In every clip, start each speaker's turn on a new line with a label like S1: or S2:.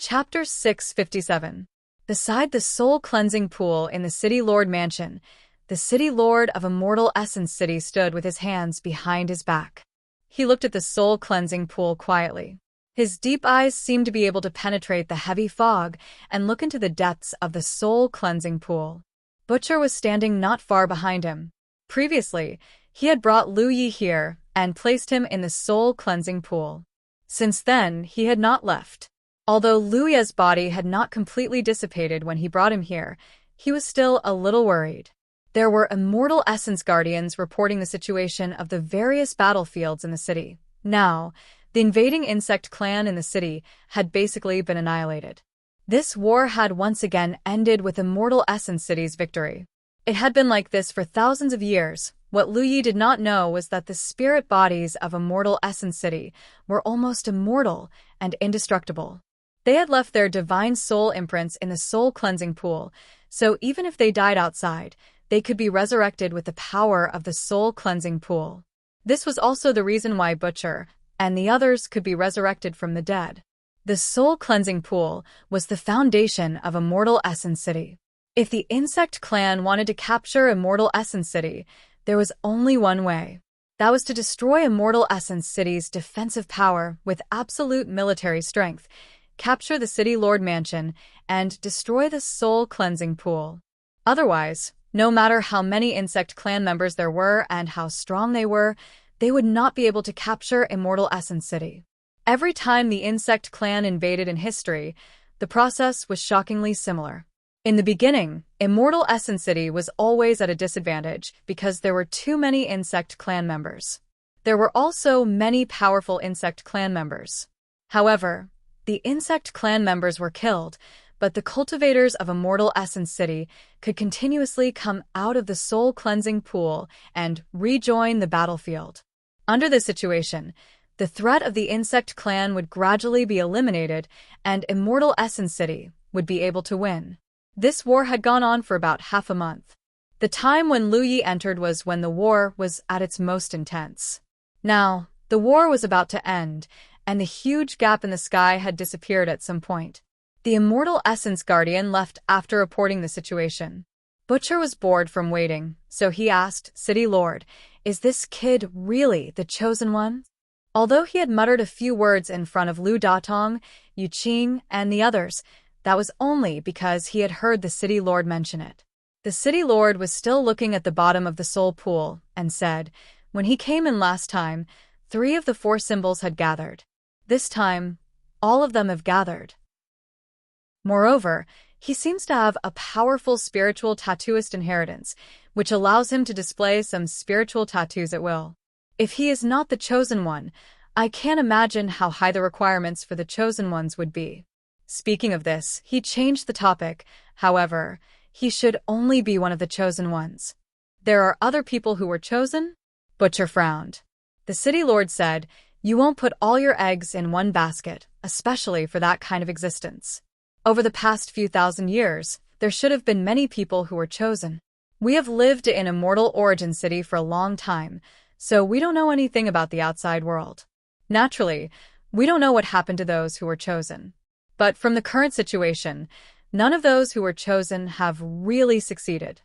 S1: Chapter 657. Beside the soul-cleansing pool in the City Lord Mansion, the City Lord of Immortal Essence City stood with his hands behind his back. He looked at the soul-cleansing pool quietly. His deep eyes seemed to be able to penetrate the heavy fog and look into the depths of the soul-cleansing pool. Butcher was standing not far behind him. Previously, he had brought Lu Yi here and placed him in the soul-cleansing pool. Since then, he had not left. Although Lu Yi's body had not completely dissipated when he brought him here, he was still a little worried. There were Immortal Essence Guardians reporting the situation of the various battlefields in the city. Now, the invading insect clan in the city had basically been annihilated. This war had once again ended with Immortal Essence City's victory. It had been like this for thousands of years. What Lu Yi did not know was that the spirit bodies of Immortal Essence City were almost immortal and indestructible. They had left their divine soul imprints in the soul-cleansing pool, so even if they died outside, they could be resurrected with the power of the soul-cleansing pool. This was also the reason why Butcher and the others could be resurrected from the dead. The soul-cleansing pool was the foundation of Immortal Essence City. If the insect clan wanted to capture Immortal Essence City, there was only one way. That was to destroy Immortal Essence City's defensive power with absolute military strength, capture the City Lord Mansion, and destroy the soul-cleansing pool. Otherwise, no matter how many insect clan members there were and how strong they would not be able to capture Immortal Essence City. Every time the insect clan invaded in history, the process was shockingly similar. In the beginning, Immortal Essence City was always at a disadvantage because there were too many insect clan members. There were also many powerful insect clan members. However, the insect clan members were killed, but the cultivators of Immortal Essence City could continuously come out of the soul-cleansing pool and rejoin the battlefield. Under this situation, the threat of the insect clan would gradually be eliminated and Immortal Essence City would be able to win. This war had gone on for about half a month. The time when Lu Yi entered was when the war was at its most intense. Now, the war was about to end, and the huge gap in the sky had disappeared at some point. The Immortal Essence Guardian left after reporting the situation. Butcher was bored from waiting, so he asked, "City Lord, is this kid really the chosen one?" Although he had muttered a few words in front of Lu Datong, Yu Qing, and the others, that was only because he had heard the City Lord mention it. The City Lord was still looking at the bottom of the soul pool and said, "When he came in last time, 3 of the 4 symbols had gathered. This time, all of them have gathered. Moreover, he seems to have a powerful spiritual tattooist inheritance, which allows him to display some spiritual tattoos at will. If he is not the chosen one, I can't imagine how high the requirements for the chosen ones would be." Speaking of this, he changed the topic. However, he should only be one of the chosen ones. "There are other people who were chosen?" Butcher frowned. The City Lord said, "You won't put all your eggs in one basket, especially for that kind of existence. Over the past few thousand years, there should have been many people who were chosen. We have lived in Immortal Origin City for a long time, so we don't know anything about the outside world. Naturally, we don't know what happened to those who were chosen. But from the current situation, none of those who were chosen have really succeeded."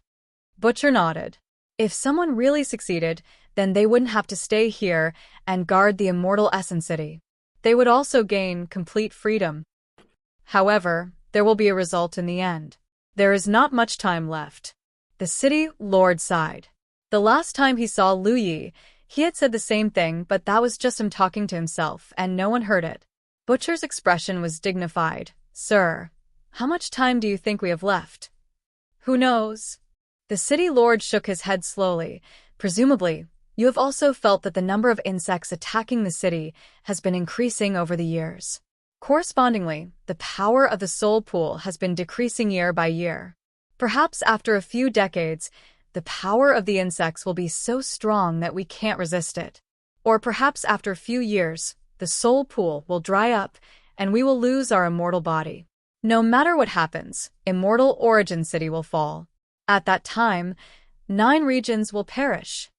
S1: Butcher nodded. If someone really succeeded, then they wouldn't have to stay here and guard the Immortal Essence City. They would also gain complete freedom. However, there will be a result in the end. There is not much time left. The City Lord sighed. The last time he saw Lu Yi, he had said the same thing, but that was just him talking to himself, and no one heard it. Butcher's expression was dignified. "Sir, how much time do you think we have left?" "Who knows?" The City Lord shook his head slowly. "Presumably, you have also felt that the number of insects attacking the city has been increasing over the years. Correspondingly, the power of the soul pool has been decreasing year by year. Perhaps after a few decades, the power of the insects will be so strong that we can't resist it. Or perhaps after a few years, the soul pool will dry up and we will lose our immortal body. No matter what happens, Immortal Origin City will fall. At that time, 9 regions will perish."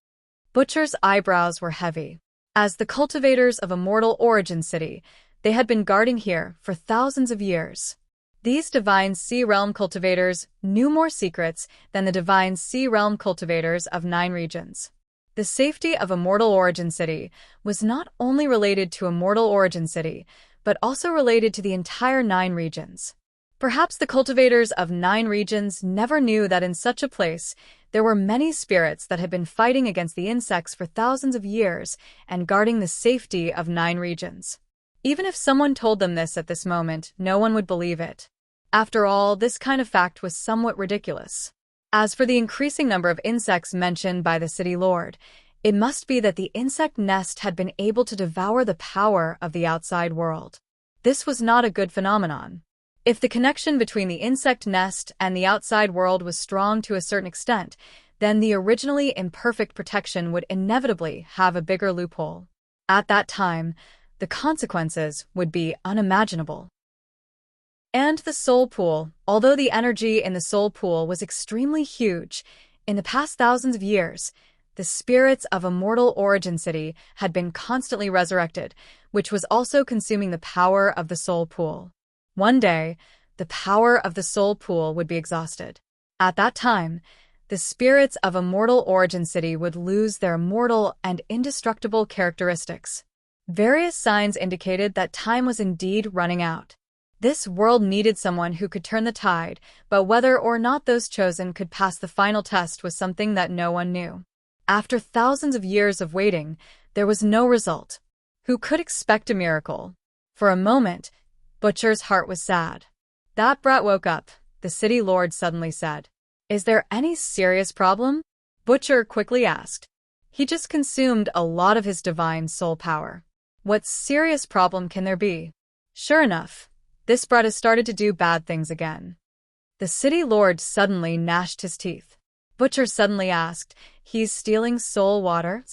S1: Butcher's eyebrows were heavy. As the cultivators of Immortal Origin City, They had been guarding here for thousands of years. These divine Sea Realm cultivators knew more secrets than the divine Sea Realm cultivators of 9 regions. The safety of Immortal Origin City was not only related to Immortal Origin City, but also related to the entire 9 regions. Perhaps the cultivators of 9 regions never knew that in such a place there were many spirits that had been fighting against the insects for thousands of years and guarding the safety of 9 regions. Even if someone told them this at this moment, no one would believe it. After all, this kind of fact was somewhat ridiculous. As for the increasing number of insects mentioned by the city lord, it must be that the insect nest had been able to devour the power of the outside world. This was not a good phenomenon. If the connection between the insect nest and the outside world was strong to a certain extent, then the originally imperfect protection would inevitably have a bigger loophole. At that time, the consequences would be unimaginable. And the soul pool, although the energy in the soul pool was extremely huge, in the past thousands of years, the spirits of Immortal Origin City had been constantly resurrected, which was also consuming the power of the soul pool. One day, the power of the soul pool would be exhausted. At that time, the spirits of Immortal Origin City would lose their immortal and indestructible characteristics. Various signs indicated that time was indeed running out. This world needed someone who could turn the tide, but whether or not those chosen could pass the final test was something that no one knew. After thousands of years of waiting, there was no result. Who could expect a miracle? For a moment, Butcher's heart was sad. That brat woke up, the city lord suddenly said. Is there any serious problem? Butcher quickly asked. He just consumed a lot of his divine soul power. What serious problem can there be? Sure enough, this brat has started to do bad things again. The city lord suddenly gnashed his teeth. Butcher suddenly asked, he's stealing soul water?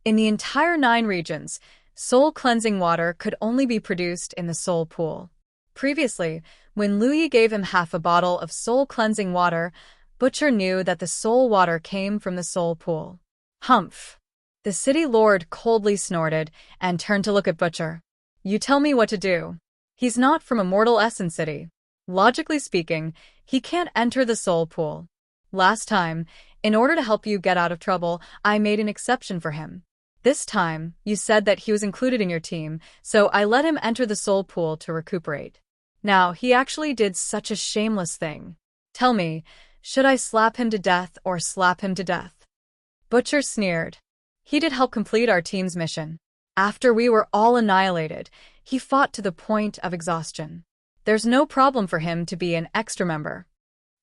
S1: In the entire 9 regions, soul cleansing water could only be produced in the soul pool. Previously, when Luyi gave him half a bottle of soul cleansing water, Butcher knew that the soul water came from the soul pool. Humph! The city lord coldly snorted and turned to look at Butcher. You tell me what to do. He's not from Immortal Essence City. Logically speaking, he can't enter the soul pool. Last time, in order to help you get out of trouble, I made an exception for him. This time, you said that he was included in your team, so I let him enter the soul pool to recuperate. Now, he actually did such a shameless thing. Tell me, should I slap him to death or slap him to death? Butcher sneered. He did help complete our team's mission. After we were all annihilated, he fought to the point of exhaustion. There's no problem for him to be an extra member.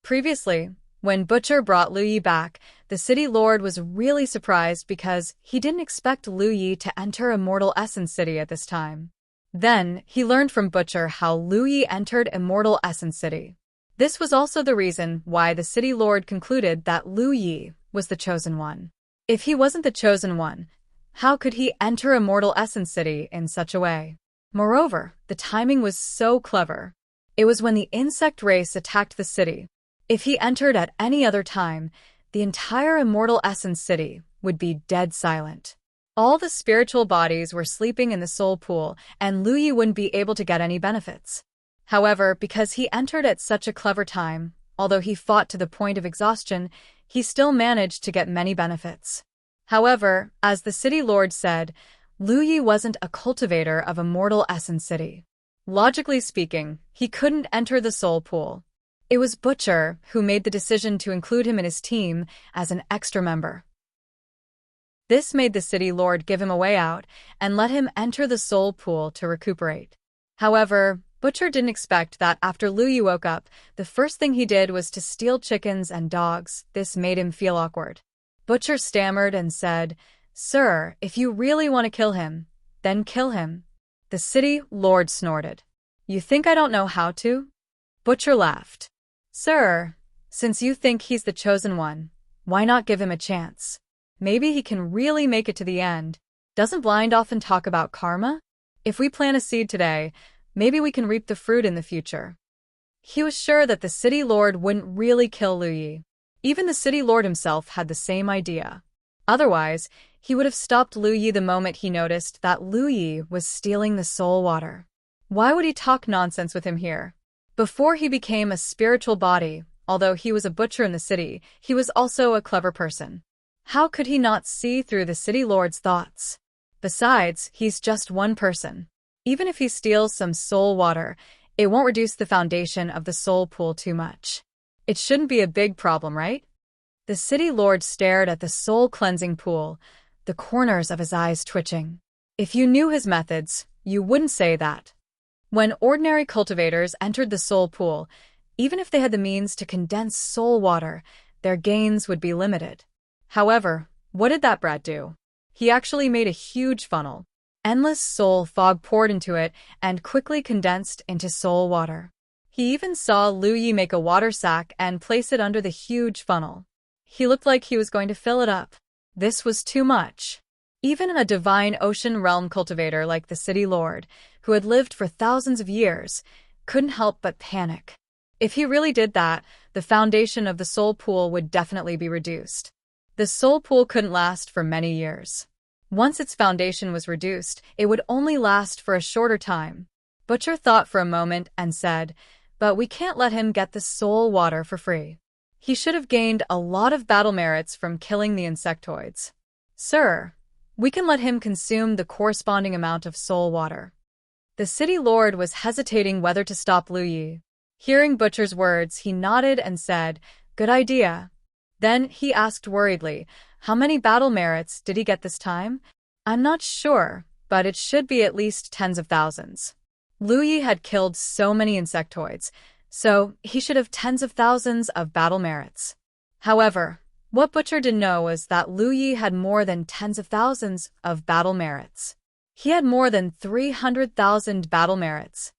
S1: Previously, when Butcher brought Luyi back, the city lord was really surprised because he didn't expect Luyi to enter Immortal Essence City at this time. Then, he learned from Butcher how Luyi entered Immortal Essence City. This was also the reason why the city lord concluded that Luyi was the chosen one. If he wasn't the chosen one, how could he enter Immortal Essence City in such a way? Moreover, the timing was so clever. It was when the insect race attacked the city. If he entered at any other time, the entire Immortal Essence City would be dead silent. All the spiritual bodies were sleeping in the soul pool, and Luyi wouldn't be able to get any benefits. However, because he entered at such a clever time, although he fought to the point of exhaustion, he still managed to get many benefits. However, as the city lord said, Luyi wasn't a cultivator of Immortal Essence City. Logically speaking, he couldn't enter the soul pool. It was Butcher who made the decision to include him in his team as an extra member. This made the city lord give him a way out and let him enter the soul pool to recuperate. However, Butcher didn't expect that after Luyi woke up, the first thing he did was to steal chickens and dogs. This made him feel awkward. Butcher stammered and said, Sir, if you really want to kill him, then kill him. The city lord snorted. You think I don't know how to? Butcher laughed. Sir, since you think he's the chosen one, why not give him a chance? Maybe he can really make it to the end. Doesn't Blind often talk about karma? If we plant a seed today, maybe we can reap the fruit in the future. He was sure that the city lord wouldn't really kill Luyi. Even the city lord himself had the same idea. Otherwise, he would have stopped Luyi the moment he noticed that Luyi was stealing the soul water. Why would he talk nonsense with him here? Before he became a spiritual body, although he was a butcher in the city, he was also a clever person. How could he not see through the city lord's thoughts? Besides, he's just one person. Even if he steals some soul water, it won't reduce the foundation of the soul pool too much. It shouldn't be a big problem, right? The city lord stared at the soul cleansing pool, the corners of his eyes twitching. If you knew his methods, you wouldn't say that. When ordinary cultivators entered the soul pool, even if they had the means to condense soul water, their gains would be limited. However, what did that brat do? He actually made a huge funnel. Endless soul fog poured into it and quickly condensed into soul water. He even saw Lu Yi make a water sack and place it under the huge funnel. He looked like he was going to fill it up. This was too much. Even a divine ocean realm cultivator like the city lord, who had lived for thousands of years, couldn't help but panic. If he really did that, the foundation of the soul pool would definitely be reduced. The soul pool couldn't last for many years. Once its foundation was reduced, it would only last for a shorter time. Butcher thought for a moment and said, "But we can't let him get the soul water for free. He should have gained a lot of battle merits from killing the insectoids. Sir, we can let him consume the corresponding amount of soul water." The city lord was hesitating whether to stop Lu Yi. Hearing Butcher's words, he nodded and said, "Good idea." Then he asked worriedly, "How many battle merits did he get this time?" "I'm not sure, but it should be at least tens of thousands." Lu Yi had killed so many insectoids, so he should have tens of thousands of battle merits. However, what Butcher didn't know was that Lu Yi had more than tens of thousands of battle merits. He had more than 300,000 battle merits.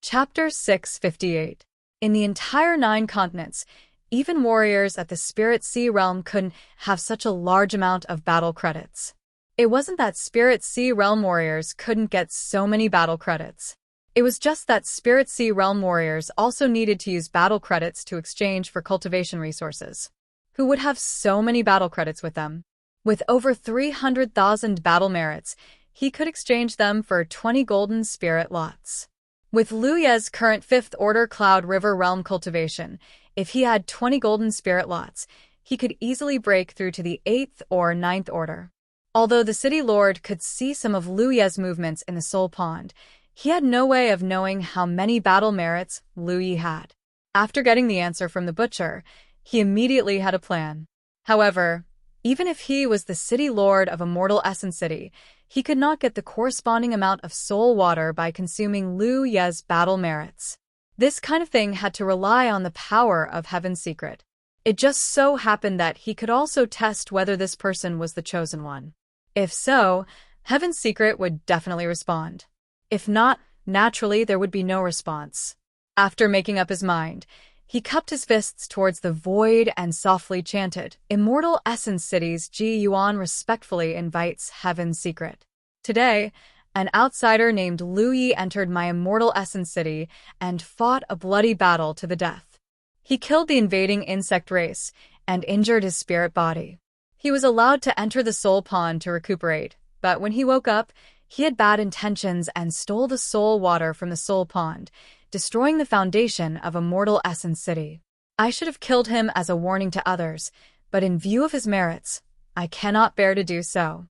S1: Chapter 658. In the entire 9 continents, even warriors at the Spirit Sea Realm couldn't have such a large amount of battle credits. It wasn't that Spirit Sea Realm warriors couldn't get so many battle credits. It was just that Spirit Sea Realm warriors also needed to use battle credits to exchange for cultivation resources. Who would have so many battle credits with them? With over 300,000 battle merits, he could exchange them for 20 golden spirit lots. With Lu Ye's current 5th Order Cloud River Realm cultivation, if he had 20 golden spirit lots, he could easily break through to the 8th or 9th Order. Although the city lord could see some of Lu Ye's movements in the Soul Pond, he had no way of knowing how many battle merits Lu Yi had. After getting the answer from the butcher, he immediately had a plan. However, even if he was the city lord of Immortal Essence City, he could not get the corresponding amount of soul water by consuming Lu Ye's battle merits. This kind of thing had to rely on the power of Heaven's Secret. It just so happened that he could also test whether this person was the chosen one. If so, Heaven's Secret would definitely respond. If not, naturally there would be no response. After making up his mind, he cupped his fists towards the void and softly chanted, "Immortal Essence City's Ji Yuan respectfully invites Heaven's Secret. Today, an outsider named Lu Yi entered my Immortal Essence City and fought a bloody battle to the death. He killed the invading insect race and injured his spirit body. He was allowed to enter the soul pond to recuperate, but when he woke up, he had bad intentions and stole the soul water from the soul pond, destroying the foundation of Immortal Essence City. I should have killed him as a warning to others, but in view of his merits, I cannot bear to do so.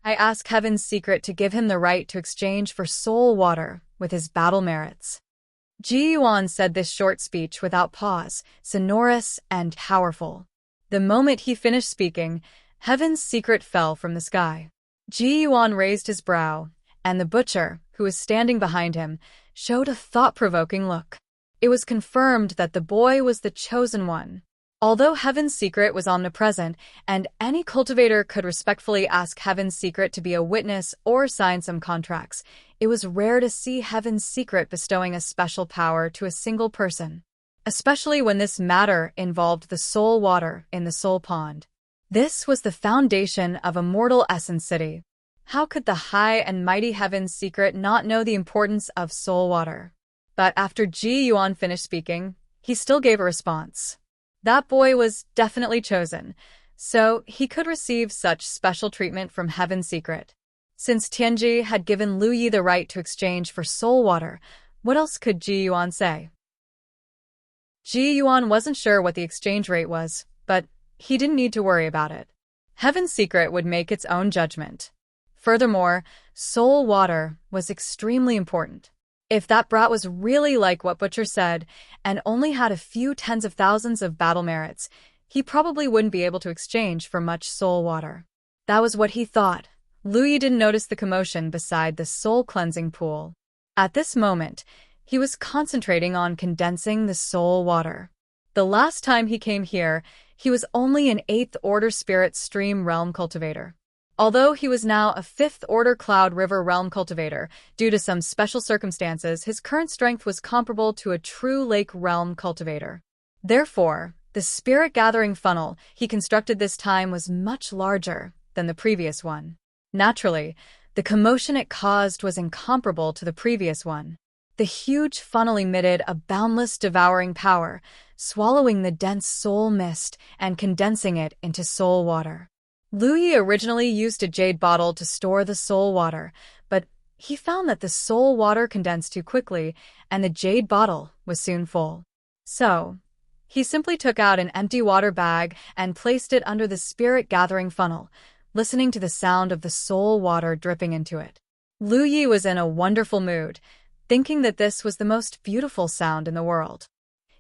S1: I ask Heaven's Secret to give him the right to exchange for soul water with his battle merits." Ji Yuan said this short speech without pause, sonorous and powerful. The moment he finished speaking, Heaven's Secret fell from the sky. Ji Yuan raised his brow, and the butcher, who was standing behind him, showed a thought-provoking look. It was confirmed that the boy was the chosen one. Although Heaven's Secret was omnipresent, and any cultivator could respectfully ask Heaven's Secret to be a witness or sign some contracts, it was rare to see Heaven's Secret bestowing a special power to a single person, especially when this matter involved the soul water in the soul pond. This was the foundation of Immortal Essence City. How could the high and mighty Heaven's Secret not know the importance of soul water? But after Ji Yuan finished speaking, he still gave a response. That boy was definitely chosen, so he could receive such special treatment from Heaven's Secret. Since Tianji had given Lu Yi the right to exchange for soul water, what else could Ji Yuan say? Ji Yuan wasn't sure what the exchange rate was, but he didn't need to worry about it. Heaven's secret would make its own judgment. Furthermore, soul water was extremely important. If that brat was really like what Butcher said, and only had a few tens of thousands of battle merits, he probably wouldn't be able to exchange for much soul water. That was what he thought. Lu Yi didn't notice the commotion beside the soul-cleansing pool. At this moment, he was concentrating on condensing the soul water. The last time he came here, he was only an 8th Order Spirit Stream Realm cultivator. Although he was now a 5th Order Cloud River Realm cultivator, due to some special circumstances, his current strength was comparable to a true Lake Realm cultivator. Therefore, the spirit gathering funnel he constructed this time was much larger than the previous one. Naturally, the commotion it caused was incomparable to the previous one. The huge funnel emitted a boundless devouring power, swallowing the dense soul mist and condensing it into soul water. Lu Yi originally used a jade bottle to store the soul water, but he found that the soul water condensed too quickly and the jade bottle was soon full. So, he simply took out an empty water bag and placed it under the spirit gathering funnel, listening to the sound of the soul water dripping into it. Lu Yi was in a wonderful mood, thinking that this was the most beautiful sound in the world.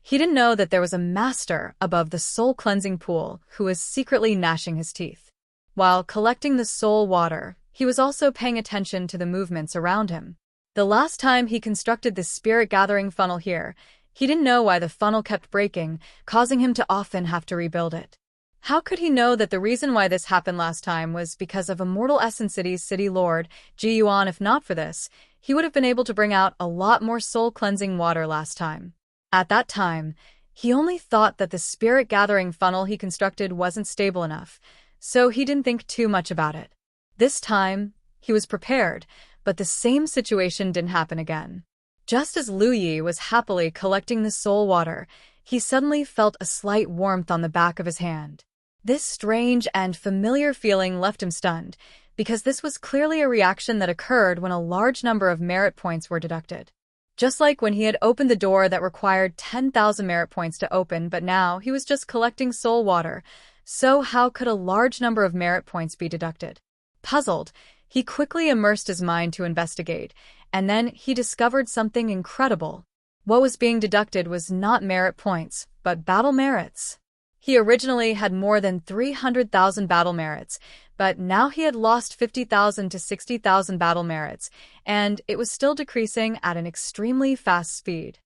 S1: He didn't know that there was a master above the soul-cleansing pool who was secretly gnashing his teeth. While collecting the soul water, he was also paying attention to the movements around him. The last time he constructed the spirit-gathering funnel here, he didn't know why the funnel kept breaking, causing him to often have to rebuild it. How could he know that the reason why this happened last time was because of Immortal Essence City's city lord, Ji Yuan? If not for this, he would have been able to bring out a lot more soul-cleansing water last time. At that time, he only thought that the spirit-gathering funnel he constructed wasn't stable enough, so he didn't think too much about it. This time, he was prepared, but the same situation didn't happen again. Just as Lu Yi was happily collecting the soul water, he suddenly felt a slight warmth on the back of his hand. This strange and familiar feeling left him stunned, because this was clearly a reaction that occurred when a large number of merit points were deducted. Just like when he had opened the door that required 10,000 merit points to open, but now he was just collecting soul water, so how could a large number of merit points be deducted? Puzzled, he quickly immersed his mind to investigate, and then he discovered something incredible. What was being deducted was not merit points, but battle merits. He originally had more than 300,000 battle merits, but now he had lost 50,000 to 60,000 battle merits, and it was still decreasing at an extremely fast speed.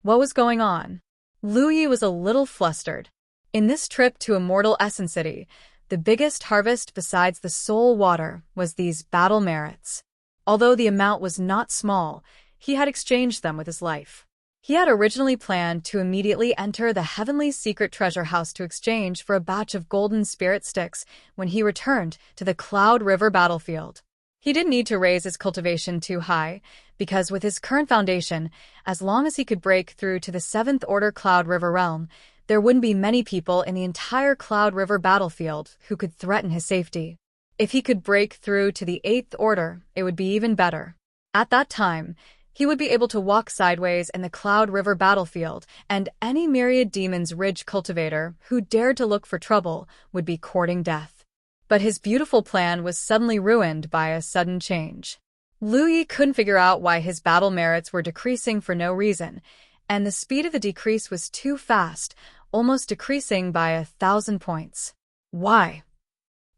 S1: What was going on? Lu Yi was a little flustered. In this trip to Immortal Essence City, the biggest harvest besides the soul water was these battle merits. Although the amount was not small, he had exchanged them with his life. He had originally planned to immediately enter the Heavenly Secret Treasure House to exchange for a batch of golden spirit sticks when he returned to the Cloud River battlefield. He didn't need to raise his cultivation too high, because with his current foundation, as long as he could break through to the 7th Order Cloud River realm, there wouldn't be many people in the entire Cloud River battlefield who could threaten his safety. If he could break through to the 8th Order, it would be even better. At that time, he would be able to walk sideways in the Cloud River battlefield, and any Myriad Demon's Ridge cultivator who dared to look for trouble would be courting death. But his beautiful plan was suddenly ruined by a sudden change. Lu Yi couldn't figure out why his battle merits were decreasing for no reason, and the speed of the decrease was too fast, almost decreasing by 1,000 points. Why?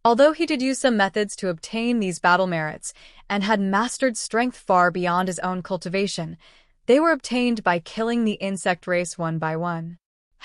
S1: Although he did use some methods to obtain these battle merits, and had mastered strength far beyond his own cultivation, they were obtained by killing the insect race one by one.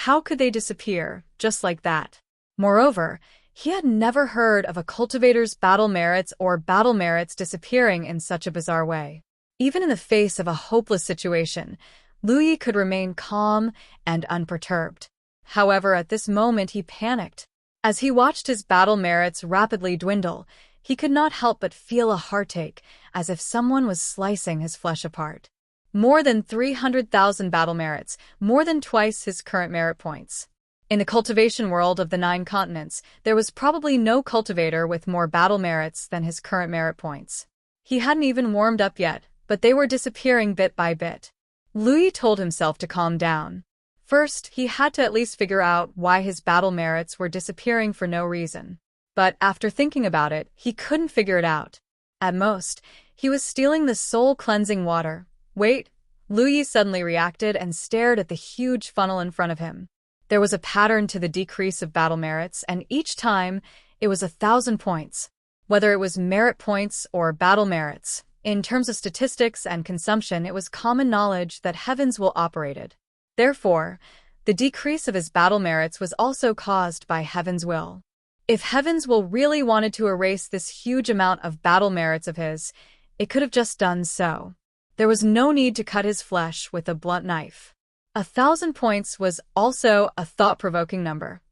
S1: How could they disappear, just like that? Moreover, he had never heard of a cultivator's battle merits or battle merits disappearing in such a bizarre way. Even in the face of a hopeless situation, Lu Yi could remain calm and unperturbed. However, at this moment he panicked. As he watched his battle merits rapidly dwindle, he could not help but feel a heartache, as if someone was slicing his flesh apart. More than 300,000 battle merits, more than twice his current merit points. In the cultivation world of the 9 continents, there was probably no cultivator with more battle merits than his current merit points. He hadn't even warmed up yet, but they were disappearing bit by bit. Louis told himself to calm down. First, he had to at least figure out why his battle merits were disappearing for no reason. But after thinking about it, he couldn't figure it out. At most, he was stealing the soul-cleansing water. Wait, Louis suddenly reacted and stared at the huge funnel in front of him. There was a pattern to the decrease of battle merits, and each time, it was 1,000 points. Whether it was merit points or battle merits, in terms of statistics and consumption, it was common knowledge that Heaven's will operated. Therefore, the decrease of his battle merits was also caused by Heaven's will. If Heaven's will really wanted to erase this huge amount of battle merits of his, it could have just done so. There was no need to cut his flesh with a blunt knife. 1,000 points was also a thought-provoking number.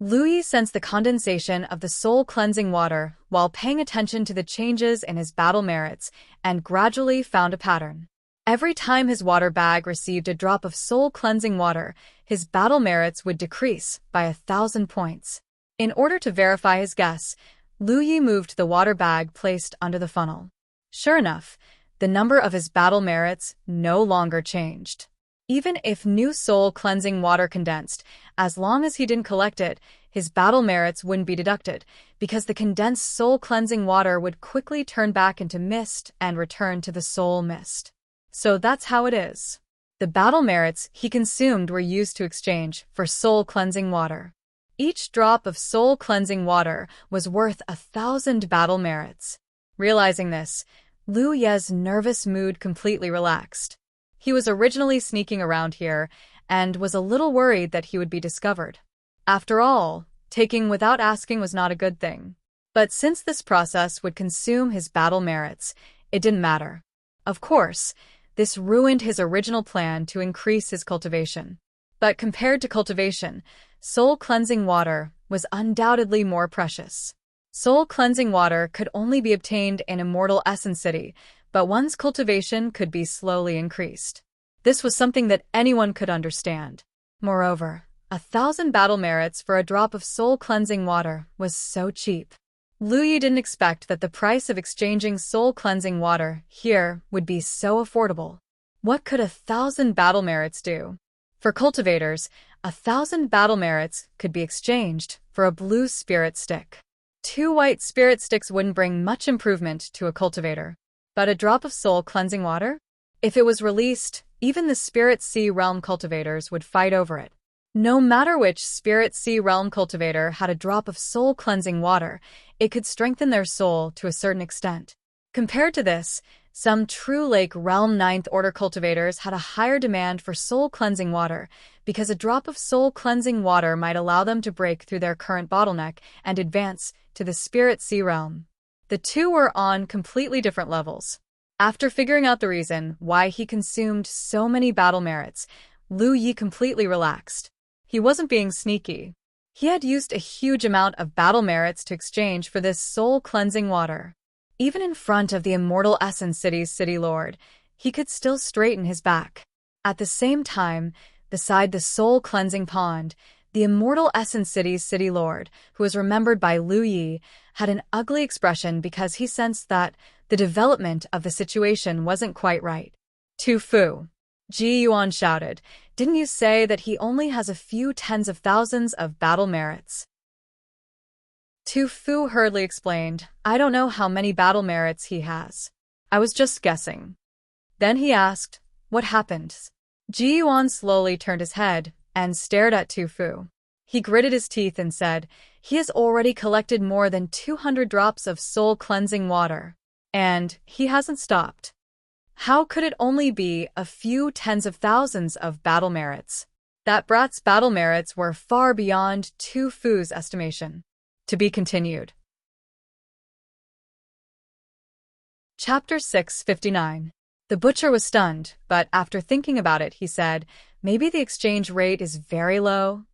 S1: Louis sensed the condensation of the soul-cleansing water while paying attention to the changes in his battle merits and gradually found a pattern. Every time his water bag received a drop of soul-cleansing water, his battle merits would decrease by 1,000 points. In order to verify his guess, Louis moved the water bag placed under the funnel. Sure enough, the number of his battle merits no longer changed. Even if new soul-cleansing water condensed, as long as he didn't collect it, his battle merits wouldn't be deducted, because the condensed soul-cleansing water would quickly turn back into mist and return to the soul mist. So that's how it is. The battle merits he consumed were used to exchange for soul-cleansing water. Each drop of soul-cleansing water was worth 1,000 battle merits. Realizing this, Liu Ye's nervous mood completely relaxed. He was originally sneaking around here and was a little worried that he would be discovered. After all, taking without asking was not a good thing. But since this process would consume his battle merits, it didn't matter. Of course, this ruined his original plan to increase his cultivation. But compared to cultivation, soul-cleansing water was undoubtedly more precious. Soul-cleansing water could only be obtained in Immortal Essence City, but one's cultivation could be slowly increased. This was something that anyone could understand. Moreover, 1,000 battle merits for a drop of soul-cleansing water was so cheap. Louis didn't expect that the price of exchanging soul-cleansing water here would be so affordable. What could 1,000 battle merits do? For cultivators, 1,000 battle merits could be exchanged for a blue spirit stick. 2 white spirit sticks wouldn't bring much improvement to a cultivator. But a drop of soul-cleansing water? If it was released, even the Spirit Sea Realm cultivators would fight over it. No matter which Spirit Sea Realm cultivator had a drop of soul-cleansing water, it could strengthen their soul to a certain extent. Compared to this, some True Lake Realm 9th Order cultivators had a higher demand for soul-cleansing water, because a drop of soul-cleansing water might allow them to break through their current bottleneck and advance to the Spirit Sea Realm. The two were on completely different levels. After figuring out the reason why he consumed so many battle merits, Liu Yi completely relaxed. He wasn't being sneaky. He had used a huge amount of battle merits to exchange for this soul-cleansing water. Even in front of the Immortal Essence City's City Lord, he could still straighten his back. At the same time, beside the soul-cleansing pond, the Immortal Essence City's City Lord, who was remembered by Liu Yi, had an ugly expression because he sensed that the development of the situation wasn't quite right. Tu Fu, Ji Yuan shouted, "Didn't you say that he only has a few tens of thousands of battle merits?" Tu Fu hurriedly explained, "I don't know how many battle merits he has. I was just guessing." Then he asked, "What happened?" Ji Yuan slowly turned his head and stared at Tu Fu. He gritted his teeth and said, "He has already collected more than 200 drops of soul-cleansing water. And he hasn't stopped. How could it only be a few tens of thousands of battle merits?" That brat's battle merits were far beyond Tu Fu's estimation. To be continued. Chapter 659. The butcher was stunned, but after thinking about it, he said, "Maybe the exchange rate is very low."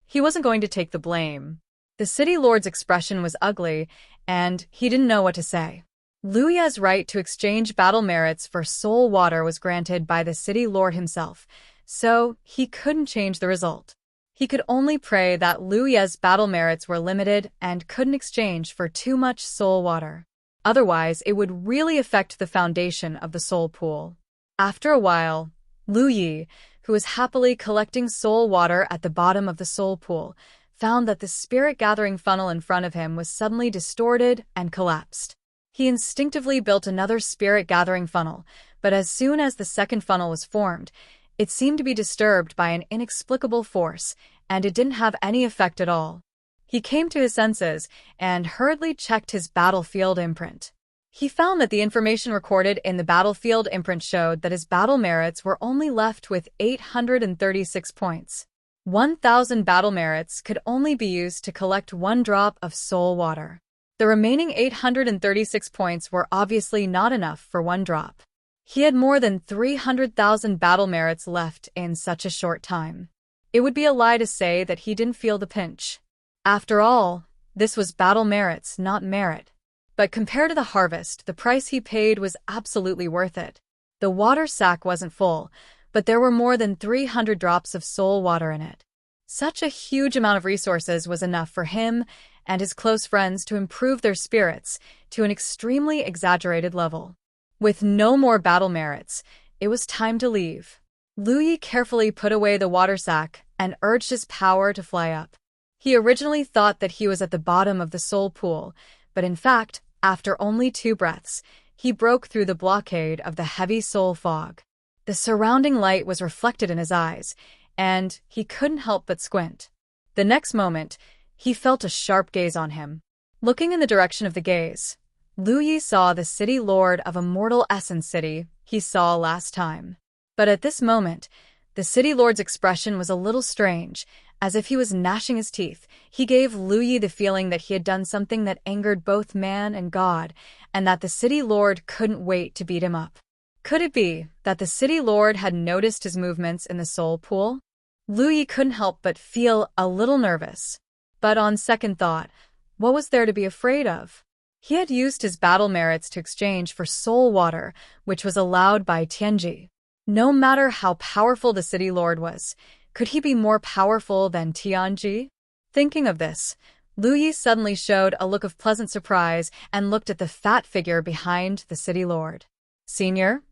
S1: He wasn't going to take the blame. The city lord's expression was ugly, and he didn't know what to say. Liu Ye's right to exchange battle merits for soul water was granted by the city lord himself, so he couldn't change the result. He could only pray that Lu Ye's battle merits were limited and couldn't exchange for too much soul water. Otherwise, it would really affect the foundation of the soul pool. After a while, Lu Yi, who was happily collecting soul water at the bottom of the soul pool, found that the spirit-gathering funnel in front of him was suddenly distorted and collapsed. He instinctively built another spirit-gathering funnel, but as soon as the second funnel was formed, it seemed to be disturbed by an inexplicable force, and it didn't have any effect at all. He came to his senses and hurriedly checked his battlefield imprint. He found that the information recorded in the battlefield imprint showed that his battle merits were only left with 836 points. 1,000 battle merits could only be used to collect 1 drop of soul water. The remaining 836 points were obviously not enough for 1 drop. He had more than 300,000 battle merits left in such a short time. It would be a lie to say that he didn't feel the pinch. After all, this was battle merits, not merit. But compared to the harvest, the price he paid was absolutely worth it. The water sack wasn't full, but there were more than 300 drops of soul water in it. Such a huge amount of resources was enough for him and his close friends to improve their spirits to an extremely exaggerated level. With no more battle merits, it was time to leave. Lu Yi carefully put away the water sack and urged his power to fly up. He originally thought that he was at the bottom of the soul pool, but in fact, after only 2 breaths, he broke through the blockade of the heavy soul fog. The surrounding light was reflected in his eyes, and he couldn't help but squint. The next moment, he felt a sharp gaze on him. Looking in the direction of the gaze, Lu Yi saw the city lord of Immortal Essence City he saw last time. But at this moment, the city lord's expression was a little strange, as if he was gnashing his teeth. He gave Lu Yi the feeling that he had done something that angered both man and God, and that the city lord couldn't wait to beat him up. Could it be that the city lord had noticed his movements in the soul pool? Lu Yi couldn't help but feel a little nervous. But on second thought, what was there to be afraid of? He had used his battle merits to exchange for soul water, which was allowed by Tianji. No matter how powerful the city lord was, could he be more powerful than Tianji? Thinking of this, Lu Yi suddenly showed a look of pleasant surprise and looked at the fat figure behind the city lord. Senior?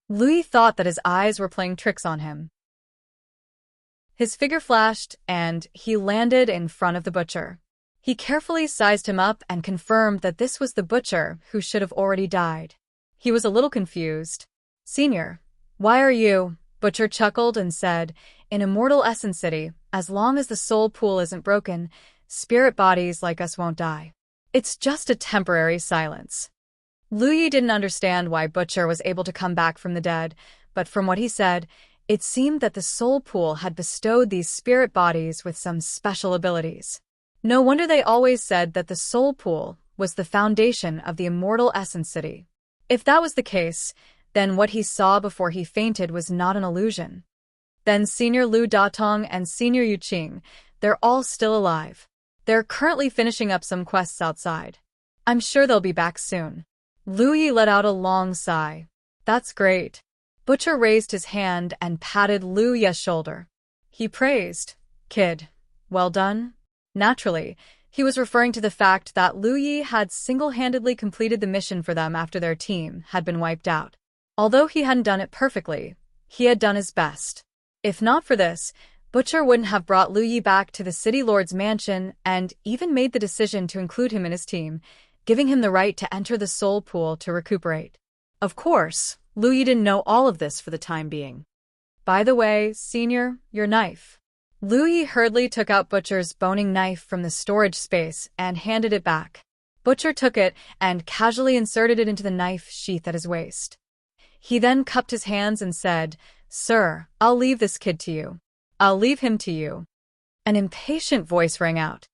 S1: Lu Yi thought that his eyes were playing tricks on him. His figure flashed, and he landed in front of the butcher. He carefully sized him up and confirmed that this was the butcher who should have already died. He was a little confused. Senior, why are you? Butcher chuckled and said, in Immortal Essence City, as long as the soul pool isn't broken, spirit bodies like us won't die. It's just a temporary silence. Lu Yi didn't understand why Butcher was able to come back from the dead, but from what he said, it seemed that the soul pool had bestowed these spirit bodies with some special abilities. No wonder they always said that the soul pool was the foundation of the Immortal Essence City. If that was the case, then what he saw before he fainted was not an illusion. Then Senior Lu Datong and Senior Yu Qing, they're all still alive. They're currently finishing up some quests outside. I'm sure they'll be back soon. Lu Yi let out a long sigh. That's great. Butcher raised his hand and patted Lu Ye's shoulder. He praised, Kid, well done. Naturally, he was referring to the fact that Lu Yi had single-handedly completed the mission for them after their team had been wiped out. Although he hadn't done it perfectly, he had done his best. If not for this, Butcher wouldn't have brought Lu Yi back to the city lord's mansion and even made the decision to include him in his team, giving him the right to enter the soul pool to recuperate. Of course, Lu Yi didn't know all of this for the time being. By the way, Senior, your knife. Lu Yi hurriedly took out Butcher's boning knife from the storage space and handed it back. Butcher took it and casually inserted it into the knife sheath at his waist. He then cupped his hands and said, Sir, I'll leave this kid to you. I'll leave him to you. An impatient voice rang out.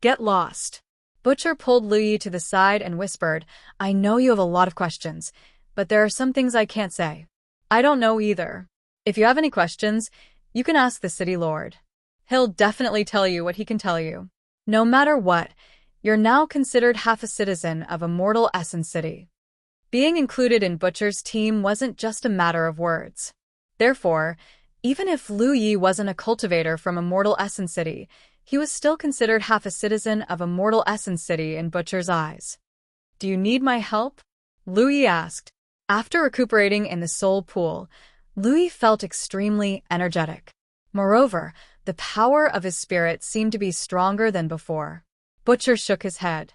S1: Get lost. Butcher pulled Lu Yi to the side and whispered, I know you have a lot of questions, but there are some things I can't say. I don't know either. If you have any questions, you can ask the city lord. He'll definitely tell you what he can tell you. No matter what, you're now considered half a citizen of Immortal Essence City. Being included in Butcher's team wasn't just a matter of words. Therefore, Even if Lu Yi wasn't a cultivator from Immortal Essence City, he was still considered half a citizen of Immortal Essence City in Butcher's eyes. "Do you need my help?" Lu Yi asked. After recuperating in the soul pool, Lu Yi felt extremely energetic. Moreover, the power of his spirit seemed to be stronger than before. Butcher shook his head.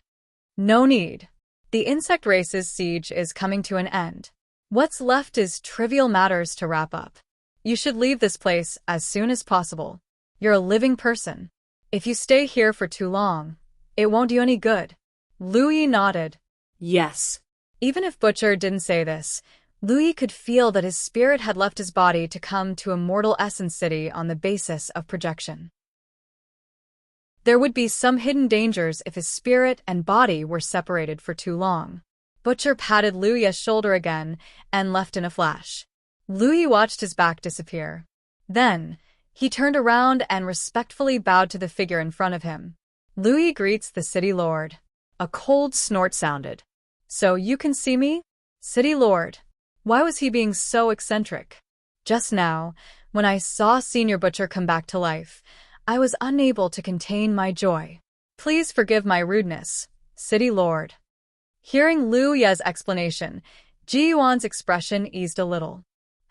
S1: "No need. The insect race's siege is coming to an end. What's left is trivial matters to wrap up. You should leave this place as soon as possible. You're a living person. If you stay here for too long, it won't do you any good." Lu Yi nodded. "Yes." Even if Butcher didn't say this, Lu Yi could feel that his spirit had left his body to come to Immortal Essence City on the basis of projection. There would be some hidden dangers if his spirit and body were separated for too long. Butcher patted Lu Yi's shoulder again and left in a flash. Lu Yi watched his back disappear. Then, he turned around and respectfully bowed to the figure in front of him. "Lu Yi greets the City Lord." A cold snort sounded. "So you can see me? City Lord." Why was he being so eccentric? Just now, when I saw Senior Butcher come back to life, I was unable to contain my joy. "Please forgive my rudeness, City Lord." Hearing Lu Yi's explanation, Ji Yuan's expression eased a little.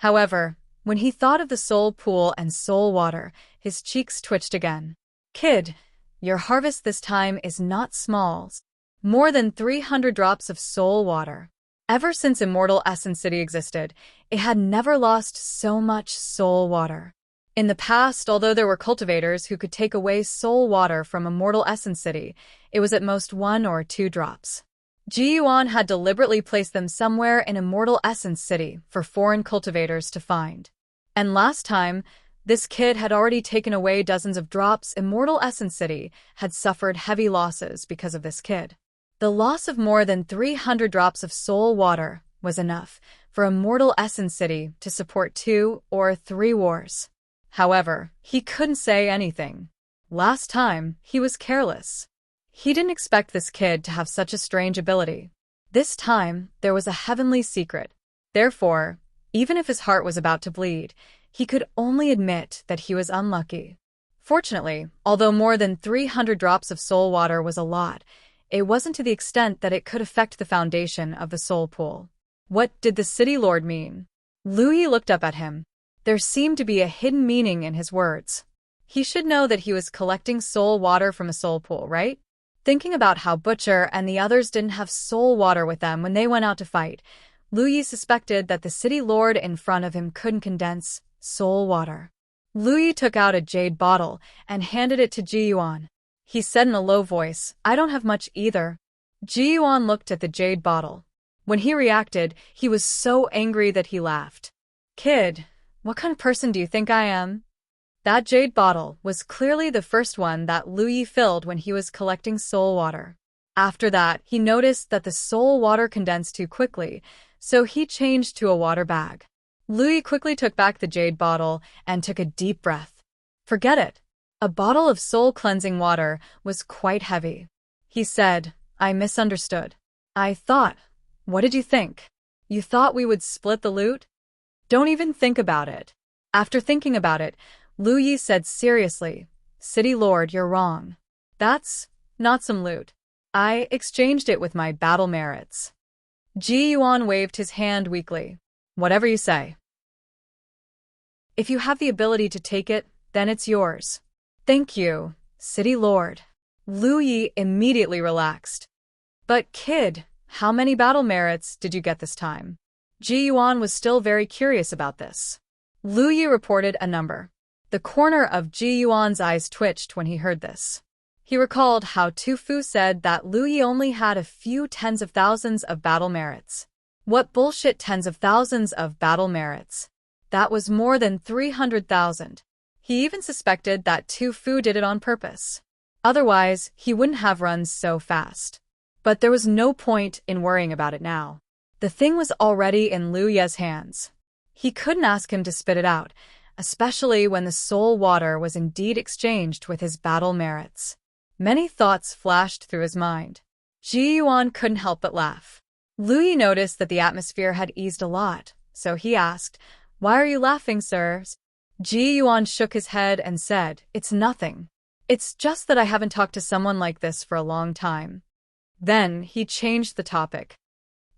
S1: However, when he thought of the soul pool and soul water, his cheeks twitched again. "Kid, your harvest this time is not small. More than 300 drops of soul water. Ever since Immortal Essence City existed, it had never lost so much soul water. In the past, although there were cultivators who could take away soul water from Immortal Essence City, it was at most 1 or 2 drops. Ji Yuan had deliberately placed them somewhere in Immortal Essence City for foreign cultivators to find. And last time, this kid had already taken away dozens of drops. Immortal Essence City had suffered heavy losses because of this kid. The loss of more than 300 drops of soul water was enough for Immortal Essence City to support 2 or 3 wars. However, he couldn't say anything. Last time, he was careless. He didn't expect this kid to have such a strange ability. This time, there was a heavenly secret. Therefore, even if his heart was about to bleed, he could only admit that he was unlucky. Fortunately, although more than 300 drops of soul water was a lot, it wasn't to the extent that it could affect the foundation of the soul pool. What did the City Lord mean? Lu Yi looked up at him. There seemed to be a hidden meaning in his words. He should know that he was collecting soul water from a soul pool, right? Thinking about how Butcher and the others didn't have soul water with them when they went out to fight, Lu Yi suspected that the City Lord in front of him couldn't condense soul water. Lu Yi took out a jade bottle and handed it to Ji Yuan. He said in a low voice, "I don't have much either." Ji Yuan looked at the jade bottle. When he reacted, he was so angry that he laughed. "Kid, what kind of person do you think I am?" That jade bottle was clearly the first one that Lu Yi filled when he was collecting soul water. After that, he noticed that the soul water condensed too quickly, so he changed to a water bag. Lu Yi quickly took back the jade bottle and took a deep breath. Forget it. A bottle of soul-cleansing water was quite heavy. He said, "I misunderstood. I thought, what did you think? You thought we would split the loot? Don't even think about it." After thinking about it, Lu Yi said seriously, "City Lord, you're wrong. That's not some loot. I exchanged it with my battle merits." Ji Yuan waved his hand weakly. "Whatever you say. If you have the ability to take it, then it's yours." "Thank you, City Lord." Lu Yi immediately relaxed. "But kid, how many battle merits did you get this time?" Ji Yuan was still very curious about this. Lu Yi reported a number. The corner of Ji Yuan's eyes twitched when he heard this. He recalled how Tu Fu said that Lu Yi only had a few tens of thousands of battle merits. What bullshit tens of thousands of battle merits? That was more than 300,000. He even suspected that Tu Fu did it on purpose. Otherwise, he wouldn't have run so fast. But there was no point in worrying about it now. The thing was already in Lu Yi's hands. He couldn't ask him to spit it out, especially when the soul water was indeed exchanged with his battle merits. Many thoughts flashed through his mind. Ji Yuan couldn't help but laugh. Lu Yi noticed that the atmosphere had eased a lot, so he asked, "Why are you laughing, sir?" Ji Yuan shook his head and said, "It's nothing. It's just that I haven't talked to someone like this for a long time." Then he changed the topic.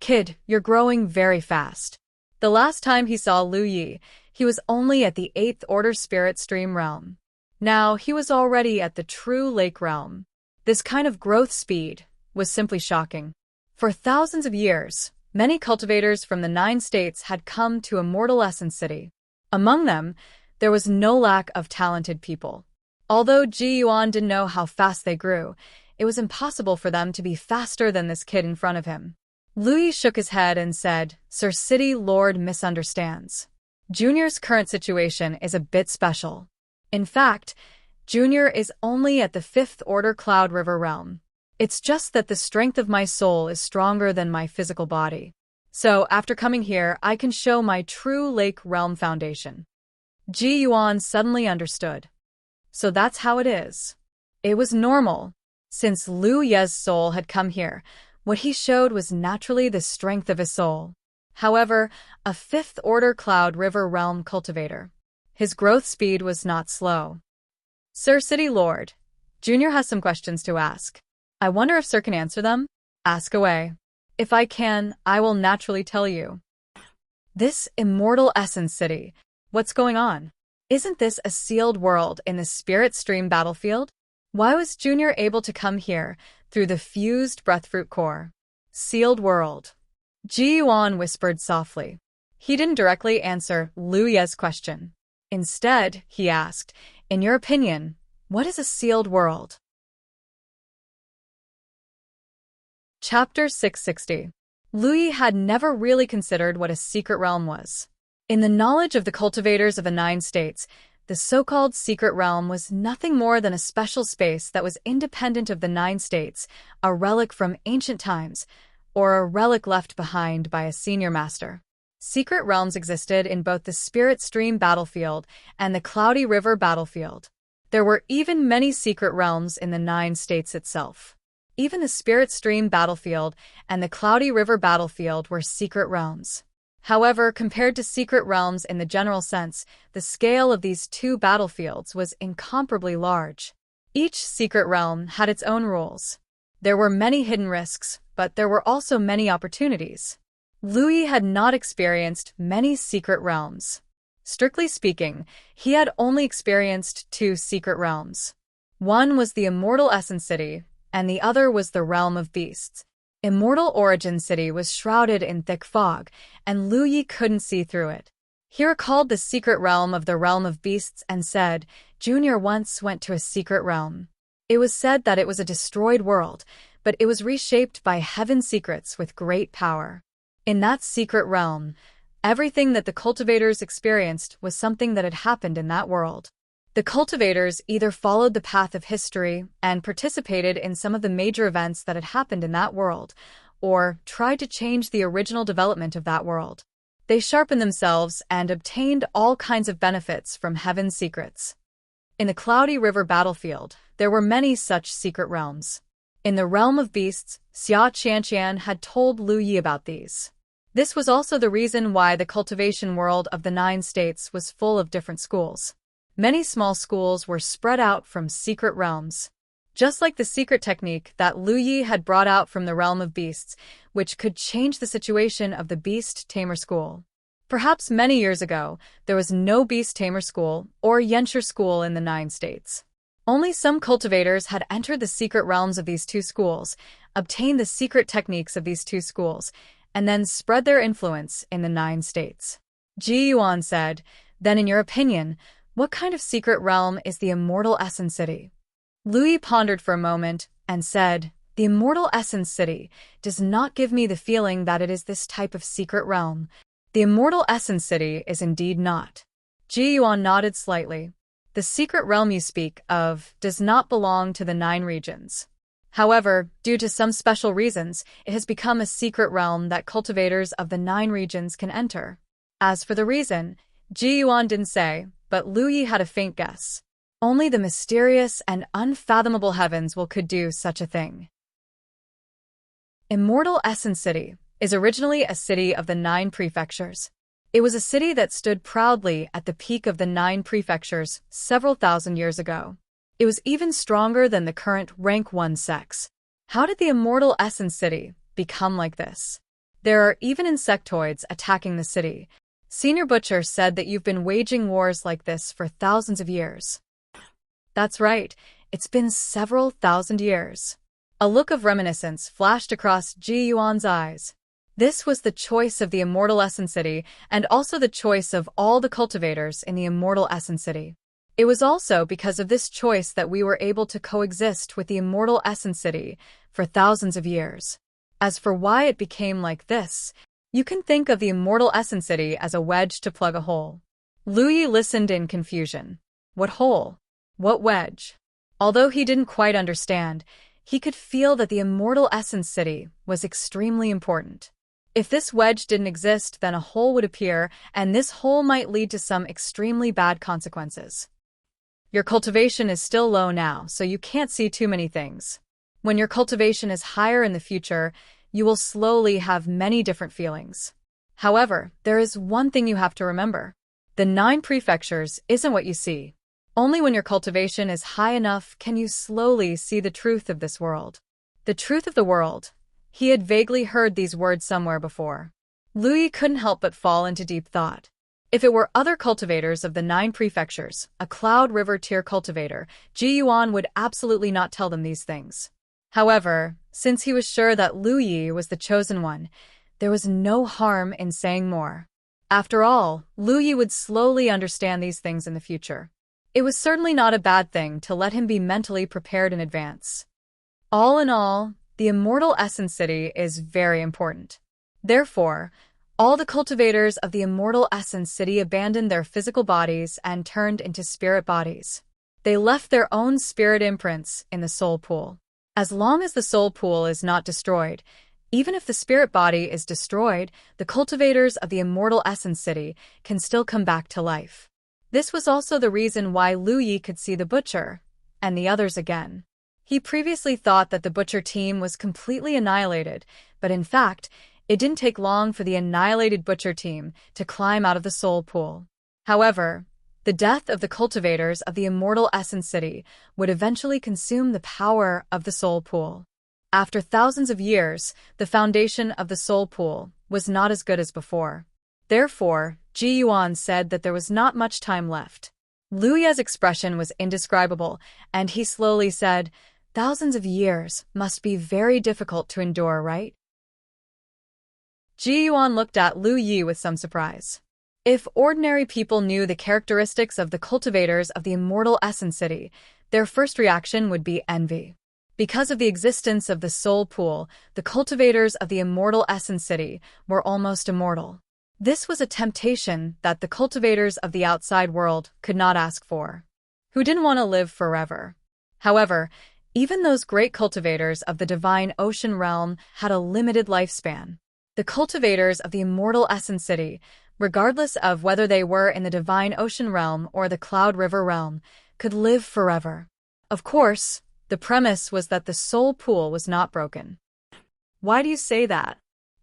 S1: "Kid, you're growing very fast." The last time he saw Lu Yi, he was only at the 8th Order Spirit Stream realm. Now he was already at the true Lake realm. This kind of growth speed was simply shocking. For thousands of years, many cultivators from the 9 states had come to Immortal Essence City. Among them, there was no lack of talented people. Although Ji Yuan didn't know how fast they grew, it was impossible for them to be faster than this kid in front of him. Lu Yi shook his head and said, "Sir City Lord misunderstands. Junior's current situation is a bit special. In fact, Junior is only at the 5th Order Cloud River realm. It's just that the strength of my soul is stronger than my physical body. So after coming here, I can show my true Lake realm foundation." Ji Yuan suddenly understood. So that's how it is. It was normal. Since Lu Ye's soul had come here, what he showed was naturally the strength of his soul. However, a 5th Order Cloud River realm cultivator. His growth speed was not slow. "Sir City Lord, Junior has some questions to ask. I wonder if Sir can answer them?" "Ask away. If I can, I will naturally tell you." "This Immortal Essence City, what's going on? Isn't this a sealed world in the Spirit Stream battlefield? Why was Junior able to come here through the fused breathfruit core?" "Sealed world." Ji Yuan whispered softly. He didn't directly answer Lu Ye's question. Instead, he asked, "In your opinion, what is a sealed world?" Chapter 660. Lu Yi had never really considered what a secret realm was. In the knowledge of the cultivators of the 9 states, the so-called secret realm was nothing more than a special space that was independent of the 9 states, a relic from ancient times, or a relic left behind by a senior master. Secret realms existed in both the Spirit Stream battlefield and the Cloudy River battlefield. There were even many secret realms in the 9 states itself. Even the Spirit Stream battlefield and the Cloudy River battlefield were secret realms. However, compared to secret realms in the general sense, the scale of these two battlefields was incomparably large. Each secret realm had its own rules. There were many hidden risks, but there were also many opportunities. Lu Yi had not experienced many secret realms. Strictly speaking, he had only experienced 2 secret realms. One was the Immortal Essence City, and the other was the Realm of Beasts. Immortal Origin City was shrouded in thick fog, and Lu Yi couldn't see through it. He recalled the secret realm of the Realm of Beasts and said, "Junior once went to a secret realm. It was said that it was a destroyed world, but it was reshaped by heaven's secrets with great power. In that secret realm, everything that the cultivators experienced was something that had happened in that world. The cultivators either followed the path of history and participated in some of the major events that had happened in that world, or tried to change the original development of that world. They sharpened themselves and obtained all kinds of benefits from heaven's secrets. In the Cloudy River battlefield, there were many such secret realms. In the Realm of Beasts, Xia Qianqian had told Lu Yi about these. This was also the reason why the cultivation world of the 9 states was full of different schools. Many small schools were spread out from secret realms. Just like the secret technique that Lu Yi had brought out from the Realm of Beasts, which could change the situation of the Beast Tamer School. Perhaps many years ago, there was no Beast Tamer School or Yenshur School in the 9 states. Only some cultivators had entered the secret realms of these 2 schools, obtained the secret techniques of these 2 schools, and then spread their influence in the 9 states. Ji Yuan said, "Then in your opinion, what kind of secret realm is the Immortal Essence City?" Lu Yi pondered for a moment and said, "The Immortal Essence City does not give me the feeling that it is this type of secret realm. The Immortal Essence City is indeed not." Ji Yuan nodded slightly. "The secret realm you speak of does not belong to the 9 regions. However, due to some special reasons, it has become a secret realm that cultivators of the 9 regions can enter." As for the reason, Ji Yuan didn't say, but Lu Yi had a faint guess. Only the mysterious and unfathomable heavens could do such a thing. Immortal Essence City is originally a city of the 9 prefectures. It was a city that stood proudly at the peak of the 9 prefectures several thousand years ago. It was even stronger than the current rank 1 sex. How did the immortal Essence City become like this? There are even insectoids attacking the city. Senior Butcher said that you've been waging wars like this for thousands of years. That's right, it's been several thousand years. A look of reminiscence flashed across Ji Yuan's eyes. This was the choice of the immortal Essence City, and also the choice of all the cultivators in the immortal Essence City. It was also because of this choice that we were able to coexist with the immortal Essence City for thousands of years. As for why it became like this, you can think of the immortal Essence City as a wedge to plug a hole. Lu Yi listened in confusion. What hole? What wedge? Although he didn't quite understand, he could feel that the immortal Essence City was extremely important. If this wedge didn't exist, then a hole would appear, and this hole might lead to some extremely bad consequences. Your cultivation is still low now, so you can't see too many things. When your cultivation is higher in the future, you will slowly have many different feelings. However, there is one thing you have to remember. The 9 prefectures isn't what you see. Only when your cultivation is high enough can you slowly see the truth of this world. The truth of the world. He had vaguely heard these words somewhere before. Lu Yi couldn't help but fall into deep thought. If it were other cultivators of the 9 prefectures, a Cloud River tier cultivator, Ji Yuan would absolutely not tell them these things. However, since he was sure that Lu Yi was the chosen one, there was no harm in saying more. After all, Lu Yi would slowly understand these things in the future. It was certainly not a bad thing to let him be mentally prepared in advance. All in all, the immortal Essence City is very important. Therefore, all the cultivators of the immortal Essence City abandoned their physical bodies and turned into spirit bodies. They left their own spirit imprints in the soul pool. As long as the soul pool is not destroyed, even if the spirit body is destroyed, the cultivators of the immortal Essence City can still come back to life. This was also the reason why Lu Yi could see the Butcher and the others again. He previously thought that the Butcher team was completely annihilated, but in fact, it didn't take long for the annihilated Butcher team to climb out of the soul pool. However, the death of the cultivators of the immortal Essence City would eventually consume the power of the soul pool. After thousands of years, the foundation of the soul pool was not as good as before. Therefore, Ji Yuan said that there was not much time left. Lu Yi's expression was indescribable, and he slowly said, "Thousands of years must be very difficult to endure, right?" Ji Yuan looked at Lu Yi with some surprise. If ordinary people knew the characteristics of the cultivators of the immortal Essence City, their first reaction would be envy. Because of the existence of the soul pool, the cultivators of the immortal Essence City were almost immortal. This was a temptation that the cultivators of the outside world could not ask for. Who didn't want to live forever? However, even those great cultivators of the divine ocean realm had a limited lifespan. The cultivators of the immortal Essence City, regardless of whether they were in the divine ocean realm or the Cloud River realm, could live forever. Of course, the premise was that the soul pool was not broken. Why do you say that?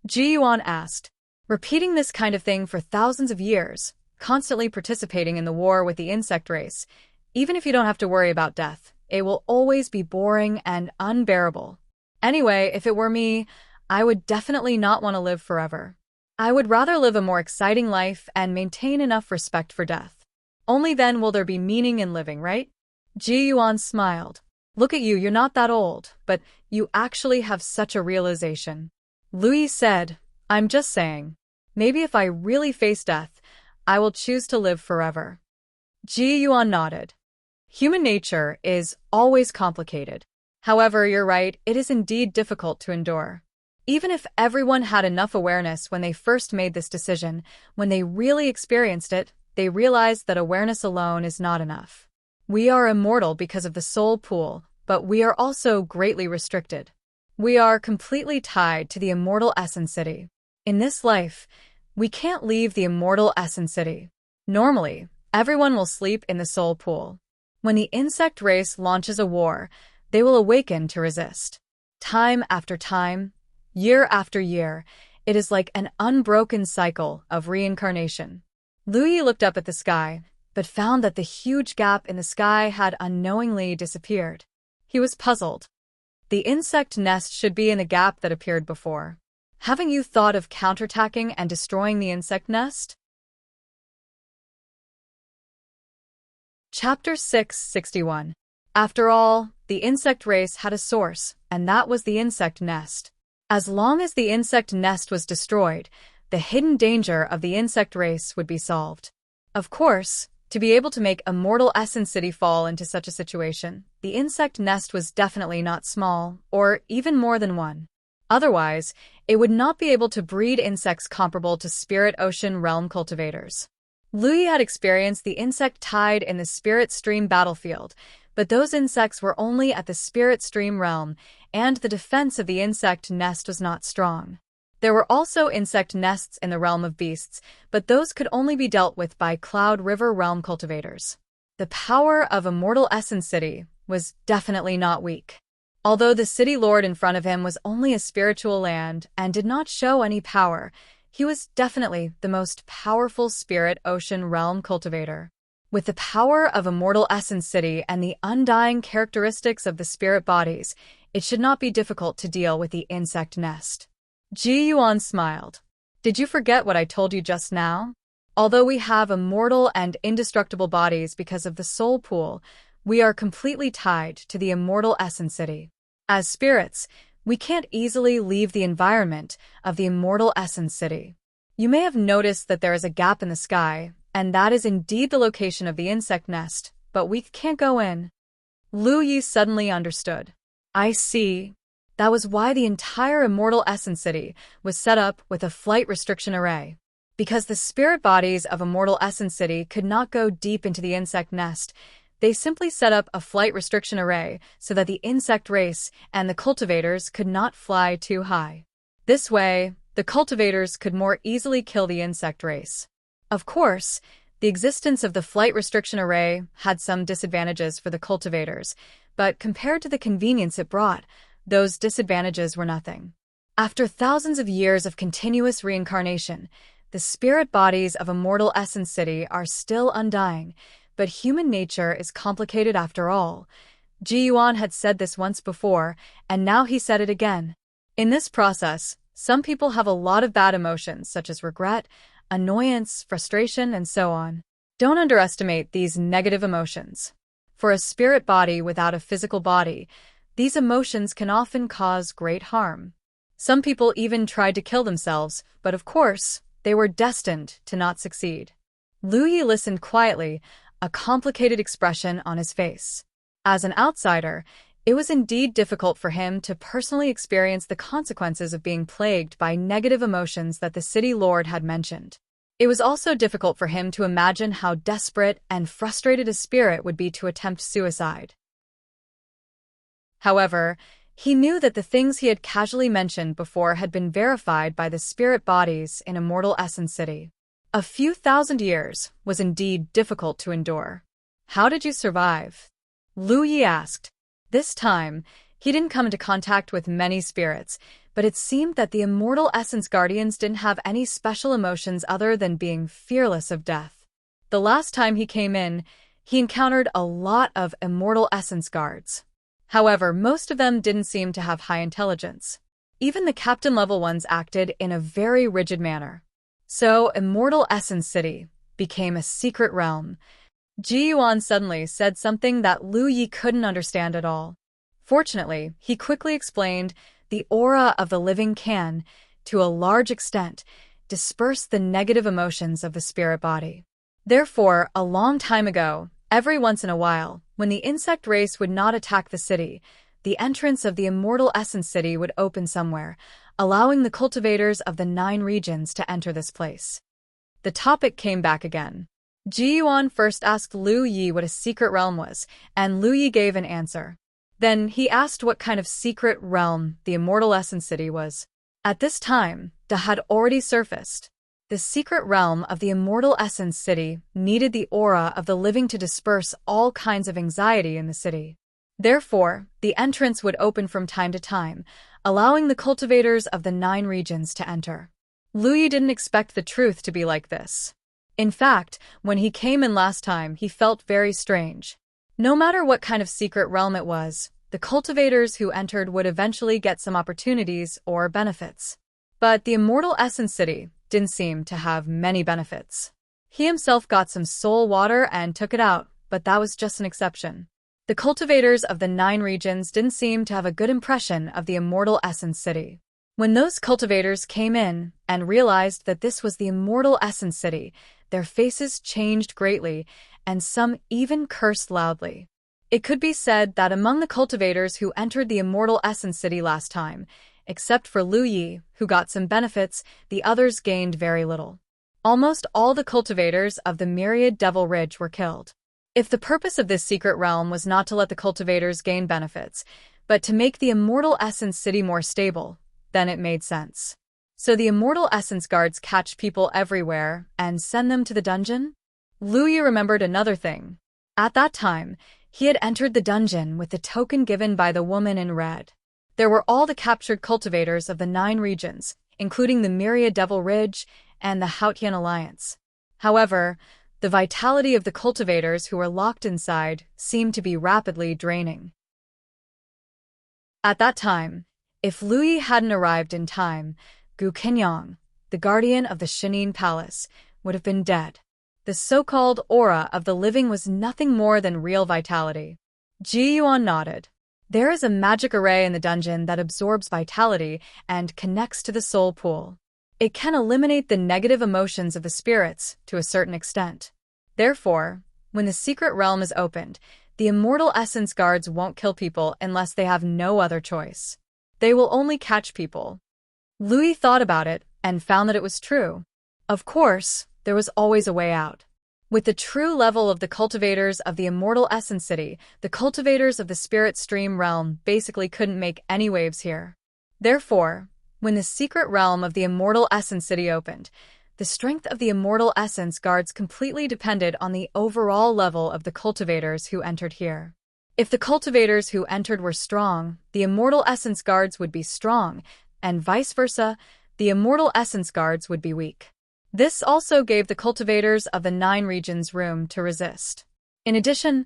S1: Ji Yuan asked. Repeating this kind of thing for thousands of years, constantly participating in the war with the insect race, even if you don't have to worry about death, it will always be boring and unbearable. Anyway, if it were me, I would definitely not want to live forever. I would rather live a more exciting life and maintain enough respect for death. Only then will there be meaning in living, right? Ji Yuan smiled. Look at you, you're not that old, but you actually have such a realization. Lu Yi said, I'm just saying. Maybe if I really face death, I will choose to live forever. Ji Yuan nodded. Human nature is always complicated. However, you're right, it is indeed difficult to endure. Even if everyone had enough awareness when they first made this decision, when they really experienced it, they realized that awareness alone is not enough. We are immortal because of the soul pool, but we are also greatly restricted. We are completely tied to the immortal Essence City. In this life, we can't leave the immortal Essence City. Normally, everyone will sleep in the soul pool. When the insect race launches a war, they will awaken to resist. Time after time, year after year, It is like an unbroken cycle of reincarnation. Lu Yi looked up at the sky, but found that the huge gap in the sky had unknowingly disappeared. He was puzzled. The insect nest should be in the gap that appeared before. Haven't you thought of counterattacking and destroying the insect nest? Chapter 661. After all, the insect race had a source, and that was the insect nest. As long as the insect nest was destroyed, the hidden danger of the insect race would be solved. Of course, to be able to make a mortal essence city fall into such a situation, the insect nest was definitely not small, or even more than one. Otherwise, it would not be able to breed insects comparable to spirit ocean realm cultivators. Lu Yi had experienced the insect tide in the spirit stream battlefield, but those insects were only at the spirit stream realm, and the defense of the insect nest was not strong. There were also insect nests in the realm of beasts, but those could only be dealt with by Cloud River realm cultivators. The power of a mortal essence city was definitely not weak. Although the city lord in front of him was only a spiritual land and did not show any power, he was definitely the most powerful spirit ocean realm cultivator. With the power of a mortal essence city and the undying characteristics of the spirit bodies, it should not be difficult to deal with the insect nest. Ji Yuan smiled. Did you forget what I told you just now? Although we have immortal and indestructible bodies because of the soul pool, we are completely tied to the immortal essence city. As spirits, we can't easily leave the environment of the immortal essence city. You may have noticed that there is a gap in the sky, and that is indeed the location of the insect nest, but we can't go in. Lu Yi suddenly understood. I see. That was why the entire immortal essence city was set up with a flight restriction array. Because the spirit bodies of immortal essence city could not go deep into the insect nest, they simply set up a flight restriction array so that the insect race and the cultivators could not fly too high. This way, the cultivators could more easily kill the insect race. Of course, the existence of the flight restriction array had some disadvantages for the cultivators, but compared to the convenience it brought, those disadvantages were nothing. After thousands of years of continuous reincarnation, the spirit bodies of immortal essence city are still undying, but human nature is complicated after all. Ji Yuan had said this once before, and now he said it again. In this process, some people have a lot of bad emotions such as regret, annoyance, frustration, and so on. Don't underestimate these negative emotions. For a spirit body without a physical body, these emotions can often cause great harm. Some people even tried to kill themselves, but of course, they were destined to not succeed. Lu Yi listened quietly, a complicated expression on his face. As an outsider, it was indeed difficult for him to personally experience the consequences of being plagued by negative emotions that the city lord had mentioned. It was also difficult for him to imagine how desperate and frustrated a spirit would be to attempt suicide. However, he knew that the things he had casually mentioned before had been verified by the spirit bodies in Immortal Essence City. A few thousand years was indeed difficult to endure. How did you survive? Lu Yi asked. This time, he didn't come into contact with many spirits, but it seemed that the Immortal Essence Guardians didn't have any special emotions other than being fearless of death. The last time he came in, he encountered a lot of Immortal Essence Guards. However, most of them didn't seem to have high intelligence. Even the captain-level ones acted in a very rigid manner. So, Immortal Essence City became a secret realm. Ji Yuan suddenly said something that Lu Yi couldn't understand at all. Fortunately, he quickly explained the aura of the living can, to a large extent, disperse the negative emotions of the spirit body. Therefore, a long time ago, every once in a while, when the insect race would not attack the city, the entrance of the Immortal Essence City would open somewhere, allowing the cultivators of the 9 regions to enter this place. The topic came back again. Ji Yuan first asked Lu Yi what a secret realm was, and Lu Yi gave an answer. Then he asked what kind of secret realm the Immortal Essence City was. At this time, Da had already surfaced. The secret realm of the Immortal Essence City needed the aura of the living to disperse all kinds of anxiety in the city. Therefore, the entrance would open from time to time, allowing the cultivators of the 9 regions to enter. Luyi didn't expect the truth to be like this. In fact, when he came in last time, he felt very strange. No matter what kind of secret realm it was, the cultivators who entered would eventually get some opportunities or benefits. But the Immortal Essence City didn't seem to have many benefits. He himself got some soul water and took it out, but that was just an exception. The cultivators of the 9 regions didn't seem to have a good impression of the Immortal Essence City. When those cultivators came in and realized that this was the Immortal Essence City, their faces changed greatly, and some even cursed loudly. It could be said that among the cultivators who entered the Immortal Essence City last time, except for Luyi, who got some benefits, the others gained very little. Almost all the cultivators of the Myriad Devil Ridge were killed. If the purpose of this secret realm was not to let the cultivators gain benefits, but to make the Immortal Essence City more stable, then it made sense. So the Immortal Essence Guards catch people everywhere and send them to the dungeon? Luyi remembered another thing. At that time, he had entered the dungeon with the token given by the woman in red. There were all the captured cultivators of the 9 regions, including the Myriad Devil Ridge and the Hautian Alliance. However, the vitality of the cultivators who were locked inside seemed to be rapidly draining. At that time, if Luyi hadn't arrived in time, Gu Qinyang, the guardian of the Shinin Palace, would have been dead. The so-called aura of the living was nothing more than real vitality. Ji Yuan nodded. There is a magic array in the dungeon that absorbs vitality and connects to the soul pool. It can eliminate the negative emotions of the spirits to a certain extent. Therefore, when the secret realm is opened, the Immortal Essence Guards won't kill people unless they have no other choice. They will only catch people. Luyi thought about it and found that it was true. Of course, there was always a way out. With the true level of the cultivators of the Immortal Essence City, the cultivators of the Spirit Stream realm basically couldn't make any waves here. Therefore, when the secret realm of the Immortal Essence City opened, the strength of the Immortal Essence Guards completely depended on the overall level of the cultivators who entered here. If the cultivators who entered were strong, the Immortal Essence Guards would be strong, and vice versa, the Immortal Essence Guards would be weak. This also gave the cultivators of the 9 regions room to resist. In addition,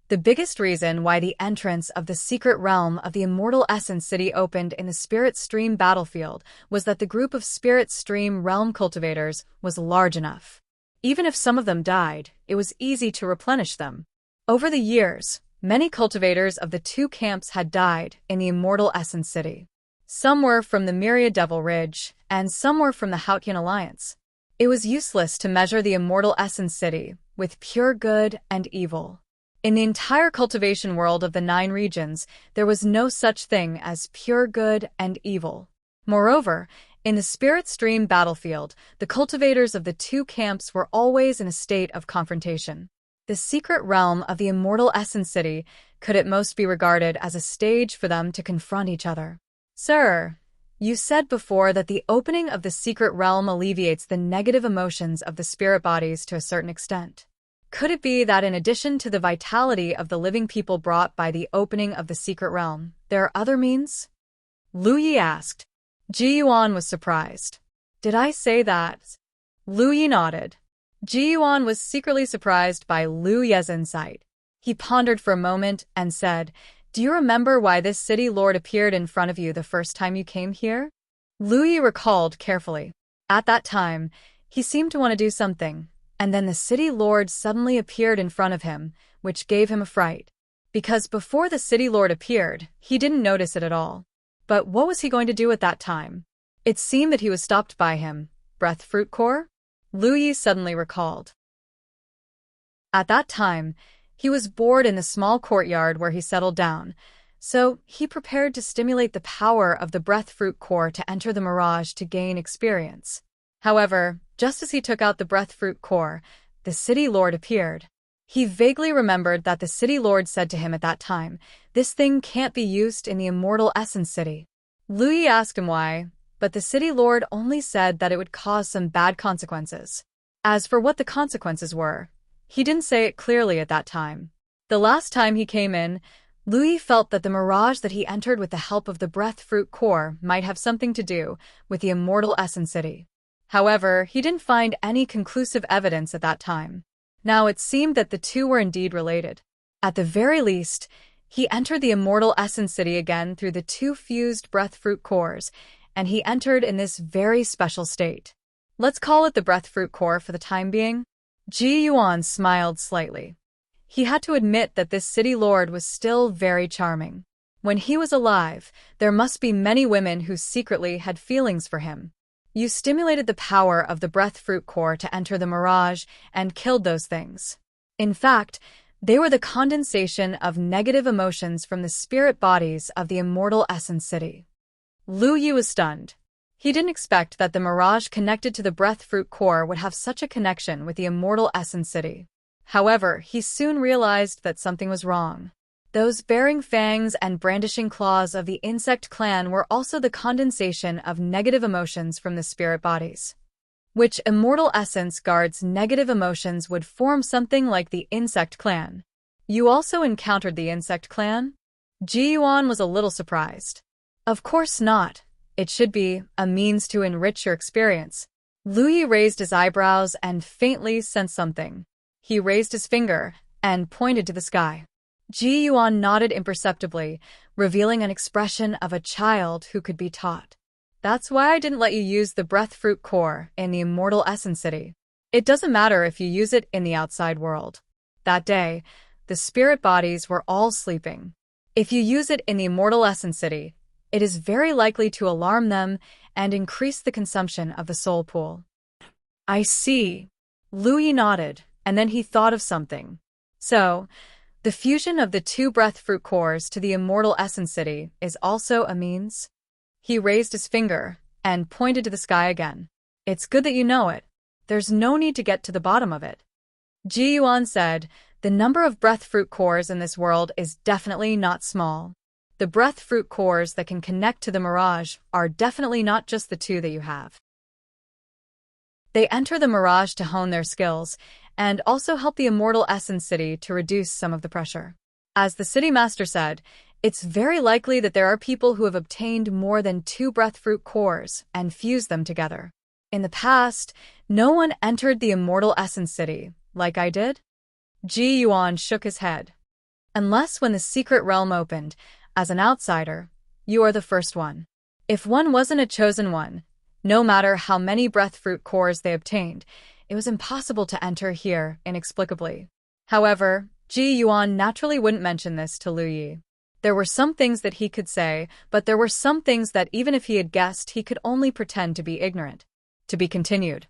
S1: the biggest reason why the entrance of the secret realm of the Immortal Essence City opened in the Spirit Stream battlefield was that the group of Spirit Stream realm cultivators was large enough. Even if some of them died, it was easy to replenish them. Over the years, many cultivators of the 2 camps had died in the Immortal Essence City. Some were from the Myriad Devil Ridge, and some were from the Hautian Alliance. It was useless to measure the Immortal Essence City with pure good and evil. In the entire cultivation world of the 9 regions, there was no such thing as pure good and evil. Moreover, in the Spirit Stream battlefield, the cultivators of the 2 camps were always in a state of confrontation. The secret realm of the Immortal Essence City could at most be regarded as a stage for them to confront each other. Sir, you said before that the opening of the secret realm alleviates the negative emotions of the spirit bodies to a certain extent. Could it be that in addition to the vitality of the living people brought by the opening of the secret realm, there are other means? Luyi asked. Ji Yuan was surprised. Did I say that? Luyi nodded. Ji Yuan was secretly surprised by Lu Ye's insight. He pondered for a moment and said, "Do you remember why this city lord appeared in front of you the first time you came here?" Luyi recalled carefully. At that time, he seemed to want to do something, and then the city lord suddenly appeared in front of him, which gave him a fright. Because before the city lord appeared, he didn't notice it at all. But what was he going to do at that time? It seemed that he was stopped by him. Breath Fruit Core? Luyi suddenly recalled. At that time, he was bored in the small courtyard where he settled down, so he prepared to stimulate the power of the Breath Fruit Core to enter the mirage to gain experience. However, just as he took out the Breath Fruit Core, the City Lord appeared. He vaguely remembered that the City Lord said to him at that time, "This thing can't be used in the Immortal Essence City." Luyi asked him why, but the City Lord only said that it would cause some bad consequences. As for what the consequences were, he didn't say it clearly at that time. The last time he came in, Luyi felt that the mirage that he entered with the help of the Breath Fruit Core might have something to do with the Immortal Essence City. However, he didn't find any conclusive evidence at that time. Now it seemed that the two were indeed related. At the very least, he entered the immortal essence city again through the two fused breath fruit cores, and he entered in this very special state. Let's call it the breath fruit core for the time being. Ji Yuan smiled slightly. He had to admit that this city lord was still very charming. When he was alive, there must be many women who secretly had feelings for him. You stimulated the power of the breath fruit core to enter the mirage and killed those things. In fact, they were the condensation of negative emotions from the spirit bodies of the immortal essence city. Lu Yi was stunned. He didn't expect that the mirage connected to the breath fruit core would have such a connection with the immortal essence city. However, he soon realized that something was wrong. Those bearing fangs and brandishing claws of the insect clan were also the condensation of negative emotions from the spirit bodies. Which immortal essence guards negative emotions would form something like the insect clan. You also encountered the insect clan? Ji Yuan was a little surprised. Of course not. It should be a means to enrich your experience. Lu Yi raised his eyebrows and faintly sensed something. He raised his finger and pointed to the sky. Ji Yuan nodded imperceptibly, revealing an expression of a child who could be taught. That's why I didn't let you use the breath fruit core in the immortal essence city. It doesn't matter if you use it in the outside world. That day, the spirit bodies were all sleeping. If you use it in the immortal essence city, it is very likely to alarm them and increase the consumption of the soul pool. I see. Lu Yi nodded, and then he thought of something. So, the fusion of the two breath fruit cores to the immortal essence city is also a means? He raised his finger and pointed to the sky again. It's good that you know it. There's no need to get to the bottom of it. Ji Yuan said, the number of breath fruit cores in this world is definitely not small. The breath fruit cores that can connect to the mirage are definitely not just the two that you have. They enter the mirage to hone their skills and also help the immortal essence city to reduce some of the pressure. As the city master said, it's very likely that there are people who have obtained more than two breath fruit cores and fused them together. In the past, no one entered the immortal essence city, like I did. Ji Yuan shook his head. Unless when the secret realm opened, as an outsider, you are the first one. If one wasn't a chosen one, no matter how many breath fruit cores they obtained, it was impossible to enter here inexplicably. However, Ji Yuan naturally wouldn't mention this to Lu Yi. There were some things that he could say, but there were some things that even if he had guessed, he could only pretend to be ignorant. To be continued.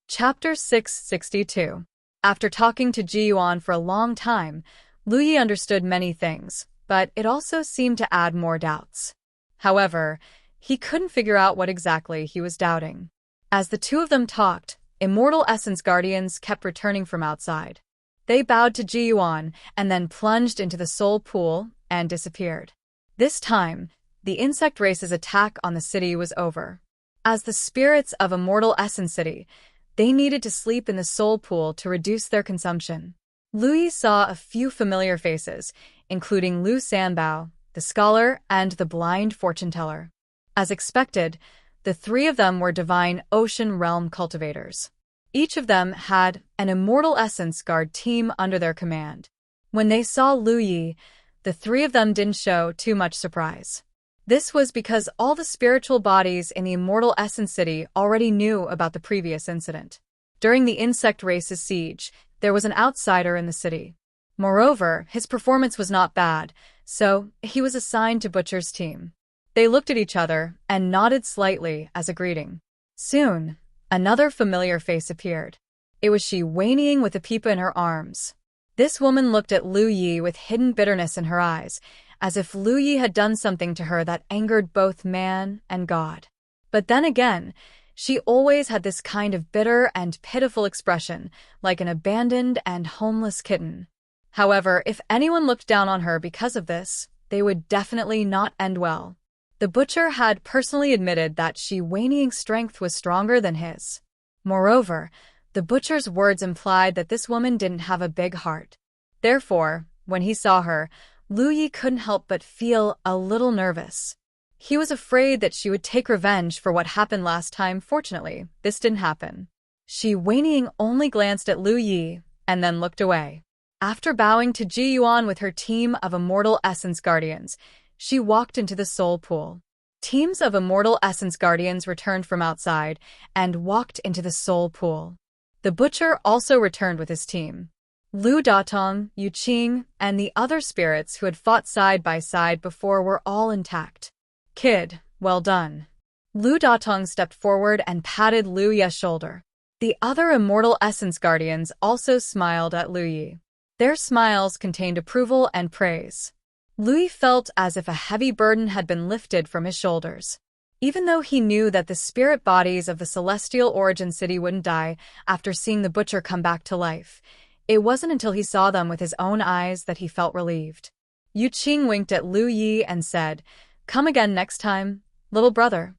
S1: Chapter 662. After talking to Ji Yuan for a long time, Lu Yi understood many things, but it also seemed to add more doubts. However, he couldn't figure out what exactly he was doubting. As the two of them talked, immortal essence guardians kept returning from outside. They bowed to Ji Yuan and then plunged into the soul pool and disappeared. This time, the insect race's attack on the city was over. As the spirits of immortal essence city, they needed to sleep in the soul pool to reduce their consumption. Lu Yi saw a few familiar faces, including Lu Sanbao, the scholar, and the blind fortune-teller. As expected, the three of them were divine ocean realm cultivators. Each of them had an immortal essence guard team under their command. When they saw Lu Yi, the three of them didn't show too much surprise. This was because all the spiritual bodies in the immortal essence city already knew about the previous incident. During the insect race's siege, there was an outsider in the city. Moreover, his performance was not bad, so he was assigned to Butcher's team. They looked at each other and nodded slightly as a greeting. Soon, another familiar face appeared. It was she whinnying with a pipa in her arms. This woman looked at Lu Yi with hidden bitterness in her eyes, as if Lu Yi had done something to her that angered both man and God. But then again, she always had this kind of bitter and pitiful expression, like an abandoned and homeless kitten. However, if anyone looked down on her because of this, they would definitely not end well. The butcher had personally admitted that she whinnying strength was stronger than his. Moreover, the butcher's words implied that this woman didn't have a big heart. Therefore, when he saw her, Lu Yi couldn't help but feel a little nervous. He was afraid that she would take revenge for what happened last time. Fortunately, this didn't happen. She whinnying only glanced at Lu Yi and then looked away. After bowing to Ji Yuan with her team of Immortal Essence Guardians, she walked into the Soul Pool. Teams of Immortal Essence Guardians returned from outside and walked into the Soul Pool. The butcher also returned with his team. Lu Datong, Yu Qing, and the other spirits who had fought side by side before were all intact. "Kid, well done." Lu Datong stepped forward and patted Lu Ye's shoulder. The other Immortal Essence Guardians also smiled at Lu Yi. Their smiles contained approval and praise. Lu Yi felt as if a heavy burden had been lifted from his shoulders. Even though he knew that the spirit bodies of the Celestial Origin City wouldn't die after seeing the butcher come back to life, it wasn't until he saw them with his own eyes that he felt relieved. Yu Qing winked at Lu Yi and said, "Come again next time, little brother."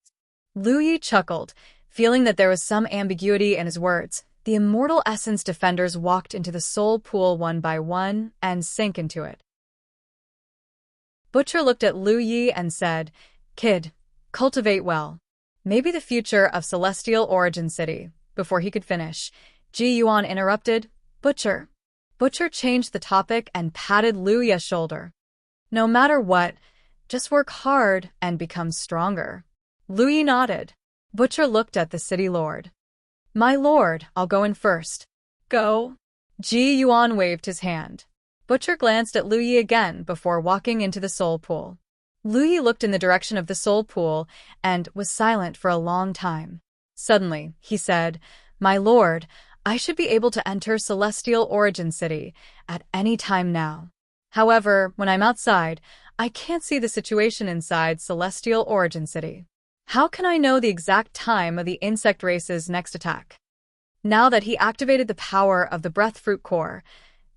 S1: Lu Yi chuckled, feeling that there was some ambiguity in his words. The Immortal Essence Defenders walked into the Soul Pool one by one and sank into it. Butcher looked at Lu Yi and said, "Kid, cultivate well. Maybe the future of Celestial Origin City." Before he could finish, Ji Yuan interrupted, "Butcher." Butcher changed the topic and patted Lu Ye's shoulder. "No matter what, just work hard and become stronger." Lu Yi nodded. Butcher looked at the city lord. "My lord, I'll go in first." "Go." Ji Yuan waved his hand. Butcher glanced at Lu Yi again before walking into the Soul Pool. Lu Yi looked in the direction of the Soul Pool and was silent for a long time. Suddenly, he said, "My lord, I should be able to enter Celestial Origin City at any time now. However, when I'm outside, I can't see the situation inside Celestial Origin City. How can I know the exact time of the insect race's next attack?" Now that he activated the power of the Breath Fruit Core,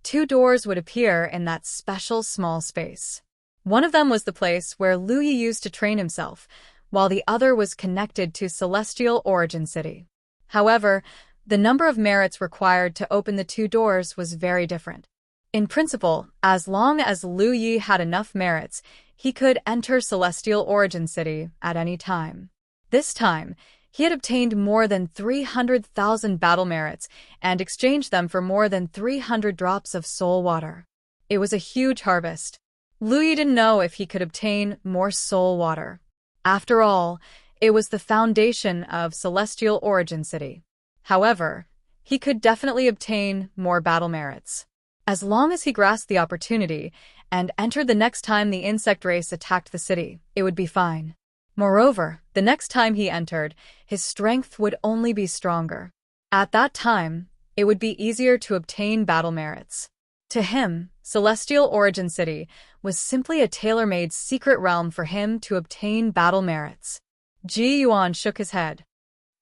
S1: 2 doors would appear in that special small space. One of them was the place where Lu Yi used to train himself, while the other was connected to Celestial Origin City. However, the number of merits required to open the 2 doors was very different. In principle, as long as Lu Yi had enough merits, he could enter Celestial Origin City at any time. This time, he had obtained more than 300,000 battle merits and exchanged them for more than 300 drops of soul water. It was a huge harvest. Lu Yi didn't know if he could obtain more soul water. After all, it was the foundation of Celestial Origin City. However, he could definitely obtain more battle merits. As long as he grasped the opportunity and entered the next time the insect race attacked the city, it would be fine. Moreover, the next time he entered, his strength would only be stronger. At that time, it would be easier to obtain battle merits. To him, Celestial Origin City was simply a tailor-made secret realm for him to obtain battle merits. Ji Yuan shook his head.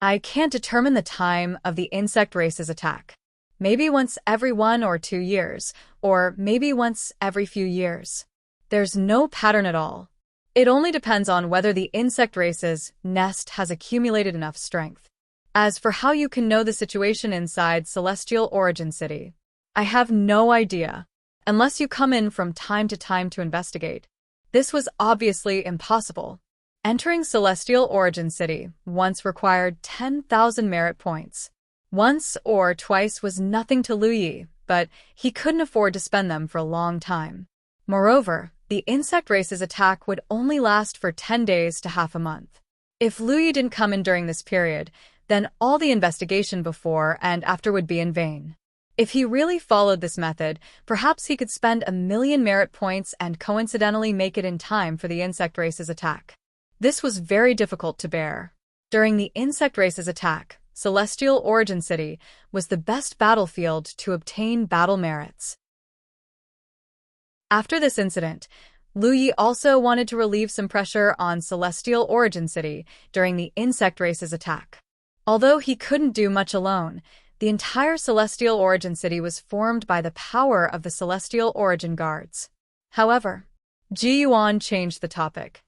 S1: "I can't determine the time of the insect race's attack. Maybe once every 1 or 2 years, or maybe once every few years. There's no pattern at all. It only depends on whether the insect race's nest has accumulated enough strength. As for how you can know the situation inside Celestial Origin City, I have no idea, unless you come in from time to investigate." This was obviously impossible. Entering Celestial Origin City once required 10,000 merit points. Once or twice was nothing to Lu Yi, but he couldn't afford to spend them for a long time. Moreover, the insect race's attack would only last for 10 days to half a month. If Lu Yi didn't come in during this period, then all the investigation before and after would be in vain. If he really followed this method, perhaps he could spend 1,000,000 merit points and coincidentally make it in time for the insect race's attack. This was very difficult to bear. During the insect race's attack, Celestial Origin City was the best battlefield to obtain battle merits. After this incident, Lu Yi also wanted to relieve some pressure on Celestial Origin City during the insect race's attack. Although he couldn't do much alone, the entire Celestial Origin City was formed by the power of the Celestial Origin Guards. However, Ji Yuan changed the topic.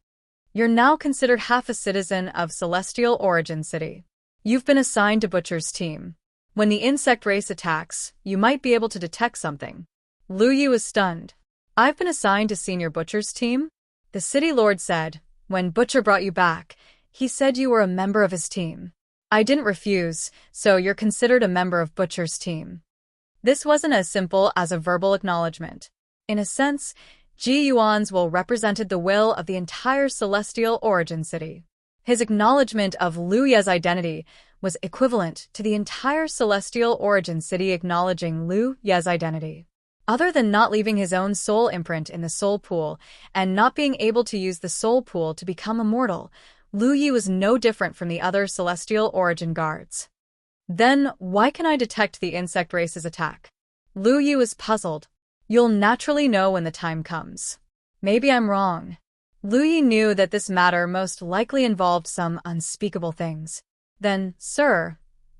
S1: "You're now considered half a citizen of Celestial Origin City. You've been assigned to Butcher's team. When the insect race attacks, you might be able to detect something." Lu Yi was stunned. "I've been assigned to Senior Butcher's team?" The city lord said, When Butcher brought you back, he said you were a member of his team. I didn't refuse, so you're considered a member of Butcher's team. This wasn't as simple as a verbal acknowledgement. In a sense, Ji Yuan's will represented the will of the entire Celestial Origin City. His acknowledgement of Lu Ye's identity was equivalent to the entire Celestial Origin City acknowledging Lu Ye's identity. Other than not leaving his own soul imprint in the soul pool and not being able to use the soul pool to become immortal, Lu Yi was no different from the other Celestial Origin guards. Then, why can I detect the insect race's attack? Lu Yi was puzzled. You'll naturally know when the time comes. Maybe I'm wrong. Lu Yi knew that this matter most likely involved some unspeakable things. Then, sir,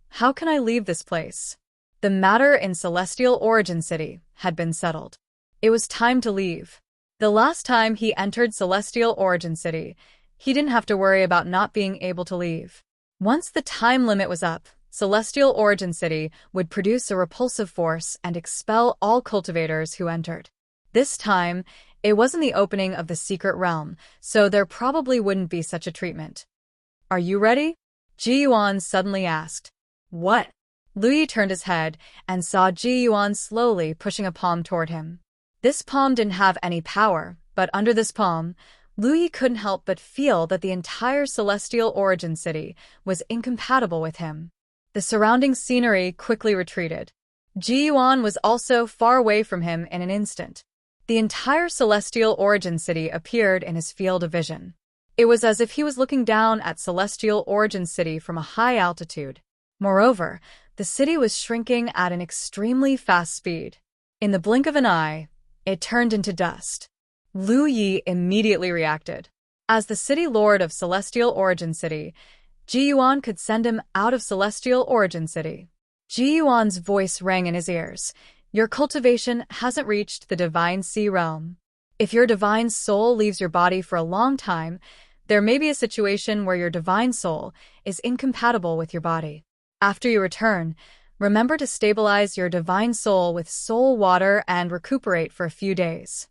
S1: how can I leave this place? The matter in Celestial Origin City had been settled. It was time to leave. The last time he entered Celestial Origin City, he didn't have to worry about not being able to leave. Once the time limit was up, Celestial Origin City would produce a repulsive force and expel all cultivators who entered. This time, it wasn't the opening of the secret realm, so there probably wouldn't be such a treatment. Are you ready? Ji Yuan suddenly asked. What? Lu Yi turned his head and saw Ji Yuan slowly pushing a palm toward him. This palm didn't have any power, but under this palm, Lu Yi couldn't help but feel that the entire Celestial Origin City was incompatible with him. The surrounding scenery quickly retreated. Ji Yuan was also far away from him in an instant. The entire Celestial Origin City appeared in his field of vision. It was as if he was looking down at Celestial Origin City from a high altitude. Moreover, the city was shrinking at an extremely fast speed. In the blink of an eye, it turned into dust. Lu Yi immediately reacted. As the city lord of Celestial Origin City, Ji Yuan could send him out of Celestial Origin City. Ji Yuan's voice rang in his ears. Your cultivation hasn't reached the Divine Sea Realm. If your divine soul leaves your body for a long time, there may be a situation where your divine soul is incompatible with your body. After you return, remember to stabilize your divine soul with soul water and recuperate for a few days.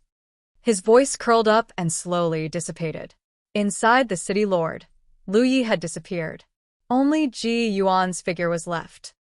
S1: His voice curled up and slowly dissipated. Inside the city lord, Lu Yi had disappeared. Only Ji Yuan's figure was left.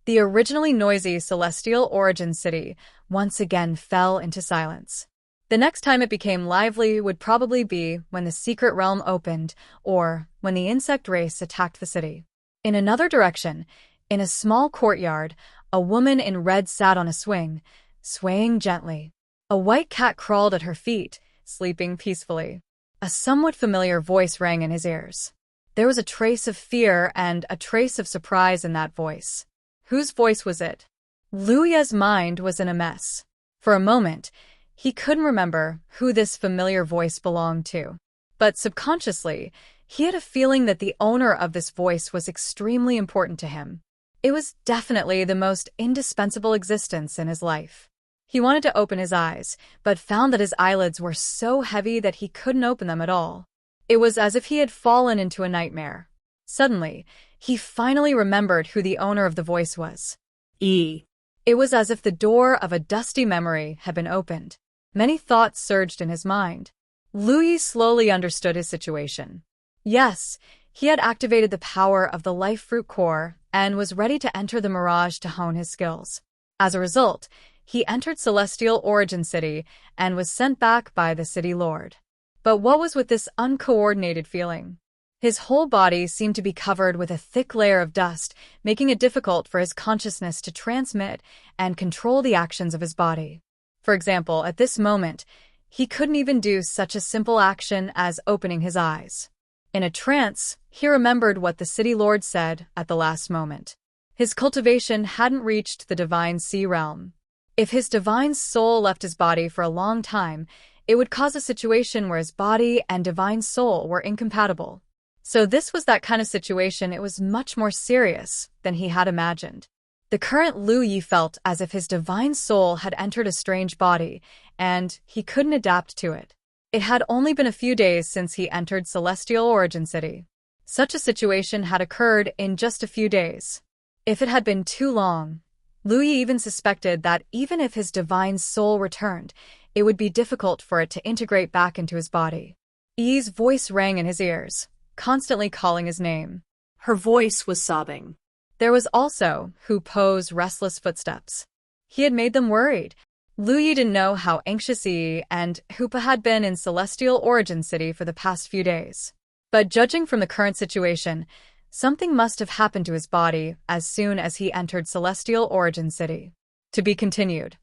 S1: The originally noisy Celestial Origin City once again fell into silence. The next time it became lively would probably be when the secret realm opened or when the insect race attacked the city. In another direction, in a small courtyard, a woman in red sat on a swing, swaying gently. A white cat crawled at her feet, sleeping peacefully. A somewhat familiar voice rang in his ears. There was a trace of fear and a trace of surprise in that voice. Whose voice was it? Lu Ye's mind was in a mess. For a moment, he couldn't remember who this familiar voice belonged to. But subconsciously, he had a feeling that the owner of this voice was extremely important to him. It was definitely the most indispensable existence in his life. He wanted to open his eyes, but found that his eyelids were so heavy that he couldn't open them at all. It was as if he had fallen into a nightmare. Suddenly, he finally remembered who the owner of the voice was. It was as if the door of a dusty memory had been opened. Many thoughts surged in his mind. Lu Yi slowly understood his situation. Yes, he had activated the power of the life fruit core and was ready to enter the mirage to hone his skills. As a result, he entered Celestial Origin City and was sent back by the city lord. But what was with this uncoordinated feeling? His whole body seemed to be covered with a thick layer of dust, making it difficult for his consciousness to transmit and control the actions of his body. For example, at this moment, he couldn't even do such a simple action as opening his eyes. In a trance, he remembered what the city lord said at the last moment. His cultivation hadn't reached the Divine Sea Realm. If his divine soul left his body for a long time, it would cause a situation where his body and divine soul were incompatible. So this was that kind of situation. It was much more serious than he had imagined. The current Lu Yi felt as if his divine soul had entered a strange body, and he couldn't adapt to it. It had only been a few days since he entered Celestial Origin City. Such a situation had occurred in just a few days. If it had been too long, Lu Yi even suspected that even if his divine soul returned, it would be difficult for it to integrate back into his body. Yi's voice rang in his ears, constantly calling his name.
S2: Her voice was sobbing.
S1: There was also Hu Po's restless footsteps. He had made them worried. Lu Yi didn't know how anxious Yi and Hupa had been in Celestial Origin City for the past few days. But judging from the current situation, something must have happened to his body as soon as he entered Celestial Origin City. To be continued.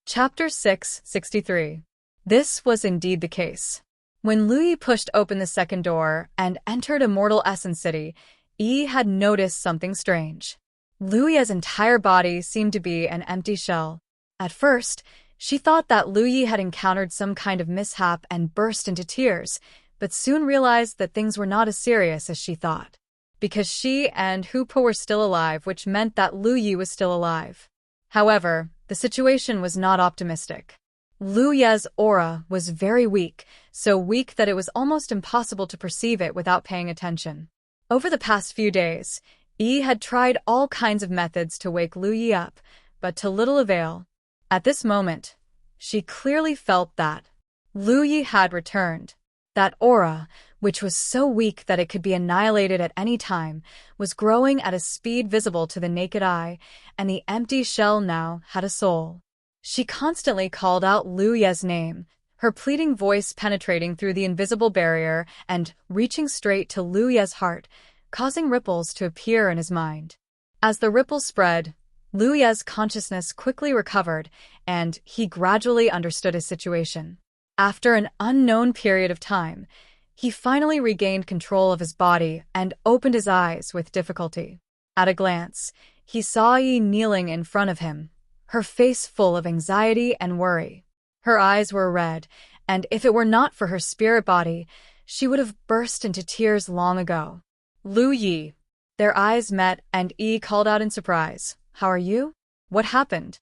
S1: Chapter 663. This was indeed the case. When Lu Yi pushed open the second door and entered Immortal Essence City, Yi had noticed something strange. Lu Yi's entire body seemed to be an empty shell. At first, she thought that Lu Yi had encountered some kind of mishap and burst into tears, but soon realized that things were not as serious as she thought. Because she and Hupo were still alive, which meant that Lu Yi was still alive. However, the situation was not optimistic. Lu Yi's aura was very weak, so weak that it was almost impossible to perceive it without paying attention. Over the past few days, Yi had tried all kinds of methods to wake Lu Yi up, but to little avail. At this moment, she clearly felt that Lu Yi had returned. That aura, which was so weak that it could be annihilated at any time, was growing at a speed visible to the naked eye, and the empty shell now had a soul. She constantly called out Lu Yi's name, her pleading voice penetrating through the invisible barrier and reaching straight to Lu Yi's heart, causing ripples to appear in his mind. As the ripples spread, Lu Yi's consciousness quickly recovered, and he gradually understood his situation. After an unknown period of time, he finally regained control of his body and opened his eyes with difficulty. At a glance, he saw Yi kneeling in front of him, her face full of anxiety and worry. Her eyes were red, and if it were not for her spirit body, she would have burst into tears long ago. Lu Yi. Their eyes met, and Yi called out in surprise, "How are you? What happened?"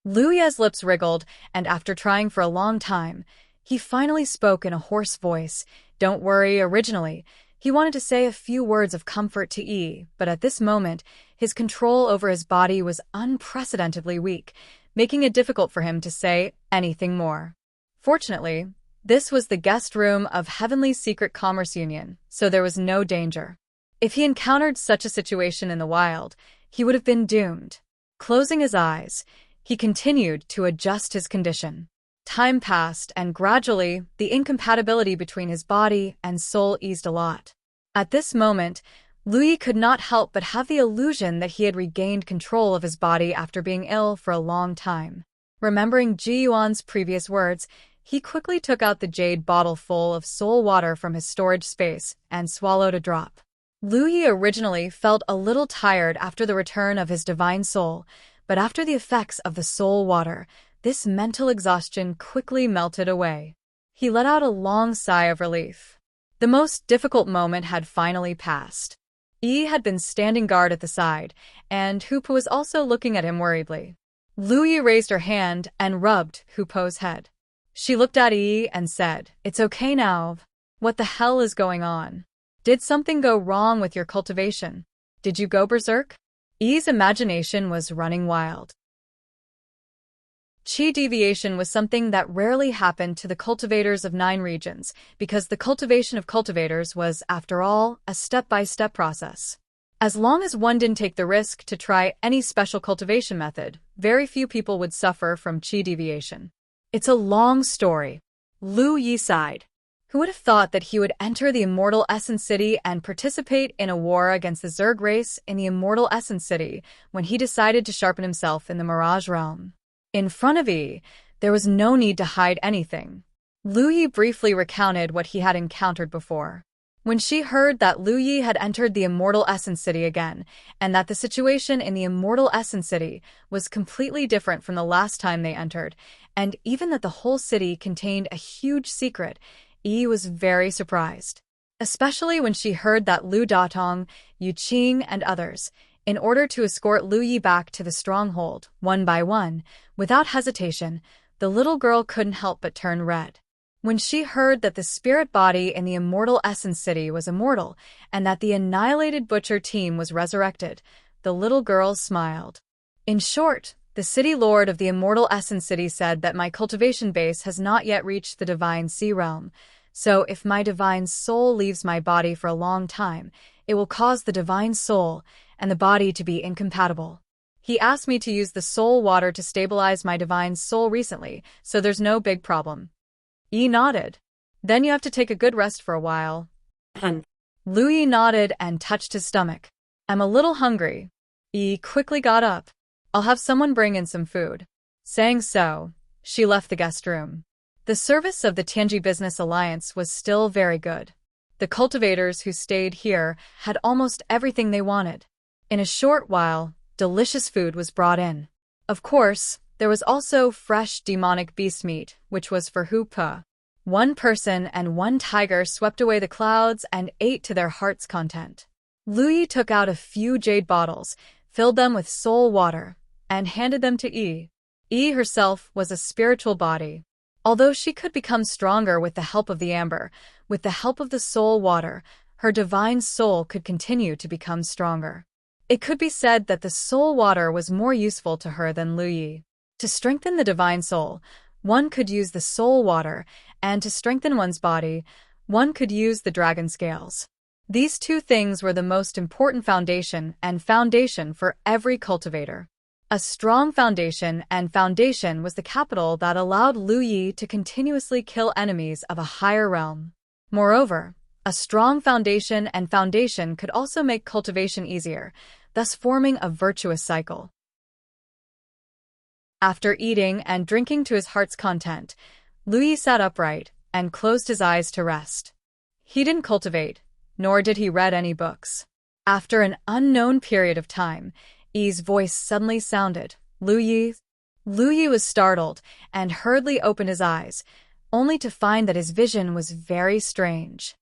S1: Lu Yi's lips wriggled, and after trying for a long time, he finally spoke in a hoarse voice. Don't worry, originally, he wanted to say a few words of comfort to Yi, but at this moment, his control over his body was unprecedentedly weak, making it difficult for him to say anything more. Fortunately, this was the guest room of Heavenly Secret Commerce Union, so there was no danger. If he encountered such a situation in the wild, he would have been doomed. Closing his eyes, he continued to adjust his condition. Time passed, and gradually, the incompatibility between his body and soul eased a lot. At this moment, Lu Yi could not help but have the illusion that he had regained control of his body after being ill for a long time. Remembering Ji Yuan's previous words, he quickly took out the jade bottle full of soul water from his storage space and swallowed a drop. Lu Yi originally felt a little tired after the return of his divine soul, but after the effects of the soul water, this mental exhaustion quickly melted away. He let out a long sigh of relief. The most difficult moment had finally passed. Yi had been standing guard at the side, and Hupo was also looking at him worriedly. Lu Yi raised her hand and rubbed Hupo's head. She looked at Yi and said, "It's okay now. What the hell is going on? Did something go wrong with your cultivation? Did you go berserk?" Yi's imagination was running wild. Qi deviation was something that rarely happened to the cultivators of 9 regions, because the cultivation of cultivators was, after all, a step-by-step process. As long as one didn't take the risk to try any special cultivation method, very few people would suffer from Qi deviation. It's a long story. Lu Yi sighed. Who would have thought that he would enter the Immortal Essence City and participate in a war against the Zerg race in the Immortal Essence City when he decided to sharpen himself in the Mirage Realm? In front of Yi, there was no need to hide anything. Lu Yi briefly recounted what he had encountered before. When she heard that Lu Yi had entered the Immortal Essence City again, and that the situation in the Immortal Essence City was completely different from the last time they entered, and even that the whole city contained a huge secret, Yi was very surprised. Especially when she heard that Lu Datong, Yu Qing, and others, in order to escort Lu Yi back to the stronghold, one by one, without hesitation, the little girl couldn't help but turn red. When she heard that the spirit body in the Immortal Essence City was immortal, and that the annihilated Butcher team was resurrected, the little girl smiled. In short, The city lord of the immortal Essence City said that my cultivation base has not yet reached the divine sea realm, so if my divine soul leaves my body for a long time, it will cause the divine soul and the body to be incompatible. He asked me to use the soul water to stabilize my divine soul recently, so there's no big problem. Yi nodded. Then you have to take a good rest for a while. Lu nodded and touched his stomach. I'm a little hungry. Yi quickly got up. I'll have someone bring in some food. Saying so, she left the guest room. The service of the Tianji Business Alliance was still very good. The cultivators who stayed here had almost everything they wanted. In a short while, delicious food was brought in. Of course, there was also fresh demonic beast meat, which was for Hu Pe. One person and one tiger swept away the clouds and ate to their heart's content. Lu took out a few jade bottles, filled them with soul water, and handed them to Yi. Yi herself was a spiritual body. Although she could become stronger with the help of the amber, with the help of the soul water, her divine soul could continue to become stronger. It could be said that the soul water was more useful to her than Lu. To strengthen the divine soul, one could use the soul water, and to strengthen one's body, one could use the dragon scales. These two things were the most important foundation for every cultivator. A strong foundation was the capital that allowed Lu to continuously kill enemies of a higher realm. Moreover, a strong foundation could also make cultivation easier, thus forming a virtuous cycle. After eating and drinking to his heart's content, Lu sat upright and closed his eyes to rest. He didn't cultivate, nor did he read any books. After an unknown period of time, Yi's voice suddenly sounded. Lu Yi? Lu Yi was startled and hurriedly opened his eyes, only to find that his vision was very strange.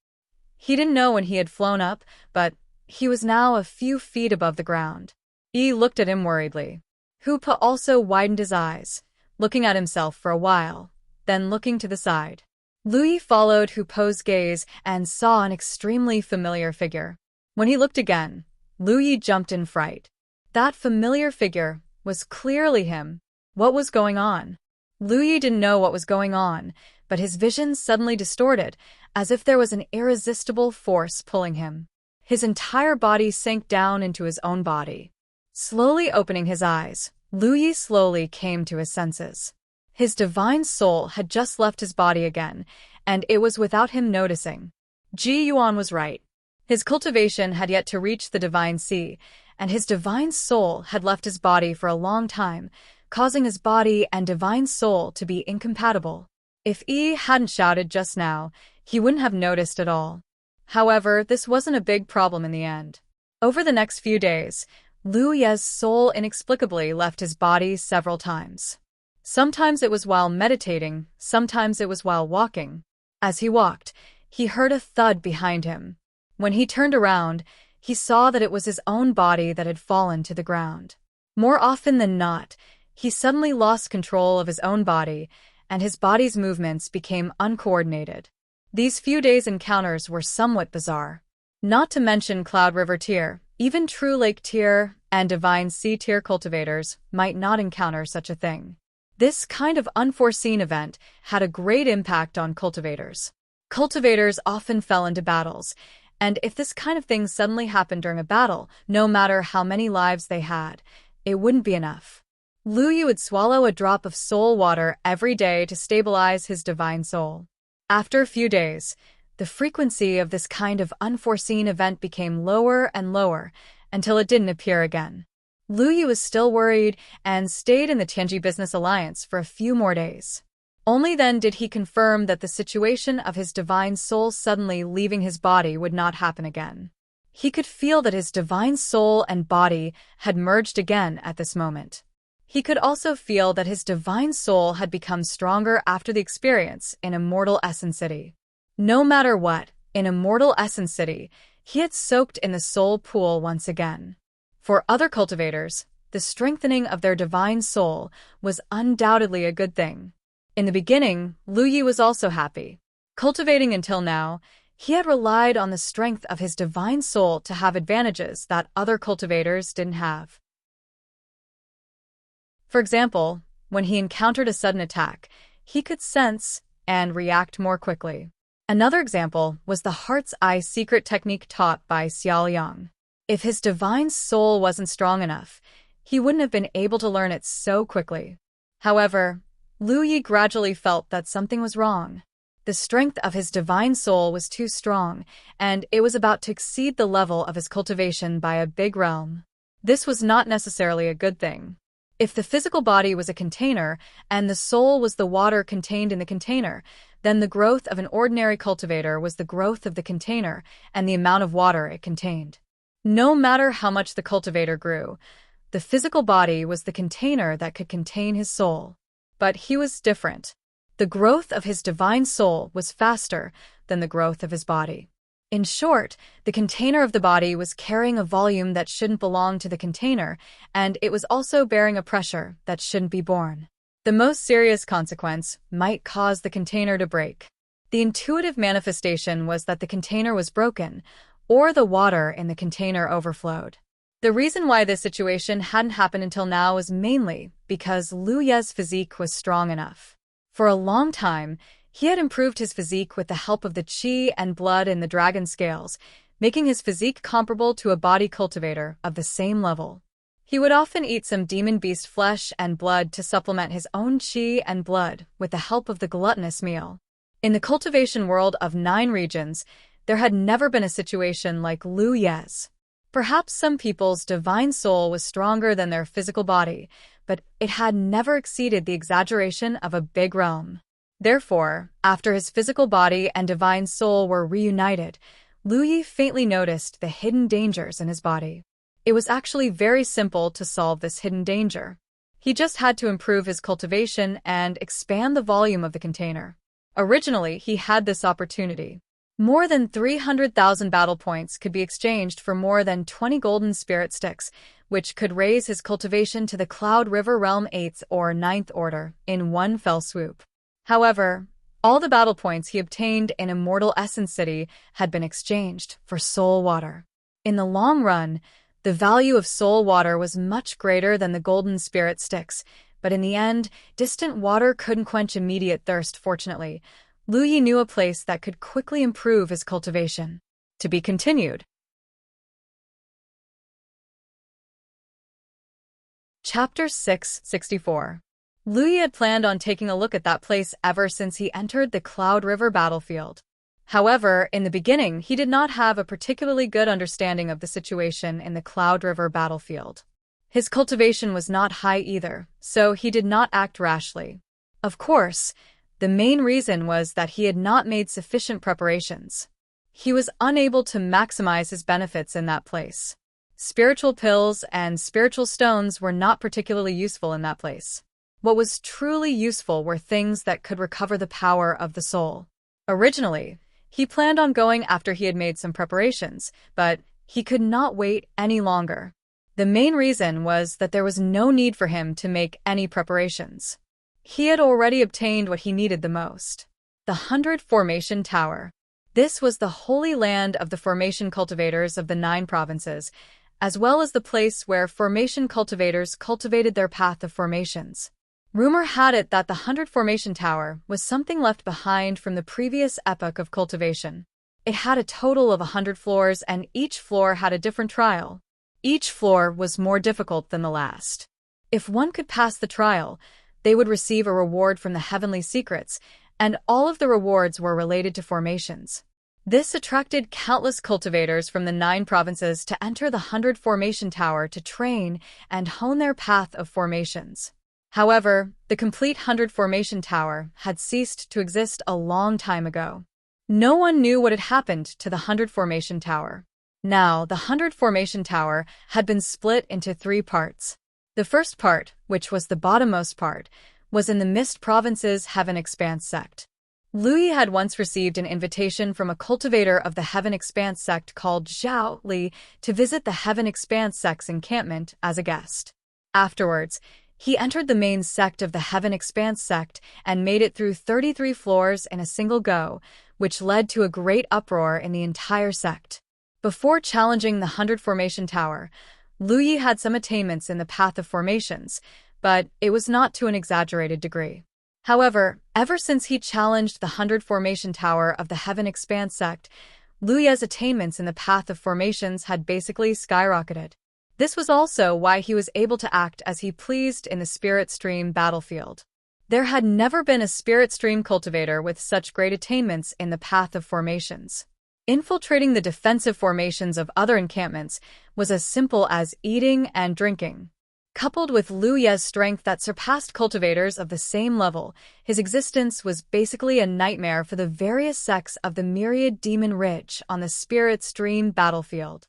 S1: He didn't know when he had flown up, but he was now a few feet above the ground. Yi looked at him worriedly. Hu Pe also widened his eyes, looking at himself for a while, then looking to the side. Lu Yi followed Hu Pe's gaze and saw an extremely familiar figure. When he looked again, Lu Yi jumped in fright. That familiar figure was clearly him. What was going on? Lu Yi didn't know what was going on, but his vision suddenly distorted, as if there was an irresistible force pulling him. His entire body sank down into his own body. Slowly opening his eyes, Lu Yi slowly came to his senses. His divine soul had just left his body again, and it was without him noticing. Ji Yuan was right. His cultivation had yet to reach the divine sea, and his divine soul had left his body for a long time, causing his body and divine soul to be incompatible. If Yi hadn't shouted just now, he wouldn't have noticed at all. However, this wasn't a big problem in the end. Over the next few days, Lu Yi's soul inexplicably left his body several times. Sometimes it was while meditating, sometimes it was while walking. As he walked, he heard a thud behind him. When he turned around, he saw that it was his own body that had fallen to the ground. More often than not, he suddenly lost control of his own body, and his body's movements became uncoordinated. These few days' encounters were somewhat bizarre. Not to mention Cloud River tier, even True Lake tier and Divine Sea tier cultivators might not encounter such a thing. This kind of unforeseen event had a great impact on cultivators. Cultivators often fell into battles, and if this kind of thing suddenly happened during a battle, no matter how many lives they had, it wouldn't be enough. Lu Yi would swallow a drop of soul water every day to stabilize his divine soul. After a few days, the frequency of this kind of unforeseen event became lower and lower until it didn't appear again. Lu Yi was still worried and stayed in the Tianji Business Alliance for a few more days. Only then did he confirm that the situation of his divine soul suddenly leaving his body would not happen again. He could feel that his divine soul and body had merged again at this moment. He could also feel that his divine soul had become stronger after the experience in Immortal Essence City. No matter what, in Immortal Essence City, he had soaked in the soul pool once again. For other cultivators, the strengthening of their divine soul was undoubtedly a good thing. In the beginning, Lu Yi was also happy. Cultivating until now, he had relied on the strength of his divine soul to have advantages that other cultivators didn't have. For example, when he encountered a sudden attack, he could sense and react more quickly. Another example was the heart's eye secret technique taught by Xiaoliang. If his divine soul wasn't strong enough, he wouldn't have been able to learn it so quickly. However, Lu Yi gradually felt that something was wrong. The strength of his divine soul was too strong, and it was about to exceed the level of his cultivation by a big realm. This was not necessarily a good thing. If the physical body was a container, and the soul was the water contained in the container, then the growth of an ordinary cultivator was the growth of the container and the amount of water it contained. No matter how much the cultivator grew, the physical body was the container that could contain his soul. But he was different. The growth of his divine soul was faster than the growth of his body. In short, the container of the body was carrying a volume that shouldn't belong to the container, and it was also bearing a pressure that shouldn't be borne. The most serious consequence might cause the container to break. The intuitive manifestation was that the container was broken, or the water in the container overflowed. The reason why this situation hadn't happened until now was mainly because Lu Ye's physique was strong enough. For a long time, he had improved his physique with the help of the qi and blood in the dragon scales, making his physique comparable to a body cultivator of the same level. He would often eat some demon beast flesh and blood to supplement his own qi and blood with the help of the gluttonous meal. In the cultivation world of 9 regions, there had never been a situation like Lu Ye's. Perhaps some people's divine soul was stronger than their physical body, but it had never exceeded the exaggeration of a big realm. Therefore, after his physical body and divine soul were reunited, Lu Yi faintly noticed the hidden dangers in his body. It was actually very simple to solve this hidden danger. He just had to improve his cultivation and expand the volume of the container. Originally, he had this opportunity. More than 300,000 battle points could be exchanged for more than 20 golden spirit sticks, which could raise his cultivation to the Cloud River Realm 8th or 9th order in one fell swoop. However, all the battle points he obtained in Immortal Essence City had been exchanged for soul water. In the long run, the value of soul water was much greater than the golden spirit sticks, but in the end, distant water couldn't quench immediate thirst, fortunately. Lu Yi knew a place that could quickly improve his cultivation. To be continued. Chapter 664. Lu Yi had planned on taking a look at that place ever since he entered the Cloud River battlefield. However, in the beginning, he did not have a particularly good understanding of the situation in the Cloud River battlefield. His cultivation was not high either, so he did not act rashly. Of course, the main reason was that he had not made sufficient preparations. He was unable to maximize his benefits in that place. Spiritual pills and spiritual stones were not particularly useful in that place. What was truly useful were things that could recover the power of the soul. Originally, he planned on going after he had made some preparations, but he could not wait any longer. The main reason was that there was no need for him to make any preparations. He had already obtained what he needed the most. The 100 Formation Tower. This was the holy land of the formation cultivators of the 9 provinces, as well as the place where formation cultivators cultivated their path of formations. Rumor had it that the 100 Formation Tower was something left behind from the previous epoch of cultivation. It had a total of 100 floors, and each floor had a different trial. Each floor was more difficult than the last. If one could pass the trial, they would receive a reward from the heavenly secrets, and all of the rewards were related to formations. This attracted countless cultivators from the 9 provinces to enter the 100 Formation Tower to train and hone their path of formations. However, the complete 100 Formation Tower had ceased to exist a long time ago. No one knew what had happened to the 100 Formation Tower. Now, the 100 Formation Tower had been split into 3 parts. The first part, which was the bottommost part, was in the Mist Province's Heaven Expanse sect. Lu Yi had once received an invitation from a cultivator of the Heaven Expanse sect called Zhao Li to visit the Heaven Expanse sect's encampment as a guest. Afterwards, he entered the main sect of the Heaven Expanse sect and made it through 33 floors in a single go, which led to a great uproar in the entire sect. Before challenging the 100 Formation Tower, Lu Yi had some attainments in the path of formations, but it was not to an exaggerated degree. However, ever since he challenged the 100 Formation Tower of the Heaven Expanse sect, Liu Ye's attainments in the path of formations had basically skyrocketed. This was also why he was able to act as he pleased in the Spirit Stream battlefield. There had never been a Spirit Stream cultivator with such great attainments in the path of formations. Infiltrating the defensive formations of other encampments was as simple as eating and drinking. Coupled with Liu Ye's strength that surpassed cultivators of the same level, his existence was basically a nightmare for the various sects of the myriad demon rich on the Spirit Stream battlefield.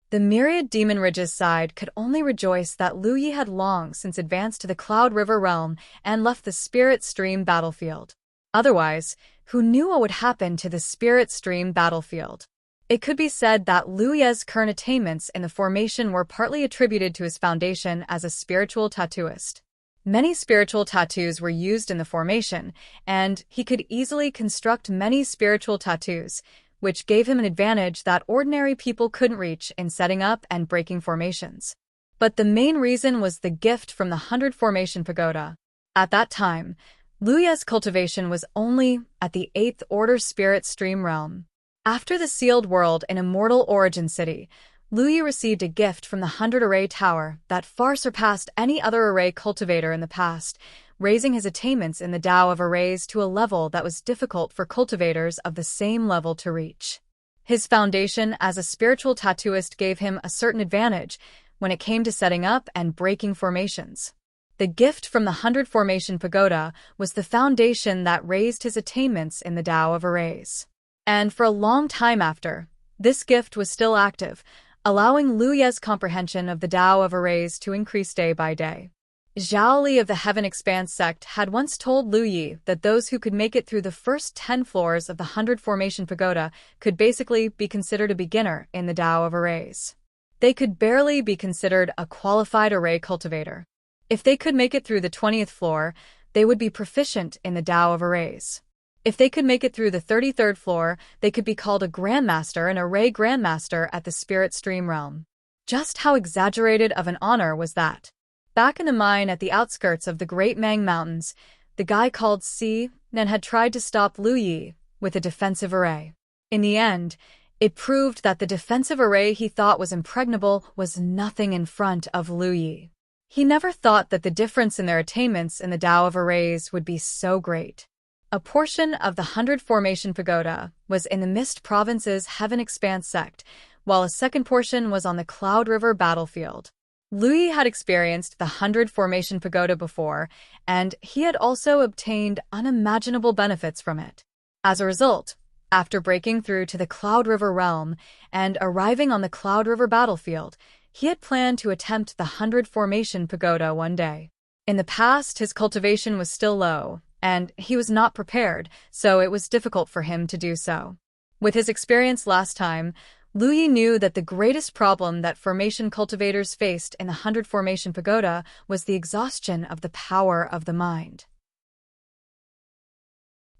S1: The myriad demon ridge's side could only rejoice that Liu Ye had long since advanced to the Cloud River realm and left the Spirit Stream battlefield. Otherwise, who knew what would happen to the Spirit Stream battlefield? It could be said that Liu Ye's current attainments in the formation were partly attributed to his foundation as a spiritual tattooist. Many spiritual tattoos were used in the formation, and he could easily construct many spiritual tattoos, which gave him an advantage that ordinary people couldn't reach in setting up and breaking formations. But the main reason was the gift from the 100 Formation Pagoda. At that time, Liu Ye's cultivation was only at the 8th Order Spirit Stream realm. After the sealed world in Immortal Origin City, Liu Ye received a gift from the 100 Array Tower that far surpassed any other array cultivator in the past, raising his attainments in the Tao of Arrays to a level that was difficult for cultivators of the same level to reach. His foundation as a spiritual tattooist gave him a certain advantage when it came to setting up and breaking formations. The gift from the 100 Formation Pagoda was the foundation that raised his attainments in the Tao of Arrays. And for a long time after, this gift was still active, allowing Liu Ye's comprehension of the Tao of Arrays to increase day by day. Zhao Li of the Heaven Expanse sect had once told Liu Ye that those who could make it through the first 10 floors of the 100 Formation Pagoda could basically be considered a beginner in the Tao of Arrays. They could barely be considered a qualified array cultivator. If they could make it through the 20th floor, they would be proficient in the Tao of Arrays. If they could make it through the 33rd floor, they could be called a Grandmaster, an Array Grandmaster at the Spirit Stream realm. Just how exaggerated of an honor was that? Back in the mine at the outskirts of the Great Mang Mountains, the guy called Si Nen had tried to stop Liu Ye with a defensive array. In the end, it proved that the defensive array he thought was impregnable was nothing in front of Liu Ye. He never thought that the difference in their attainments in the Tao of Arrays would be so great. A portion of the 100 Formation Pagoda was in the Mist Province's Heaven Expanse sect, while a second portion was on the Cloud River battlefield. Liu Ye had experienced the 100 Formation Pagoda before, and he had also obtained unimaginable benefits from it. As a result, after breaking through to the Cloud River realm and arriving on the Cloud River battlefield, he had planned to attempt the 100 Formation Pagoda one day. In the past, his cultivation was still low, and he was not prepared, so it was difficult for him to do so. With his experience last time, Liu Ye knew that the greatest problem that formation cultivators faced in the 100 Formation Pagoda was the exhaustion of the power of the mind.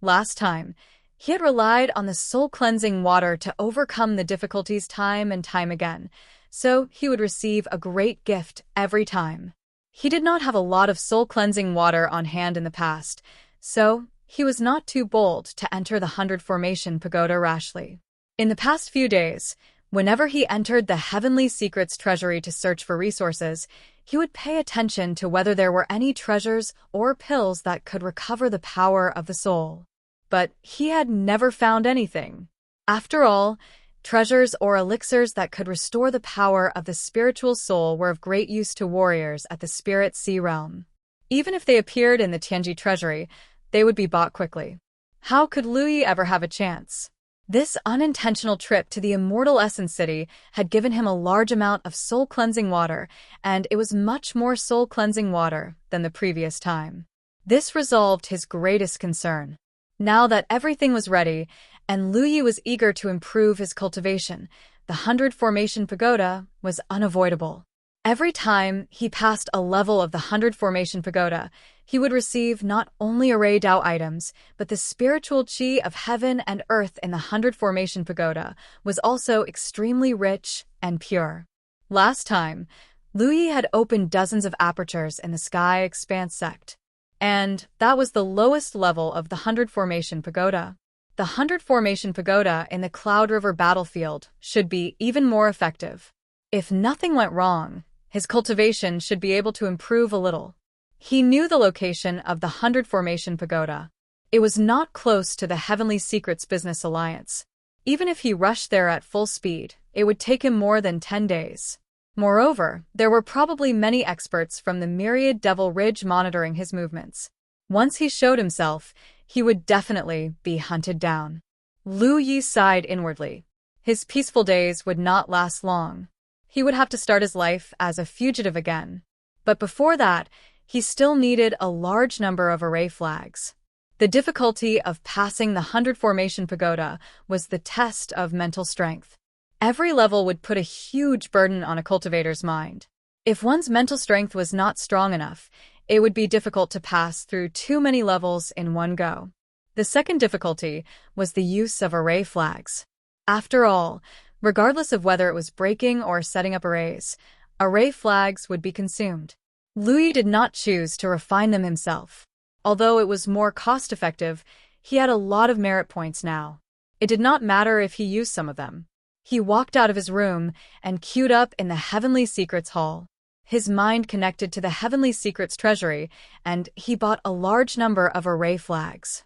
S1: Last time, he had relied on the soul-cleansing water to overcome the difficulties time and time again, so he would receive a great gift every time. He did not have a lot of soul-cleansing water on hand in the past, so he was not too bold to enter the 100 Formation Pagoda rashly. In the past few days, whenever he entered the Heavenly Secrets Treasury to search for resources, he would pay attention to whether there were any treasures or pills that could recover the power of the soul. But he had never found anything. After all, treasures or elixirs that could restore the power of the spiritual soul were of great use to warriors at the Spirit Sea realm. Even if they appeared in the Tianji Treasury, they would be bought quickly. How could Liu Ye ever have a chance? This unintentional trip to the Immortal Essence City had given him a large amount of soul-cleansing water, and it was much more soul-cleansing water than the previous time. This resolved his greatest concern. Now that everything was ready, and Liu Ye was eager to improve his cultivation, the 100 Formation Pagoda was unavoidable. Every time he passed a level of the 100 Formation Pagoda, he would receive not only array Tao items, but the spiritual chi of heaven and earth in the 100 Formation Pagoda was also extremely rich and pure. Last time, Lu Yi had opened dozens of apertures in the sky expanse sect. And that was the lowest level of the 100 Formation Pagoda. The 100 Formation Pagoda in the Cloud River battlefield should be even more effective. If nothing went wrong, his cultivation should be able to improve a little. He knew the location of the 100 Formation Pagoda. It was not close to the Heavenly Secrets Business Alliance. Even if he rushed there at full speed, it would take him more than 10 days. Moreover, there were probably many experts from the Myriad Devil Ridge monitoring his movements. Once he showed himself, he would definitely be hunted down. Lu Yi sighed inwardly. His peaceful days would not last long. He would have to start his life as a fugitive again. But before that, he still needed a large number of array flags. The difficulty of passing the 100 Formation Pagoda was the test of mental strength. Every level would put a huge burden on a cultivator's mind. If one's mental strength was not strong enough, it would be difficult to pass through too many levels in one go. The second difficulty was the use of array flags. After all, regardless of whether it was breaking or setting up arrays, array flags would be consumed. Lu Yi did not choose to refine them himself. Although it was more cost-effective, he had a lot of merit points now. It did not matter if he used some of them. He walked out of his room and queued up in the Heavenly Secrets Hall. His mind connected to the Heavenly Secrets Treasury, and he bought a large number of array flags.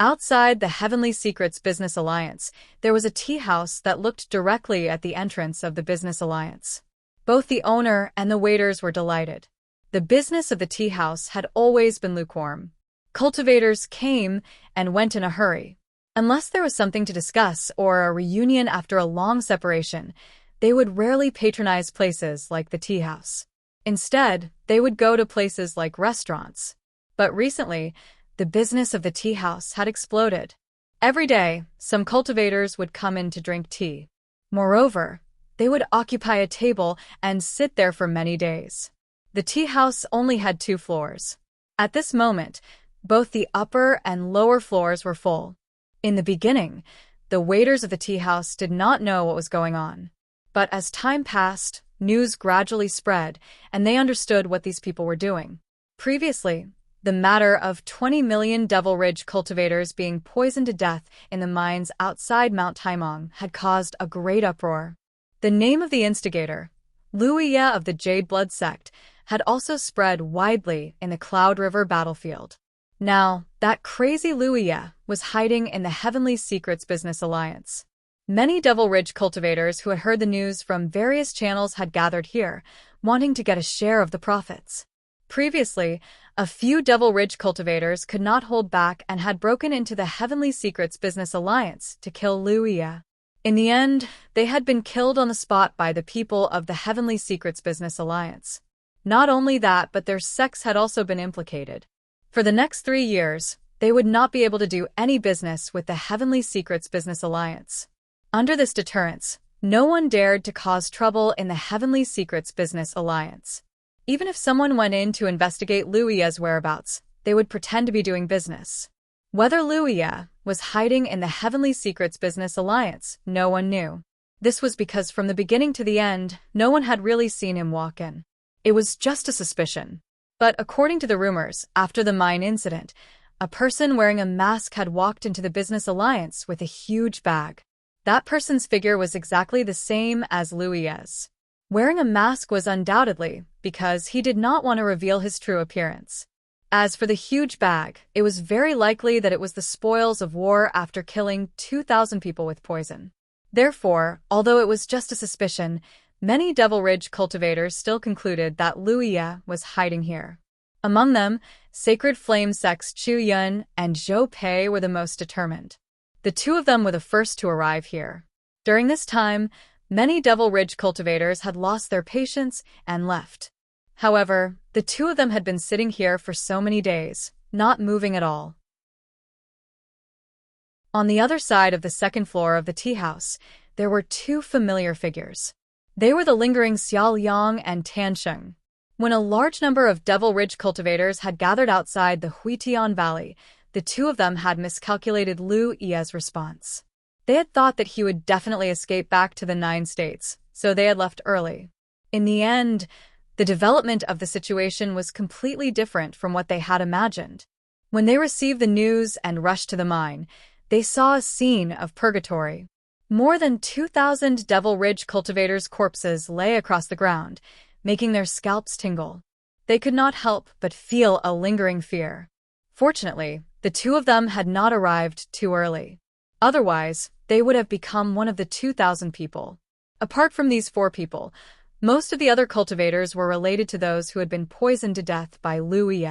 S1: Outside the Heavenly Secrets Business Alliance, there was a tea house that looked directly at the entrance of the Business Alliance. Both the owner and the waiters were delighted. The business of the tea house had always been lukewarm. Cultivators came and went in a hurry. Unless there was something to discuss or a reunion after a long separation, they would rarely patronize places like the tea house. Instead, they would go to places like restaurants. But recently, the business of the tea house had exploded. Every day, some cultivators would come in to drink tea. Moreover, they would occupy a table and sit there for many days. The tea house only had 2 floors. At this moment, both the upper and lower floors were full. In the beginning, the waiters of the tea house did not know what was going on. But as time passed, news gradually spread, and they understood what these people were doing. Previously, the matter of 20 million Devil Ridge cultivators being poisoned to death in the mines outside Mount Taimong had caused a great uproar. The name of the instigator, Lu Yi of the Jade Blood sect, had also spread widely in the Cloud River battlefield. Now, that crazy Lu Yi was hiding in the Heavenly Secrets Business Alliance. Many Devil Ridge cultivators who had heard the news from various channels had gathered here, wanting to get a share of the profits. Previously, a few Devil Ridge cultivators could not hold back and had broken into the Heavenly Secrets Business Alliance to kill Lu Yi. In the end, they had been killed on the spot by the people of the Heavenly Secrets Business Alliance. Not only that, but their sects had also been implicated. For the next 3 years, they would not be able to do any business with the Heavenly Secrets Business Alliance. Under this deterrence, no one dared to cause trouble in the Heavenly Secrets Business Alliance. Even if someone went in to investigate Lu Yi's whereabouts, they would pretend to be doing business. Whether Lu Yi was hiding in the Heavenly Secrets Business Alliance, no one knew. This was because from the beginning to the end, no one had really seen him walk in. It was just a suspicion. But according to the rumors, after the mine incident, a person wearing a mask had walked into the Business Alliance with a huge bag. That person's figure was exactly the same as Lu Yi's. Wearing a mask was undoubtedly because he did not want to reveal his true appearance. As for the huge bag, it was very likely that it was the spoils of war after killing 2,000 people with poison. Therefore, although it was just a suspicion, many Devil Ridge cultivators still concluded that Lu Yi was hiding here. Among them, Sacred Flame sects Chu Yun and Zhou Pei were the most determined. The 2 of them were the first to arrive here. During this time, many Devil Ridge cultivators had lost their patience and left. However, the 2 of them had been sitting here for so many days, not moving at all. On the other side of the second floor of the tea house, there were 2 familiar figures. They were the lingering Xiao Yang and Tan Sheng. When a large number of Devil Ridge cultivators had gathered outside the Huitian Valley, the 2 of them had miscalculated Lu Yi's response. They had thought that he would definitely escape back to the 9 states, so they had left early. In the end, the development of the situation was completely different from what they had imagined. When they received the news and rushed to the mine, they saw a scene of purgatory. More than 2,000 Devil Ridge cultivators' corpses lay across the ground, making their scalps tingle. They could not help but feel a lingering fear. Fortunately, the two of them had not arrived too early. Otherwise, they would have become one of the 2,000 people. Apart from these 4 people, most of the other cultivators were related to those who had been poisoned to death by Liu Ye.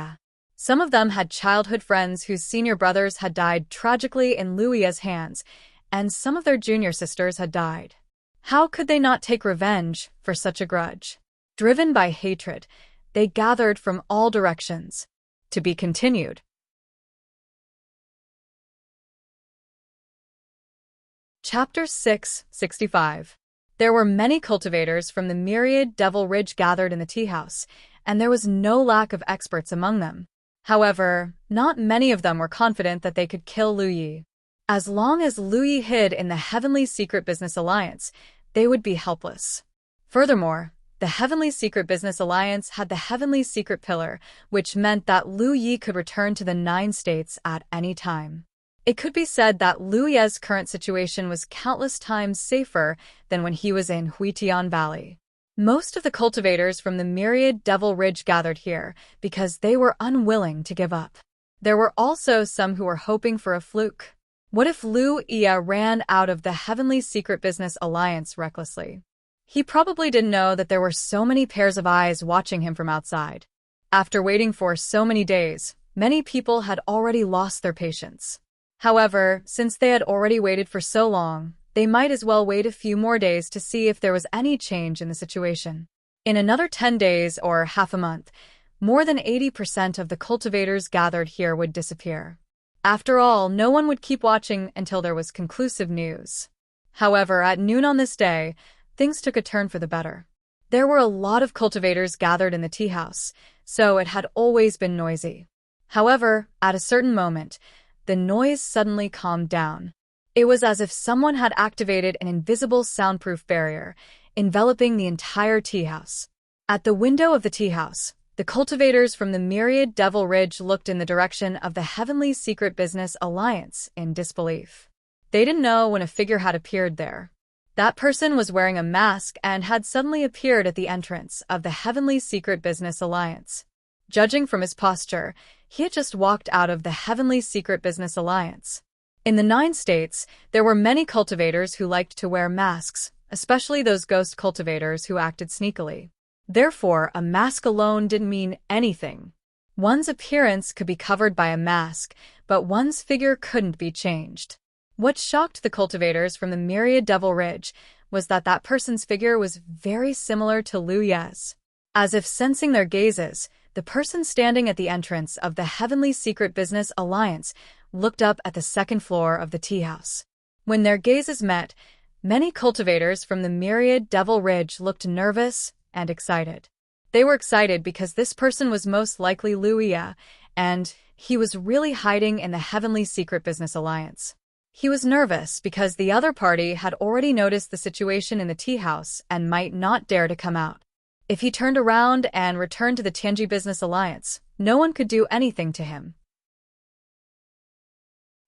S1: Some of them had childhood friends whose senior brothers had died tragically in Liu Ye's hands, and some of their junior sisters had died. How could they not take revenge for such a grudge? Driven by hatred, they gathered from all directions. To be continued. Chapter 665. There were many cultivators from the myriad Devil Ridge gathered in the tea house, and there was no lack of experts among them. However, not many of them were confident that they could kill Liu Ye. As long as Liu Ye hid in the Heavenly Secret Business Alliance, they would be helpless. Furthermore, the Heavenly Secret Business Alliance had the Heavenly Secret Pillar, which meant that Liu Ye could return to the 9 states at any time. It could be said that Liu Ye's current situation was countless times safer than when he was in Huitian Valley. Most of the cultivators from the myriad Devil Ridge gathered here because they were unwilling to give up. There were also some who were hoping for a fluke. What if Liu Ye ran out of the Heavenly Secret Business Alliance recklessly? He probably didn't know that there were so many pairs of eyes watching him from outside. After waiting for so many days, many people had already lost their patience. However, since they had already waited for so long, they might as well wait a few more days to see if there was any change in the situation. In another 10 days or half a month, more than 80% of the cultivators gathered here would disappear. After all, no one would keep watching until there was conclusive news. However, at noon on this day, things took a turn for the better. There were a lot of cultivators gathered in the tea house, so it had always been noisy. However, at a certain moment, the noise suddenly calmed down. It was as if someone had activated an invisible soundproof barrier, enveloping the entire tea house. At the window of the tea house, the cultivators from the myriad Devil Ridge looked in the direction of the Heavenly Secret Business Alliance in disbelief. They didn't know when a figure had appeared there. That person was wearing a mask and had suddenly appeared at the entrance of the Heavenly Secret Business Alliance. Judging from his posture, he had just walked out of the Heavenly Secret Business Alliance. In the 9 states, there were many cultivators who liked to wear masks, especially those ghost cultivators who acted sneakily. Therefore, a mask alone didn't mean anything. One's appearance could be covered by a mask, but one's figure couldn't be changed. What shocked the cultivators from the myriad Devil Ridge was that that person's figure was very similar to Liu Ye's. As if sensing their gazes, the person standing at the entrance of the Heavenly Secret Business Alliance looked up at the 2nd floor of the tea house. When their gazes met, many cultivators from the myriad Devil Ridge looked nervous and excited. They were excited because this person was most likely Liu Ye, and he was really hiding in the Heavenly Secret Business Alliance. He was nervous because the other party had already noticed the situation in the tea house and might not dare to come out. If he turned around and returned to the Tianji Business Alliance, no one could do anything to him.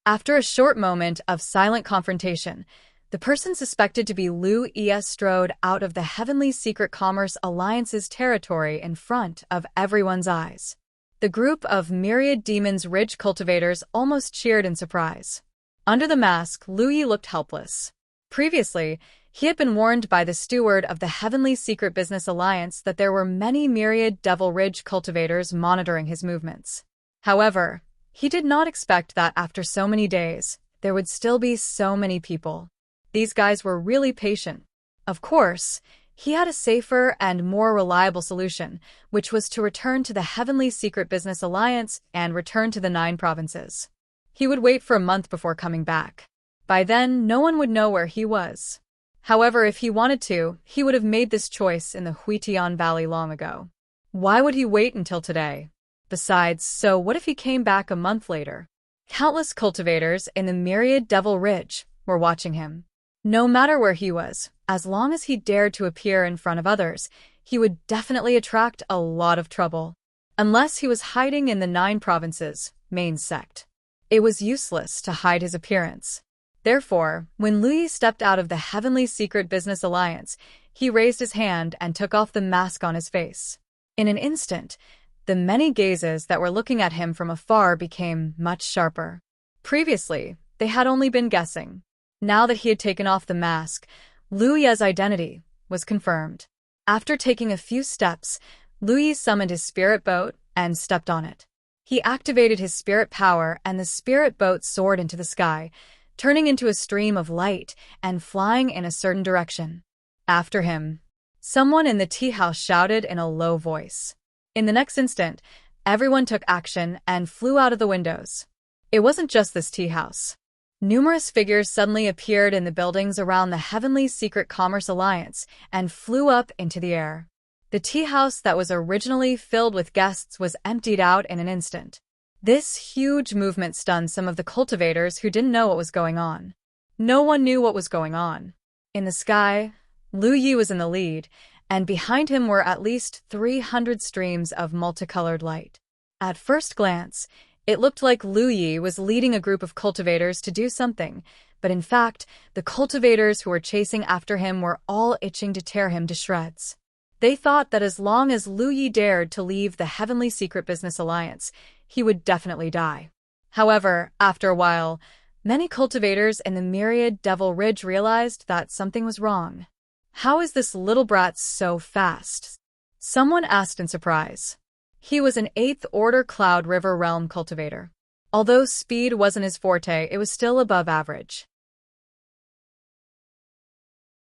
S1: After a short moment of silent confrontation, the person suspected to be Liu Ye strode out of the Heavenly Secret Commerce Alliance's territory in front of everyone's eyes. The group of myriad Demons Ridge cultivators almost cheered in surprise. Under the mask, Liu Ye looked helpless. Previously, he had been warned by the steward of the Heavenly Secret Business Alliance that there were many myriad Devil Ridge cultivators monitoring his movements. However, he did not expect that after so many days, there would still be so many people. These guys were really patient. Of course, he had a safer and more reliable solution, which was to return to the Heavenly Secret Business Alliance and return to the 9 provinces. He would wait for a month before coming back. By then, no one would know where he was. However, if he wanted to, he would have made this choice in the Huitian Valley long ago. Why would he wait until today? Besides, so what if he came back a month later? Countless cultivators in the myriad Devil Ridge, were watching him. No matter where he was, as long as he dared to appear in front of others, he would definitely attract a lot of trouble. Unless he was hiding in the 9 Provinces main sect. It was useless to hide his appearance. Therefore, when Lu Yi stepped out of the Heavenly Secret Business Alliance, he raised his hand and took off the mask on his face. In an instant, the many gazes that were looking at him from afar became much sharper. Previously, they had only been guessing. Now that he had taken off the mask, Lu Yi's identity was confirmed. After taking a few steps, Lu Yi summoned his spirit boat and stepped on it. He activated his spirit power and the spirit boat soared into the sky, turning into a stream of light and flying in a certain direction. After him, someone in the tea house shouted in a low voice. In the next instant, everyone took action and flew out of the windows. It wasn't just this tea house. Numerous figures suddenly appeared in the buildings around the Heavenly Secret Commerce Alliance and flew up into the air. The tea house that was originally filled with guests was emptied out in an instant. This huge movement stunned some of the cultivators who didn't know what was going on. No one knew what was going on. In the sky, Lu Yi was in the lead, and behind him were at least 300 streams of multicolored light. At first glance, it looked like Lu Yi was leading a group of cultivators to do something, but in fact, the cultivators who were chasing after him were all itching to tear him to shreds. They thought that as long as Lu Yi dared to leave the Heavenly Secret Business Alliance, he would definitely die. However, after a while, many cultivators in the Myriad Devil Ridge realized that something was wrong. How is this little brat so fast? Someone asked in surprise. He was an 8th Order Cloud River Realm cultivator. Although speed wasn't his forte, it was still above average.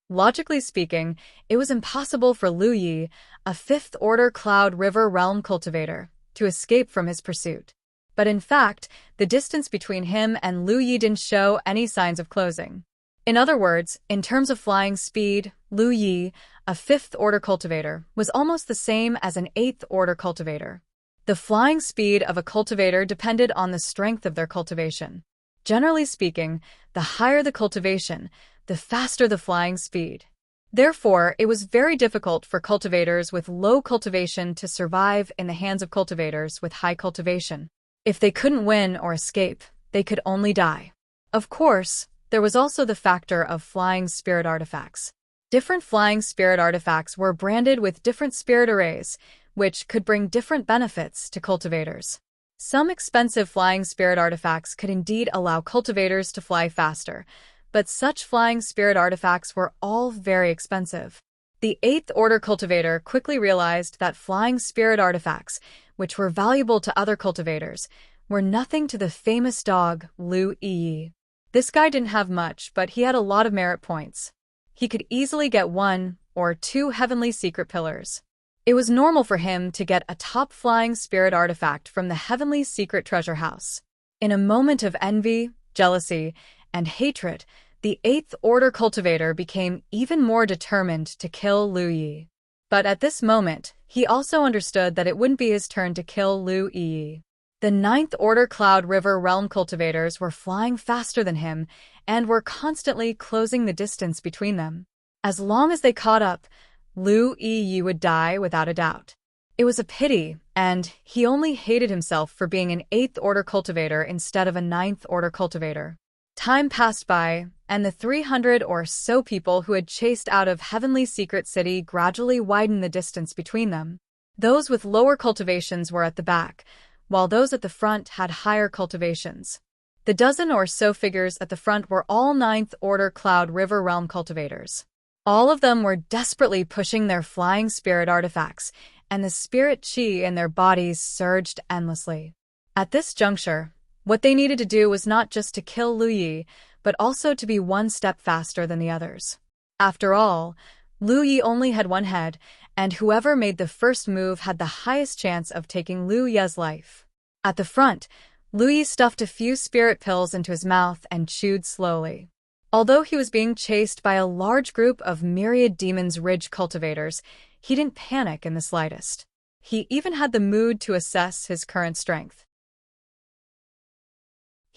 S1: Logically speaking, it was impossible for Lu Yi, a 5th Order Cloud River Realm cultivator, to escape from his pursuit. But in fact, the distance between him and Lu Yi didn't show any signs of closing. In other words, in terms of flying speed, Lu Yi, a 5th Order cultivator, was almost the same as an 8th Order cultivator. The flying speed of a cultivator depended on the strength of their cultivation. Generally speaking, the higher the cultivation, the faster the flying speed. Therefore, it was very difficult for cultivators with low cultivation to survive in the hands of cultivators with high cultivation. If they couldn't win or escape, they could only die. Of course, there was also the factor of flying spirit artifacts. Different flying spirit artifacts were branded with different spirit arrays, which could bring different benefits to cultivators. Some expensive flying spirit artifacts could indeed allow cultivators to fly faster, but such flying spirit artifacts were all very expensive. The 8th Order cultivator quickly realized that flying spirit artifacts, which were valuable to other cultivators, were nothing to the famous dog Lu Yi. This guy didn't have much, but he had a lot of merit points. He could easily get 1 or 2 Heavenly Secret Pillars. It was normal for him to get a top flying spirit artifact from the Heavenly Secret Treasure House. In a moment of envy, jealousy, and hatred, the 8th Order cultivator became even more determined to kill Lu Yi. But at this moment, he also understood that it wouldn't be his turn to kill Lu Yi. The 9th Order Cloud River Realm cultivators were flying faster than him and were constantly closing the distance between them. As long as they caught up, Lu Yi would die without a doubt. It was a pity, and he only hated himself for being an 8th Order cultivator instead of a 9th Order cultivator. Time passed by, and the 300 or so people who had chased out of Heavenly Secret City gradually widened the distance between them. Those with lower cultivations were at the back, while those at the front had higher cultivations. The dozen or so figures at the front were all 9th Order Cloud River Realm cultivators. All of them were desperately pushing their flying spirit artifacts, and the spirit chi in their bodies surged endlessly. At this juncture, what they needed to do was not just to kill Lu Yi, but also to be one step faster than the others. After all, Lu Yi only had one head, and whoever made the first move had the highest chance of taking Lu Yi's life. At the front, Lu Yi stuffed a few spirit pills into his mouth and chewed slowly. Although he was being chased by a large group of Myriad Demon's Ridge cultivators, he didn't panic in the slightest. He even had the mood to assess his current strength.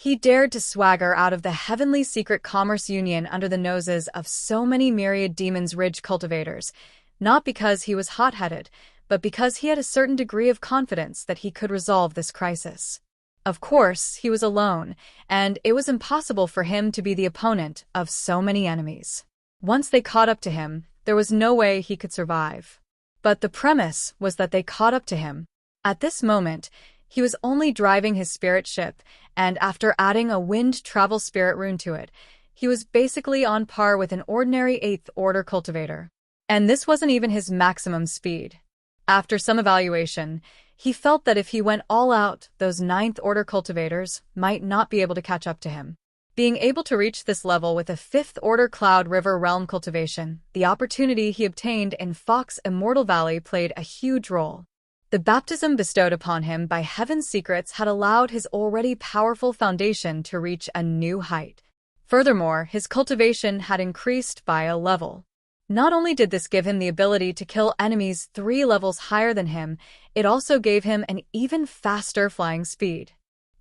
S1: He dared to swagger out of the heavenly secret commerce union under the noses of so many myriad demons' ridge cultivators, not because he was hot-headed, but because he had a certain degree of confidence that he could resolve this crisis. Of course, he was alone, and it was impossible for him to be the opponent of so many enemies. Once they caught up to him, there was no way he could survive. But the premise was that they caught up to him. At this moment, he was only driving his spirit ship, and after adding a wind travel spirit rune to it, he was basically on par with an ordinary 8th order cultivator. And this wasn't even his maximum speed. After some evaluation, he felt that if he went all out, those 9th order cultivators might not be able to catch up to him. Being able to reach this level with a 5th order Cloud River realm cultivation, the opportunity he obtained in Fox Immortal Valley played a huge role. The baptism bestowed upon him by Heaven's secrets had allowed his already powerful foundation to reach a new height. Furthermore, his cultivation had increased by a level. Not only did this give him the ability to kill enemies 3 levels higher than him, it also gave him an even faster flying speed.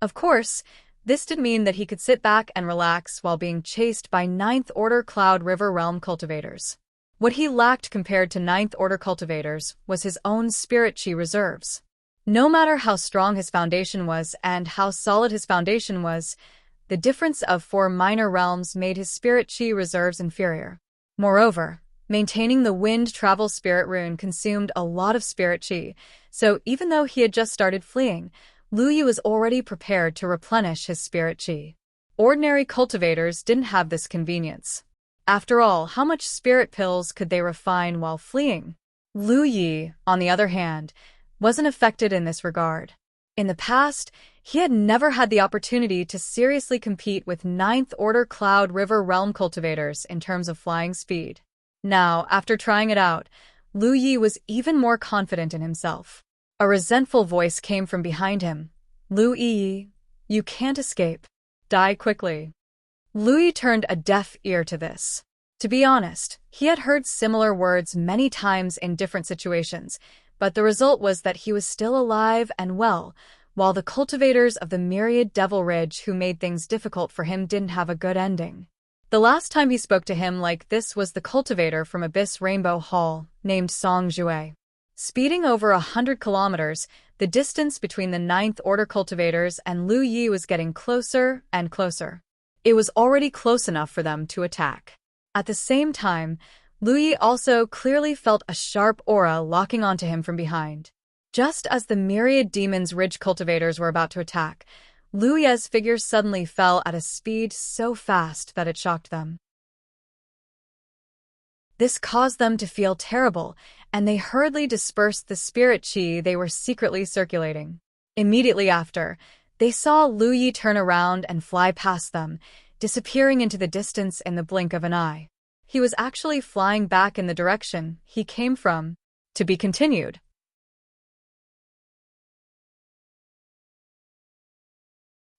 S1: Of course, this did mean that he could sit back and relax while being chased by 9th order Cloud River realm cultivators. What he lacked compared to 9th order cultivators was his own spirit chi reserves. No matter how strong his foundation was and how solid his foundation was, the difference of 4 minor realms made his spirit chi reserves inferior. Moreover, maintaining the wind travel spirit rune consumed a lot of spirit chi, so even though he had just started fleeing, Lu Yi was already prepared to replenish his spirit chi. Ordinary cultivators didn't have this convenience. After all, how much spirit pills could they refine while fleeing? Lu Yi, on the other hand, wasn't affected in this regard. In the past, he had never had the opportunity to seriously compete with 9th order Cloud River realm cultivators in terms of flying speed. Now, after trying it out, Lu Yi was even more confident in himself. A resentful voice came from behind him. Lu Yi, you can't escape. Die quickly. Lu Yi turned a deaf ear to this. To be honest, he had heard similar words many times in different situations, but the result was that he was still alive and well, while the cultivators of the myriad Devil Ridge who made things difficult for him didn't have a good ending. The last time he spoke to him like this was the cultivator from Abyss Rainbow Hall, named Song Jue. Speeding over 100 kilometers, the distance between the 9th order cultivators and Lu Yi was getting closer and closer. It was already close enough for them to attack. At the same time, Lu Yi also clearly felt a sharp aura locking onto him from behind. Just as the myriad demons' ridge cultivators were about to attack, Lu Yi's figure suddenly fell at a speed so fast that it shocked them. This caused them to feel terrible, and they hurriedly dispersed the spirit chi they were secretly circulating. Immediately after, they saw Lu Yi turn around and fly past them, disappearing into the distance in the blink of an eye. He was actually flying back in the direction he came from. To be continued.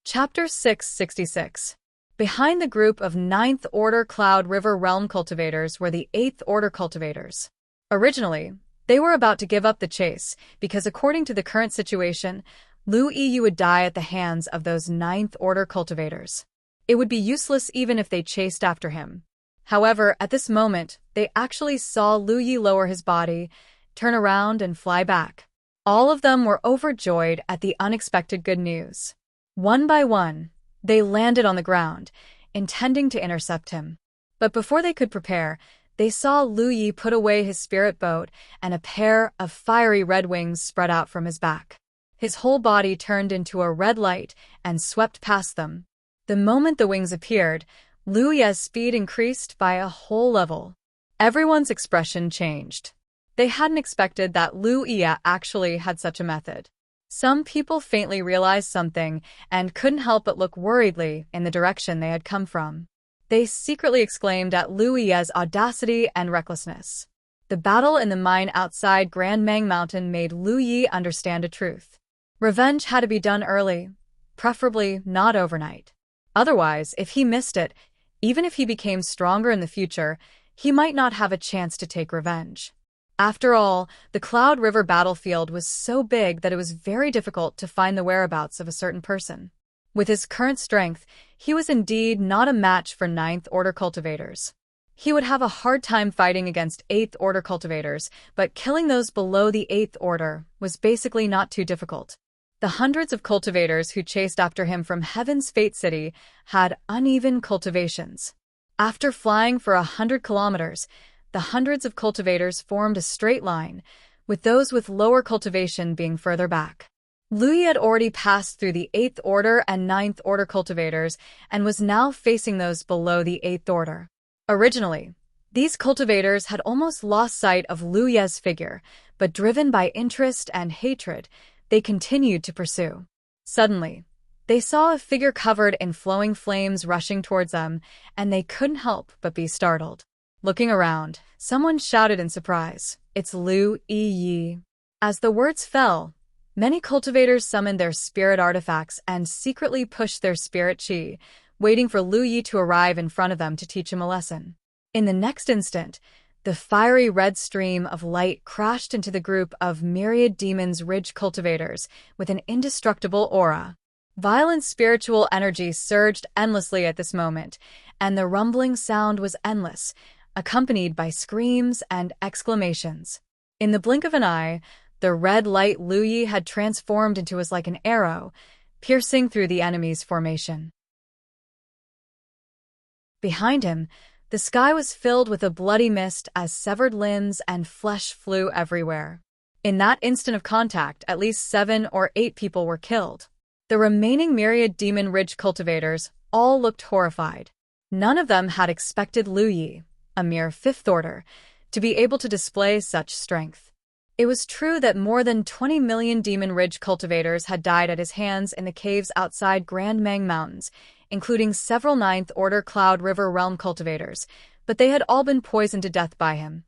S1: Chapter 666. Behind the group of 9th order Cloud River realm cultivators were the 8th order cultivators. Originally, they were about to give up the chase because according to the current situation, Lu Yi would die at the hands of those 9th order cultivators. It would be useless even if they chased after him. However, at this moment, they actually saw Lu Yi lower his body, turn around and fly back. All of them were overjoyed at the unexpected good news. One by one, they landed on the ground, intending to intercept him. But before they could prepare, they saw Lu Yi put away his spirit boat and a pair of fiery red wings spread out from his back. His whole body turned into a red light and swept past them. The moment the wings appeared, Lu Yi's speed increased by a whole level. Everyone's expression changed. They hadn't expected that Lu Yi actually had such a method. Some people faintly realized something and couldn't help but look worriedly in the direction they had come from. They secretly exclaimed at Lu Yi's audacity and recklessness. The battle in the mine outside Grand Mang Mountain made Lu Yi understand a truth. Revenge had to be done early, preferably not overnight. Otherwise, if he missed it, even if he became stronger in the future, he might not have a chance to take revenge. After all, the Cloud River battlefield was so big that it was very difficult to find the whereabouts of a certain person. With his current strength, he was indeed not a match for Ninth Order cultivators. He would have a hard time fighting against 8th Order cultivators, but killing those below the 8th Order was basically not too difficult. The hundreds of cultivators who chased after him from Heaven's Fate City had uneven cultivations. After flying for 100 kilometers, the hundreds of cultivators formed a straight line, with those with lower cultivation being further back. Lu Yi had already passed through the 8th Order and 9th Order cultivators and was now facing those below the 8th Order. Originally, these cultivators had almost lost sight of Lu Yi's figure, but driven by interest and hatred, they continued to pursue. Suddenly, they saw a figure covered in flowing flames rushing towards them, and they couldn't help but be startled. Looking around, someone shouted in surprise, "It's Lu Yi." As the words fell, many cultivators summoned their spirit artifacts and secretly pushed their spirit chi, waiting for Lu Yi to arrive in front of them to teach him a lesson. In the next instant, the fiery red stream of light crashed into the group of myriad demons ridge cultivators with an indestructible aura. Violent spiritual energy surged endlessly at this moment, and the rumbling sound was endless, accompanied by screams and exclamations. In the blink of an eye, the red light Lu Yi had transformed into was like an arrow, piercing through the enemy's formation. Behind him, the sky was filled with a bloody mist as severed limbs and flesh flew everywhere. In that instant of contact, at least 7 or 8 people were killed. The remaining myriad demon ridge cultivators all looked horrified. None of them had expected Lu Yi, a mere 5th Order, to be able to display such strength. It was true that more than 20 million demon ridge cultivators had died at his hands in the caves outside Grand Mang Mountains, including several 9th Order Cloud River Realm cultivators, but they had all been poisoned to death by him,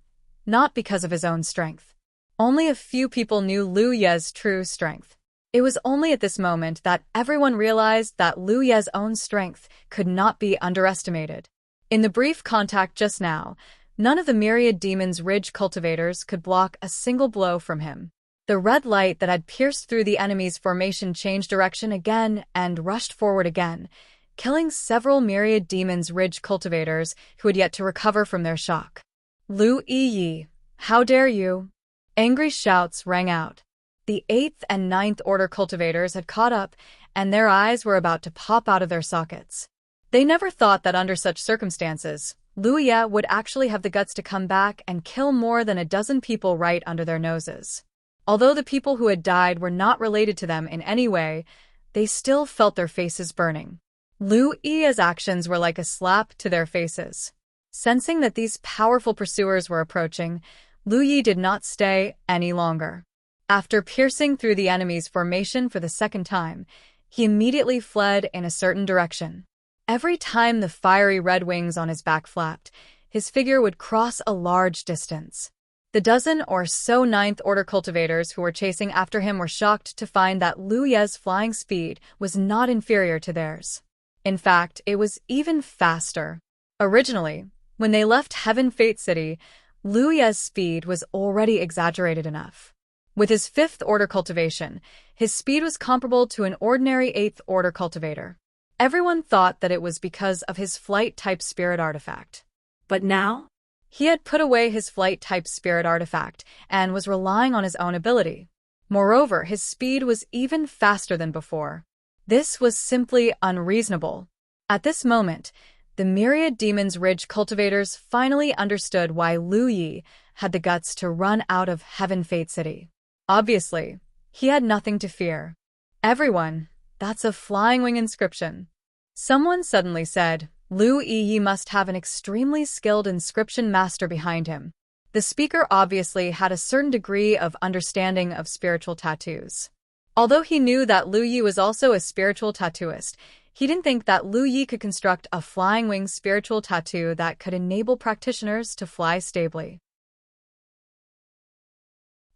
S1: not because of his own strength. Only a few people knew Lu Yi's true strength. It was only at this moment that everyone realized that Lu Yi's own strength could not be underestimated. In the brief contact just now, none of the myriad demons ridge cultivators could block a single blow from him. The red light that had pierced through the enemy's formation changed direction again and rushed forward again, killing several myriad demons ridge cultivators who had yet to recover from their shock. "Lu Yi, how dare you?" Angry shouts rang out. The 8th and 9th Order cultivators had caught up, and their eyes were about to pop out of their sockets. They never thought that under such circumstances, Lu Yi would actually have the guts to come back and kill more than a dozen people right under their noses. Although the people who had died were not related to them in any way, they still felt their faces burning. Lu Yi's actions were like a slap to their faces. Sensing that these powerful pursuers were approaching, Lu Yi did not stay any longer. After piercing through the enemy's formation for the second time, he immediately fled in a certain direction. Every time the fiery red wings on his back flapped, his figure would cross a large distance. The dozen or so 9th Order cultivators who were chasing after him were shocked to find that Lu Yi's flying speed was not inferior to theirs. In fact, it was even faster. Originally, when they left Heaven Fate City, Lu Yi's speed was already exaggerated enough. With his 5th Order cultivation, his speed was comparable to an ordinary 8th Order cultivator. Everyone thought that it was because of his flight-type spirit artifact. But now, he had put away his flight-type spirit artifact and was relying on his own ability. Moreover, his speed was even faster than before. This was simply unreasonable. At this moment, the myriad demons ridge cultivators finally understood why Lu Yi had the guts to run out of Heaven Fate City. Obviously, he had nothing to fear. "Everyone, that's a flying wing inscription." Someone suddenly said, "Lu Yi must have an extremely skilled inscription master behind him." The speaker obviously had a certain degree of understanding of spiritual tattoos. Although he knew that Lu Yi was also a spiritual tattooist, he didn't think that Lu Yi could construct a flying wing spiritual tattoo that could enable practitioners to fly stably.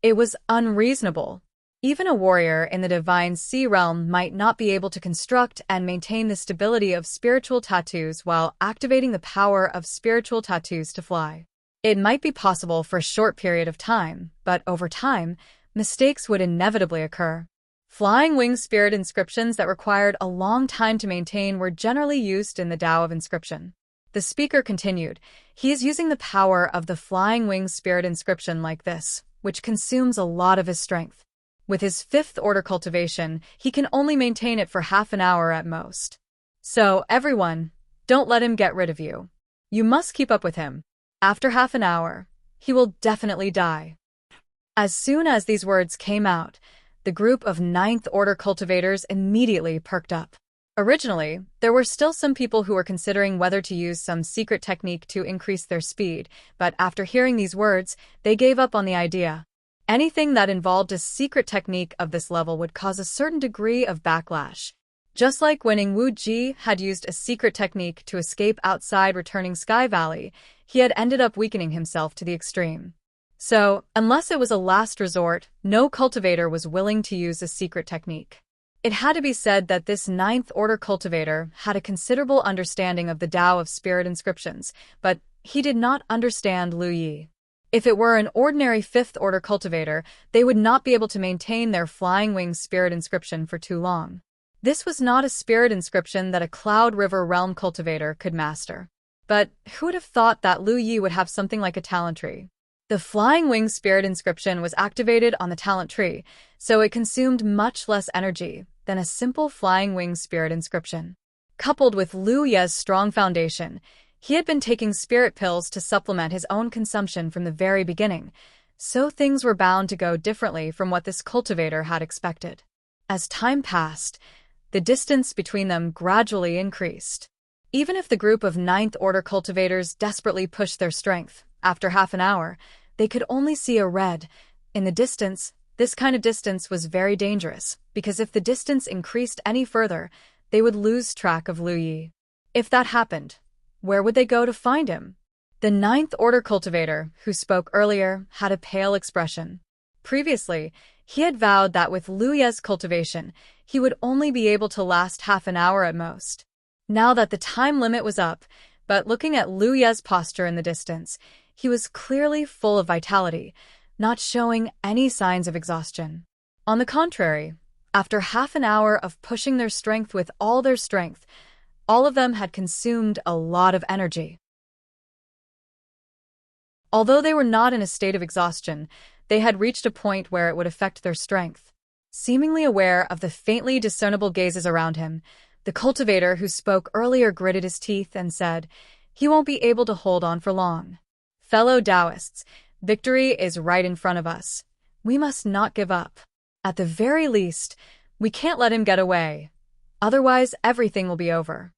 S1: It was unreasonable. Even a warrior in the Divine Sea Realm might not be able to construct and maintain the stability of spiritual tattoos while activating the power of spiritual tattoos to fly. It might be possible for a short period of time, but over time, mistakes would inevitably occur. Flying wing spirit inscriptions that required a long time to maintain were generally used in the Tao of inscription. The speaker continued, he is using the power of the flying wing spirit inscription like this, which consumes a lot of his strength. With his fifth order cultivation, he can only maintain it for half an hour at most. So, everyone, don't let him get rid of you. You must keep up with him. After half an hour, he will definitely die. As soon as these words came out, the group of ninth order cultivators immediately perked up. Originally, there were still some people who were considering whether to use some secret technique to increase their speed, but after hearing these words, they gave up on the idea. Anything that involved a secret technique of this level would cause a certain degree of backlash. Just like when Wu Ji had used a secret technique to escape outside returning Sky Valley, he had ended up weakening himself to the extreme. So, unless it was a last resort, no cultivator was willing to use a secret technique. It had to be said that this ninth order cultivator had a considerable understanding of the Tao of spirit inscriptions, but he did not understand Lu Yi. If it were an ordinary fifth order cultivator, they would not be able to maintain their flying wing spirit inscription for too long. This was not a spirit inscription that a Cloud River Realm cultivator could master. But who would have thought that Lu Yi would have something like a talent tree? The flying wing spirit inscription was activated on the talent tree, so it consumed much less energy than a simple flying wing spirit inscription. Coupled with Lu Ye's strong foundation, he had been taking spirit pills to supplement his own consumption from the very beginning, so things were bound to go differently from what this cultivator had expected. As time passed, the distance between them gradually increased. Even if the group of ninth order cultivators desperately pushed their strength, after half an hour, they could only see a red. In the distance, this kind of distance was very dangerous, because if the distance increased any further, they would lose track of Lu Yi. If that happened, where would they go to find him? The ninth order cultivator, who spoke earlier, had a pale expression. Previously, he had vowed that with Lu Ye's cultivation, he would only be able to last half an hour at most. Now that the time limit was up, but looking at Lu Ye's posture in the distance, he was clearly full of vitality, not showing any signs of exhaustion. On the contrary, after half an hour of pushing their strength with all their strength, all of them had consumed a lot of energy. Although they were not in a state of exhaustion, they had reached a point where it would affect their strength. Seemingly aware of the faintly discernible gazes around him, the cultivator who spoke earlier gritted his teeth and said, he won't be able to hold on for long. Fellow Taoists, victory is right in front of us. We must not give up. At the very least, we can't let him get away. Otherwise, everything will be over.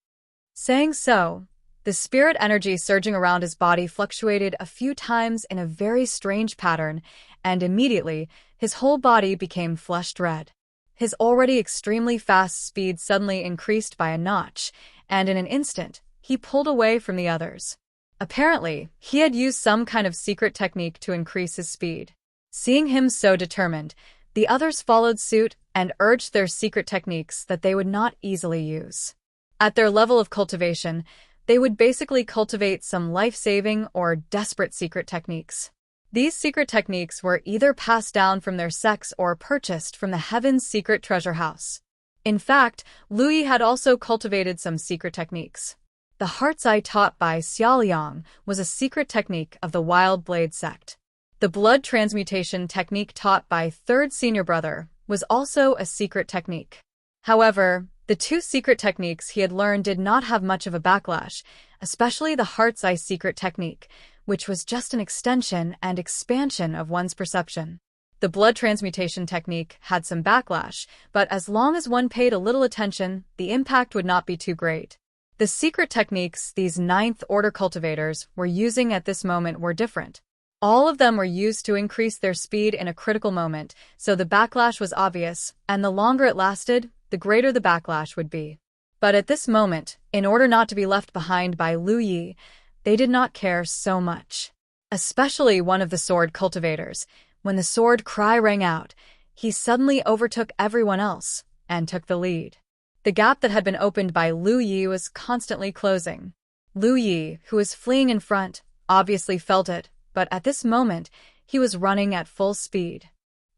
S1: Saying so, the spirit energy surging around his body fluctuated a few times in a very strange pattern, and immediately, his whole body became flushed red. His already extremely fast speed suddenly increased by a notch, and in an instant, he pulled away from the others. Apparently, he had used some kind of secret technique to increase his speed. Seeing him so determined, the others followed suit and urged their secret techniques that they would not easily use. At their level of cultivation, they would basically cultivate some life-saving or desperate secret techniques. These secret techniques were either passed down from their sex or purchased from the Heaven's Secret Treasure House. In fact, Lu Yi had also cultivated some secret techniques. The Heart's Eye taught by Xiaoliang was a secret technique of the Wild Blade sect. The blood transmutation technique taught by Third Senior Brother was also a secret technique. However, the two secret techniques he had learned did not have much of a backlash, especially the Heart's Eye secret technique, which was just an extension and expansion of one's perception. The blood transmutation technique had some backlash, but as long as one paid a little attention, the impact would not be too great. The secret techniques these ninth order cultivators were using at this moment were different. All of them were used to increase their speed in a critical moment, so the backlash was obvious, and the longer it lasted, the greater the backlash would be. But at this moment, in order not to be left behind by Lu Yi, they did not care so much. Especially one of the sword cultivators. When the sword cry rang out, he suddenly overtook everyone else and took the lead. The gap that had been opened by Lu Yi was constantly closing. Lu Yi, who was fleeing in front, obviously felt it, but at this moment, he was running at full speed.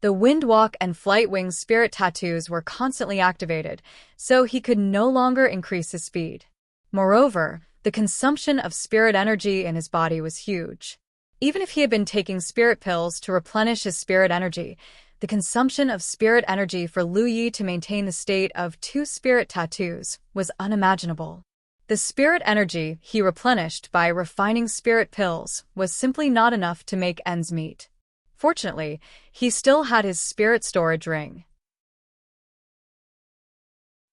S1: The Windwalk and Flightwing's spirit tattoos were constantly activated, so he could no longer increase his speed. Moreover, the consumption of spirit energy in his body was huge. Even if he had been taking spirit pills to replenish his spirit energy, the consumption of spirit energy for Lu Yi to maintain the state of 2 spirit tattoos was unimaginable. The spirit energy he replenished by refining spirit pills was simply not enough to make ends meet. Fortunately, he still had his spirit storage ring.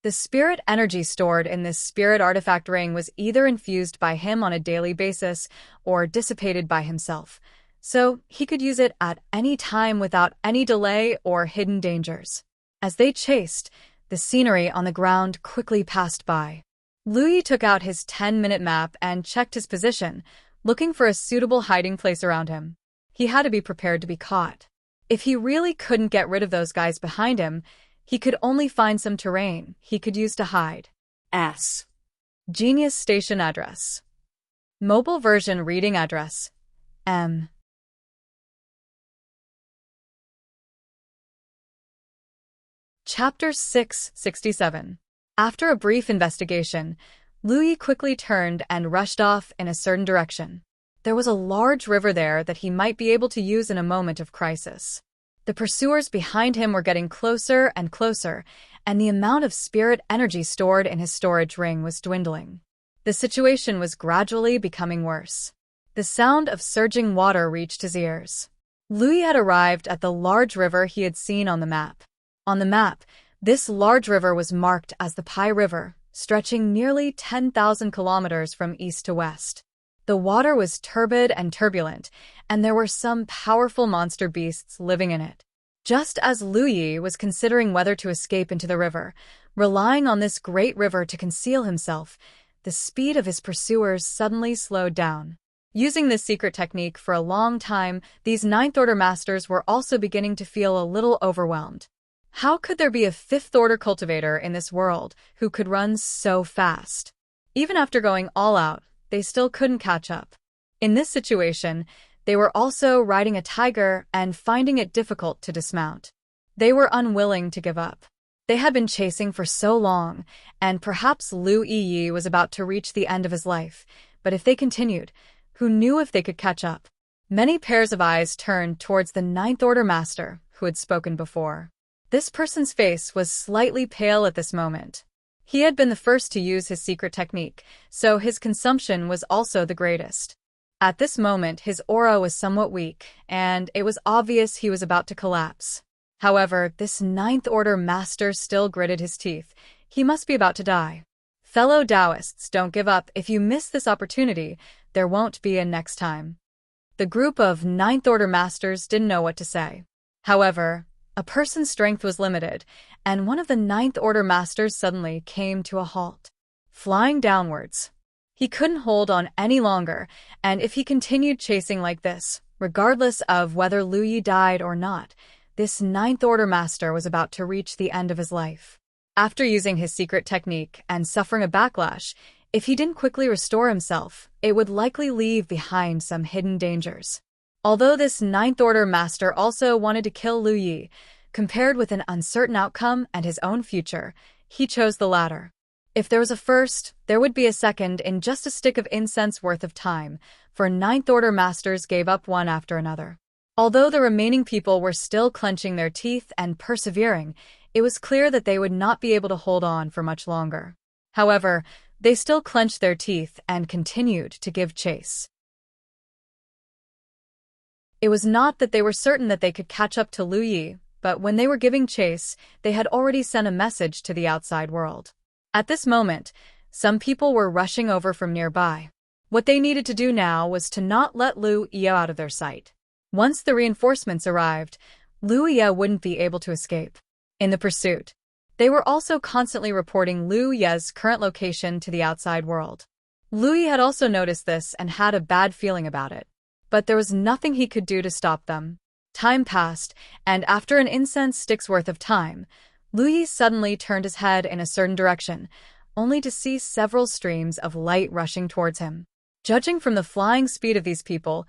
S1: The spirit energy stored in this spirit artifact ring was either infused by him on a daily basis or dissipated by himself, so he could use it at any time without any delay or hidden dangers. As they chased, the scenery on the ground quickly passed by. Lu Yi took out his 10-minute map and checked his position, looking for a suitable hiding place around him. He had to be prepared to be caught. If he really couldn't get rid of those guys behind him, he could only find some terrain he could use to hide.
S2: S.
S1: Genius Station Address. Mobile version reading address. M. Chapter 667. After a brief investigation, Lu Yi quickly turned and rushed off in a certain direction. There was a large river there that he might be able to use in a moment of crisis. The pursuers behind him were getting closer and closer, and the amount of spirit energy stored in his storage ring was dwindling. The situation was gradually becoming worse. The sound of surging water reached his ears. Lu Yi had arrived at the large river he had seen on the map. On the map, this large river was marked as the Pai River, stretching nearly 10,000 kilometers from east to west. The water was turbid and turbulent, and there were some powerful monster beasts living in it. Just as Lu Yi was considering whether to escape into the river, relying on this great river to conceal himself, the speed of his pursuers suddenly slowed down. Using this secret technique for a long time, these Ninth-Order Masters were also beginning to feel a little overwhelmed. How could there be a Fifth-Order cultivator in this world who could run so fast? Even after going all out, they still couldn't catch up. In this situation, they were also riding a tiger and finding it difficult to dismount. They were unwilling to give up. They had been chasing for so long, and perhaps Lu Yi was about to reach the end of his life, but if they continued, who knew if they could catch up? Many pairs of eyes turned towards the Ninth Order Master who had spoken before. This person's face was slightly pale at this moment. He had been the first to use his secret technique, so his consumption was also the greatest. At this moment, his aura was somewhat weak, and it was obvious he was about to collapse. However, this Ninth Order Master still gritted his teeth. He must be about to die. Fellow Taoists, don't give up. If you miss this opportunity, there won't be a next time. The group of Ninth Order Masters didn't know what to say. However, a person's strength was limited, and one of the Ninth Order Masters suddenly came to a halt. Flying downwards. He couldn't hold on any longer, and if he continued chasing like this, regardless of whether Lu Yi died or not, this Ninth Order Master was about to reach the end of his life. After using his secret technique and suffering a backlash, if he didn't quickly restore himself, it would likely leave behind some hidden dangers. Although this Ninth Order Master also wanted to kill Lu Yi, compared with an uncertain outcome and his own future, he chose the latter. If there was a first, there would be a second in just a stick of incense worth of time, for Ninth Order Masters gave up one after another. Although the remaining people were still clenching their teeth and persevering, it was clear that they would not be able to hold on for much longer. However, they still clenched their teeth and continued to give chase. It was not that they were certain that they could catch up to Lu Yi, but when they were giving chase, they had already sent a message to the outside world. At this moment, some people were rushing over from nearby. What they needed to do now was to not let Lu Yi out of their sight. Once the reinforcements arrived, Lu Yi wouldn't be able to escape. In the pursuit, they were also constantly reporting Lu Yi's current location to the outside world. Lu Yi had also noticed this and had a bad feeling about it. But there was nothing he could do to stop them. Time passed, and after an incense stick's worth of time, Lu Yi suddenly turned his head in a certain direction, only to see several streams of light rushing towards him. Judging from the flying speed of these people,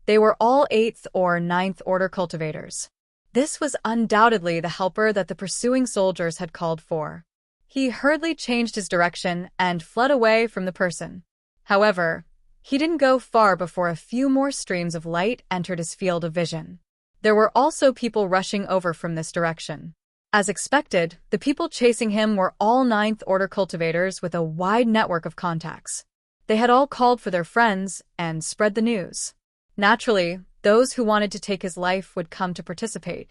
S1: they were all 8th or 9th Order cultivators. This was undoubtedly the helper that the pursuing soldiers had called for. He hurriedly changed his direction and fled away from the person. However, he didn't go far before a few more streams of light entered his field of vision. There were also people rushing over from this direction. As expected, the people chasing him were all Ninth Order cultivators with a wide network of contacts. They had all called for their friends and spread the news. Naturally, those who wanted to take his life would come to participate.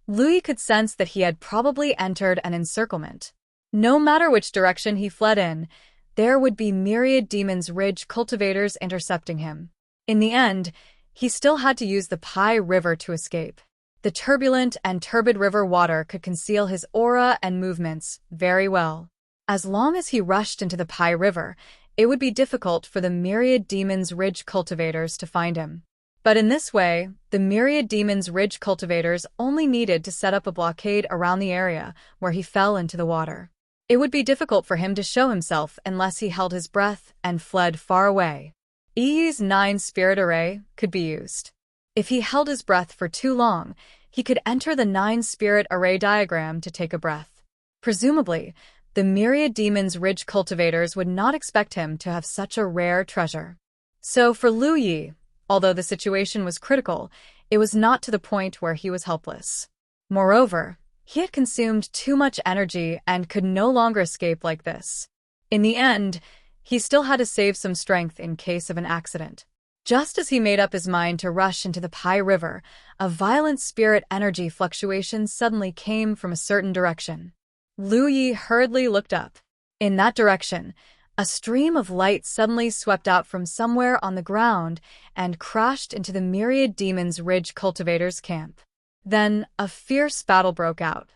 S1: Louis could sense that he had probably entered an encirclement. No matter which direction he fled in, there would be myriad Demon's Ridge cultivators intercepting him. In the end, he still had to use the Pi River to escape. The turbulent and turbid river water could conceal his aura and movements very well. As long as he rushed into the Pi River, it would be difficult for the myriad Demon's Ridge cultivators to find him. But in this way, the myriad Demon's Ridge cultivators only needed to set up a blockade around the area where he fell into the water. It would be difficult for him to show himself unless he held his breath and fled far away. Yi's 9-spirit array could be used. If he held his breath for too long, he could enter the 9-spirit array diagram to take a breath. Presumably, the myriad Demon's Ridge cultivators would not expect him to have such a rare treasure. So for Liu Yi, although the situation was critical, it was not to the point where he was helpless. Moreover, he had consumed too much energy and could no longer escape like this. In the end, he still had to save some strength in case of an accident. Just as he made up his mind to rush into the Pi River, a violent spirit energy fluctuation suddenly came from a certain direction. Liu Yi hurriedly looked up. In that direction, a stream of light suddenly swept out from somewhere on the ground and crashed into the myriad Demon's Ridge cultivators' camp. Then, a fierce battle broke out.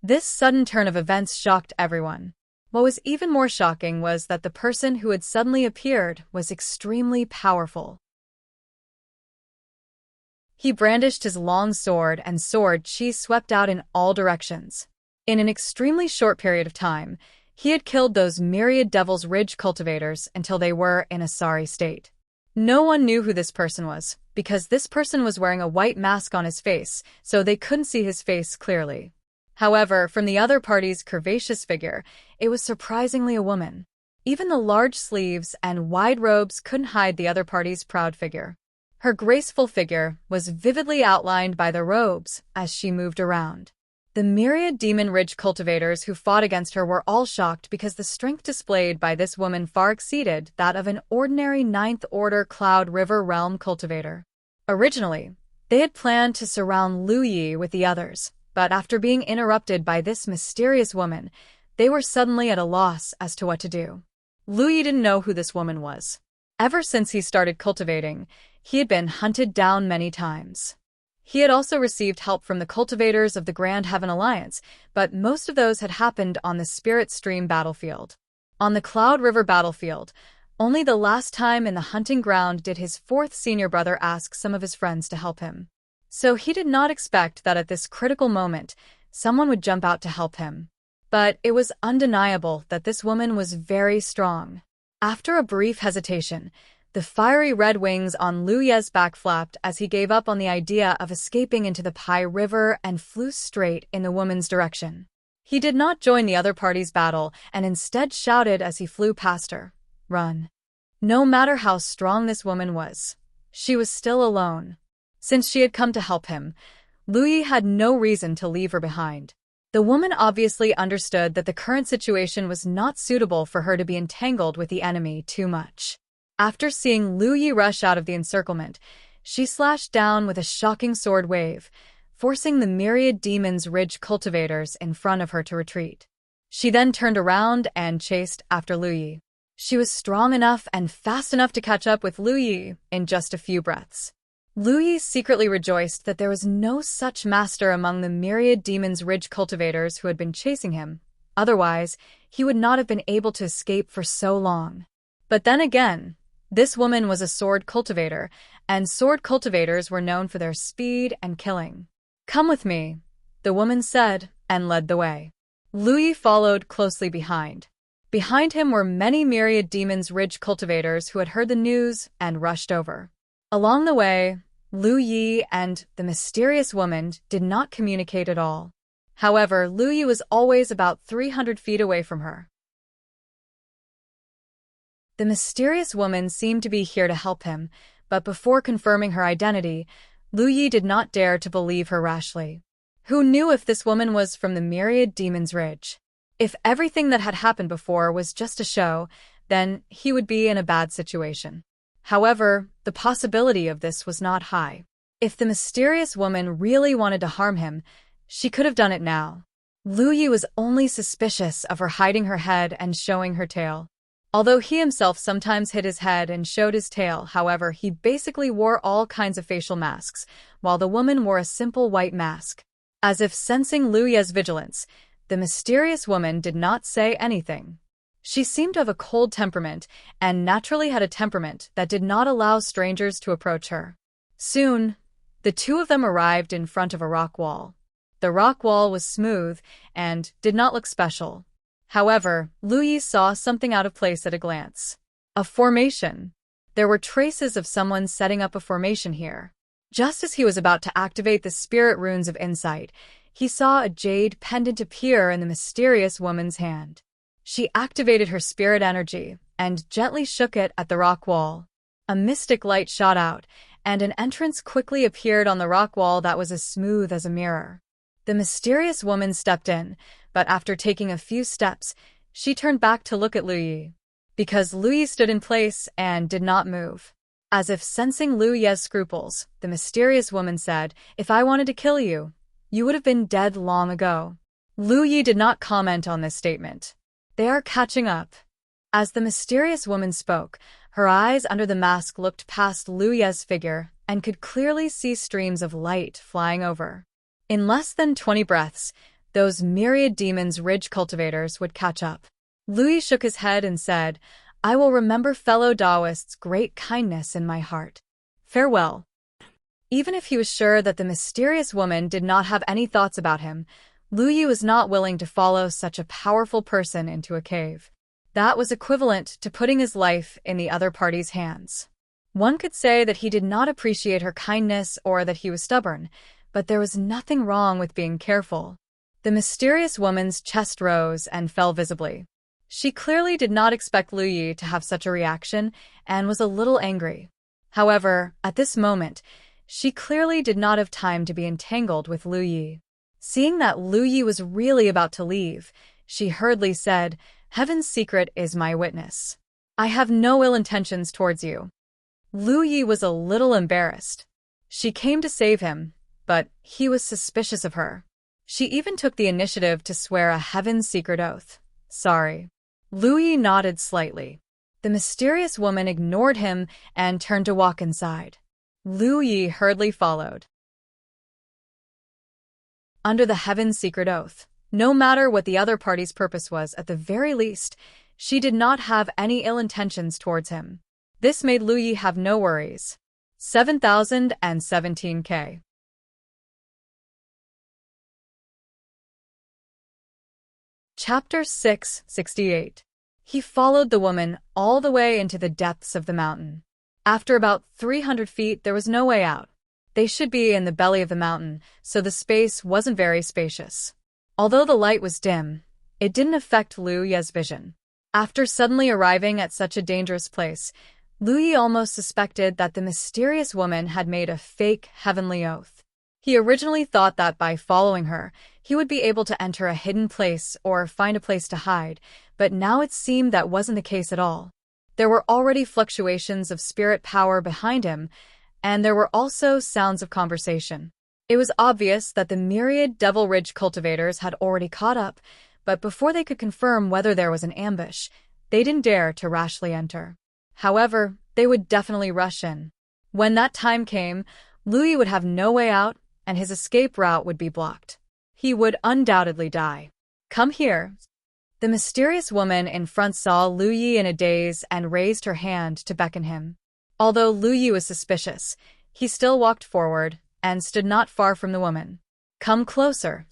S1: This sudden turn of events shocked everyone. What was even more shocking was that the person who had suddenly appeared was extremely powerful. He brandished his long sword, and sword chi swept out in all directions. In an extremely short period of time, he had killed those myriad Devil's Ridge cultivators until they were in a sorry state. No one knew who this person was, because this person was wearing a white mask on his face, so they couldn't see his face clearly. However, from the other party's curvaceous figure, it was surprisingly a woman. Even the large sleeves and wide robes couldn't hide the other party's proud figure. Her graceful figure was vividly outlined by the robes as she moved around. The myriad Demon Ridge cultivators who fought against her were all shocked because the strength displayed by this woman far exceeded that of an ordinary Ninth Order Cloud River Realm cultivator. Originally, they had planned to surround Liu Yi with the others, but after being interrupted by this mysterious woman, they were suddenly at a loss as to what to do. Liu Yi didn't know who this woman was. Ever since he started cultivating, he had been hunted down many times. He had also received help from the cultivators of the Grand Heaven Alliance, but most of those had happened on the Spirit Stream battlefield. On the Cloud River battlefield, only the last time in the hunting ground did his fourth senior brother ask some of his friends to help him. So he did not expect that at this critical moment, someone would jump out to help him. But it was undeniable that this woman was very strong. After a brief hesitation, the fiery red wings on Liu Ye's back flapped as he gave up on the idea of escaping into the Pi River and flew straight in the woman's direction. He did not join the other party's battle and instead shouted as he flew past her, "Run." No matter how strong this woman was, she was still alone. Since she had come to help him, Liu Yi had no reason to leave her behind. The woman obviously understood that the current situation was not suitable for her to be entangled with the enemy too much. After seeing Liu Yi rush out of the encirclement, she slashed down with a shocking sword wave, forcing the myriad Demon's Ridge cultivators in front of her to retreat. She then turned around and chased after Liu Yi. She was strong enough and fast enough to catch up with Liu Yi in just a few breaths. Liu Yi secretly rejoiced that there was no such master among the myriad Demon's Ridge cultivators who had been chasing him. Otherwise, he would not have been able to escape for so long. But then again, this woman was a sword cultivator, and sword cultivators were known for their speed and killing. "Come with me," the woman said, and led the way. Liu Yi followed closely behind. Behind him were many myriad Demon's Ridge cultivators who had heard the news and rushed over. Along the way, Lu Yi and the mysterious woman did not communicate at all. However, Lu Yi was always about 300 feet away from her. The mysterious woman seemed to be here to help him, but before confirming her identity, Lu Yi did not dare to believe her rashly. Who knew if this woman was from the Myriad Demon's Ridge? If everything that had happened before was just a show, then he would be in a bad situation. However, the possibility of this was not high. If the mysterious woman really wanted to harm him, she could have done it now. Lu Yi was only suspicious of her hiding her head and showing her tail. Although he himself sometimes hid his head and showed his tail, however, he basically wore all kinds of facial masks, while the woman wore a simple white mask. As if sensing Lu Yi's vigilance, the mysterious woman did not say anything. She seemed to have a cold temperament and naturally had a temperament that did not allow strangers to approach her. Soon, the two of them arrived in front of a rock wall. The rock wall was smooth and did not look special. However, Lu Yi saw something out of place at a glance. A formation. There were traces of someone setting up a formation here. Just as he was about to activate the spirit runes of insight, he saw a jade pendant appear in the mysterious woman's hand. She activated her spirit energy and gently shook it at the rock wall. A mystic light shot out, and an entrance quickly appeared on the rock wall that was as smooth as a mirror. The mysterious woman stepped in, but after taking a few steps, she turned back to look at Lu Yi. Because Lu Yi stood in place and did not move. As if sensing Lu Yi's scruples, the mysterious woman said, "If I wanted to kill you, you would have been dead long ago." Lu Yi did not comment on this statement. They are catching up. As the mysterious woman spoke, her eyes under the mask looked past Lu Yi's figure and could clearly see streams of light flying over. In less than 20 breaths, those Myriad Demon's Ridge cultivators would catch up. Lu Yi shook his head and said, "I will remember fellow Taoists' great kindness in my heart. Farewell." Even if he was sure that the mysterious woman did not have any thoughts about him, Lu Yi was not willing to follow such a powerful person into a cave. That was equivalent to putting his life in the other party's hands. One could say that he did not appreciate her kindness or that he was stubborn, but there was nothing wrong with being careful. The mysterious woman's chest rose and fell visibly. She clearly did not expect Lu Yi to have such a reaction and was a little angry. However, at this moment, she clearly did not have time to be entangled with Lu Yi. Seeing that Lu Yi was really about to leave, she hurriedly said, "Heaven's secret is my witness. I have no ill intentions towards you." Lu Yi was a little embarrassed. She came to save him, but he was suspicious of her. She even took the initiative to swear a heaven's secret oath. "Sorry." Lu Yi nodded slightly. The mysterious woman ignored him and turned to walk inside. Lu Yi hurriedly followed. Under the heaven's secret oath, no matter what the other party's purpose was, at the very least, she did not have any ill intentions towards him. This made Lu Yi have no worries. 7,017K. Chapter 668. He followed the woman all the way into the depths of the mountain. After about 300 feet, there was no way out. They should be in the belly of the mountain, so the space wasn't very spacious. Although the light was dim, it didn't affect Lu Yi's vision. After suddenly arriving at such a dangerous place, Lu Yi almost suspected that the mysterious woman had made a fake heavenly oath. He originally thought that by following her, he would be able to enter a hidden place or find a place to hide, but now it seemed that wasn't the case at all. There were already fluctuations of spirit power behind him, and there were also sounds of conversation. It was obvious that the Myriad Devil Ridge cultivators had already caught up, but before they could confirm whether there was an ambush, they didn't dare to rashly enter. However, they would definitely rush in. When that time came, Lu Yi would have no way out, and his escape route would be blocked. He would undoubtedly die. "Come here." The mysterious woman in front saw Lu Yi in a daze and raised her hand to beckon him. Although Lu Yi was suspicious, he still walked forward and stood not far from the woman. "Come closer."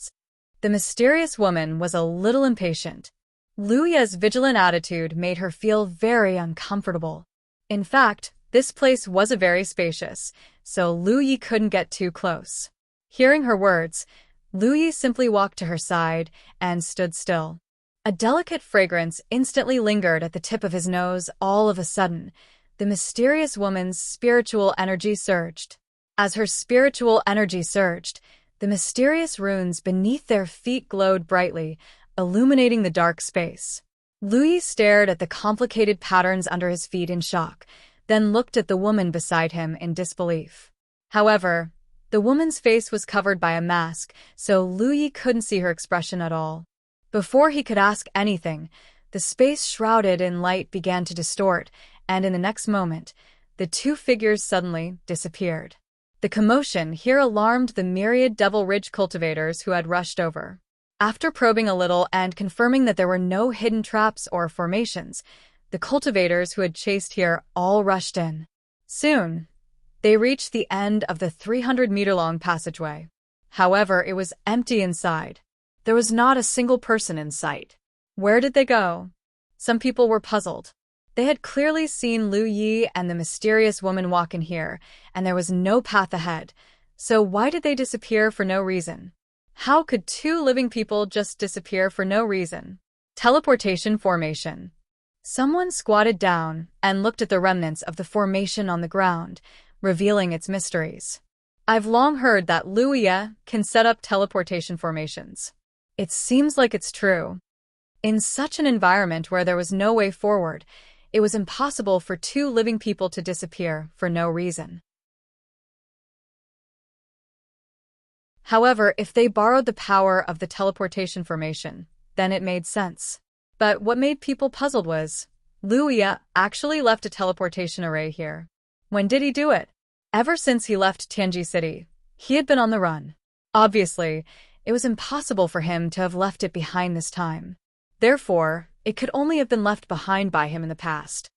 S1: The mysterious woman was a little impatient. Lu Yi's vigilant attitude made her feel very uncomfortable. In fact, this place wasn't very spacious, so Lu Yi couldn't get too close. Hearing her words, Lu Yi simply walked to her side and stood still. A delicate fragrance instantly lingered at the tip of his nose. All of a sudden, the mysterious woman's spiritual energy surged. As her spiritual energy surged, the mysterious runes beneath their feet glowed brightly, illuminating the dark space. Lu Yi stared at the complicated patterns under his feet in shock, then looked at the woman beside him in disbelief. However, the woman's face was covered by a mask, so Lu Yi couldn't see her expression at all. Before he could ask anything, the space shrouded in light began to distort, and in the next moment, the two figures suddenly disappeared. The commotion here alarmed the myriad Devil Ridge cultivators who had rushed over. After probing a little and confirming that there were no hidden traps or formations, the cultivators who had chased here all rushed in. Soon, they reached the end of the 300-meter-long passageway. However, it was empty inside. There was not a single person in sight. Where did they go? Some people were puzzled. They had clearly seen Lu Yi and the mysterious woman walk in here, and there was no path ahead. So why did they disappear for no reason? How could two living people just disappear for no reason? Teleportation formation. Someone squatted down and looked at the remnants of the formation on the ground, revealing its mysteries. I've long heard that Lu Yi can set up teleportation formations. It seems like it's true. In such an environment where there was no way forward, it was impossible for two living people to disappear for no reason. However, if they borrowed the power of the teleportation formation, then it made sense. But what made people puzzled was, Lu Yi actually left a teleportation array here. When did he do it? Ever since he left Tianji City, he had been on the run. Obviously, it was impossible for him to have left it behind this time. Therefore, it could only have been left behind by him in the past.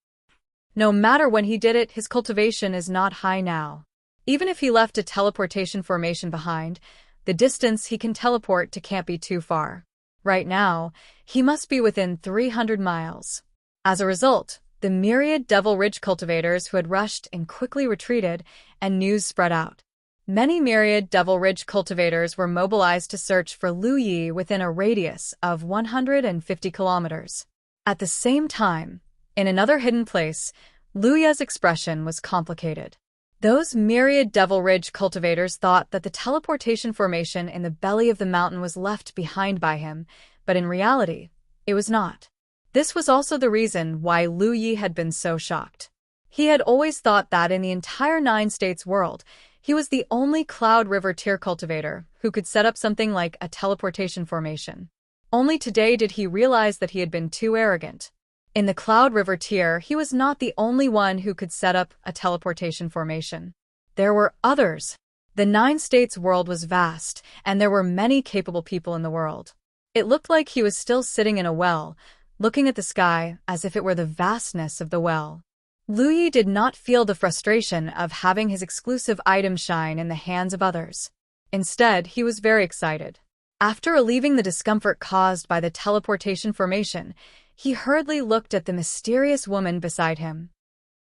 S1: No matter when he did it, his cultivation is not high now. Even if he left a teleportation formation behind, the distance he can teleport to can't be too far. Right now, he must be within 300 miles. As a result, the myriad Devil Ridge cultivators who had rushed in quickly retreated, and news spread out. Many myriad Devil Ridge cultivators were mobilized to search for Lu Yi within a radius of 150 kilometers. At the same time, in another hidden place, Lu Yi's expression was complicated. Those myriad Devil Ridge cultivators thought that the teleportation formation in the belly of the mountain was left behind by him, but in reality, it was not. This was also the reason why Lu Yi had been so shocked. He had always thought that in the entire 9 states world, he was the only Cloud River tier cultivator who could set up something like a teleportation formation. Only today did he realize that he had been too arrogant. In the Cloud River tier, he was not the only one who could set up a teleportation formation. There were others. The 9 states world was vast, and there were many capable people in the world. It looked like he was still sitting in a well, looking at the sky as if it were the vastness of the well. Lu Yi did not feel the frustration of having his exclusive item shine in the hands of others. Instead, he was very excited. After relieving the discomfort caused by the teleportation formation, he hurriedly looked at the mysterious woman beside him.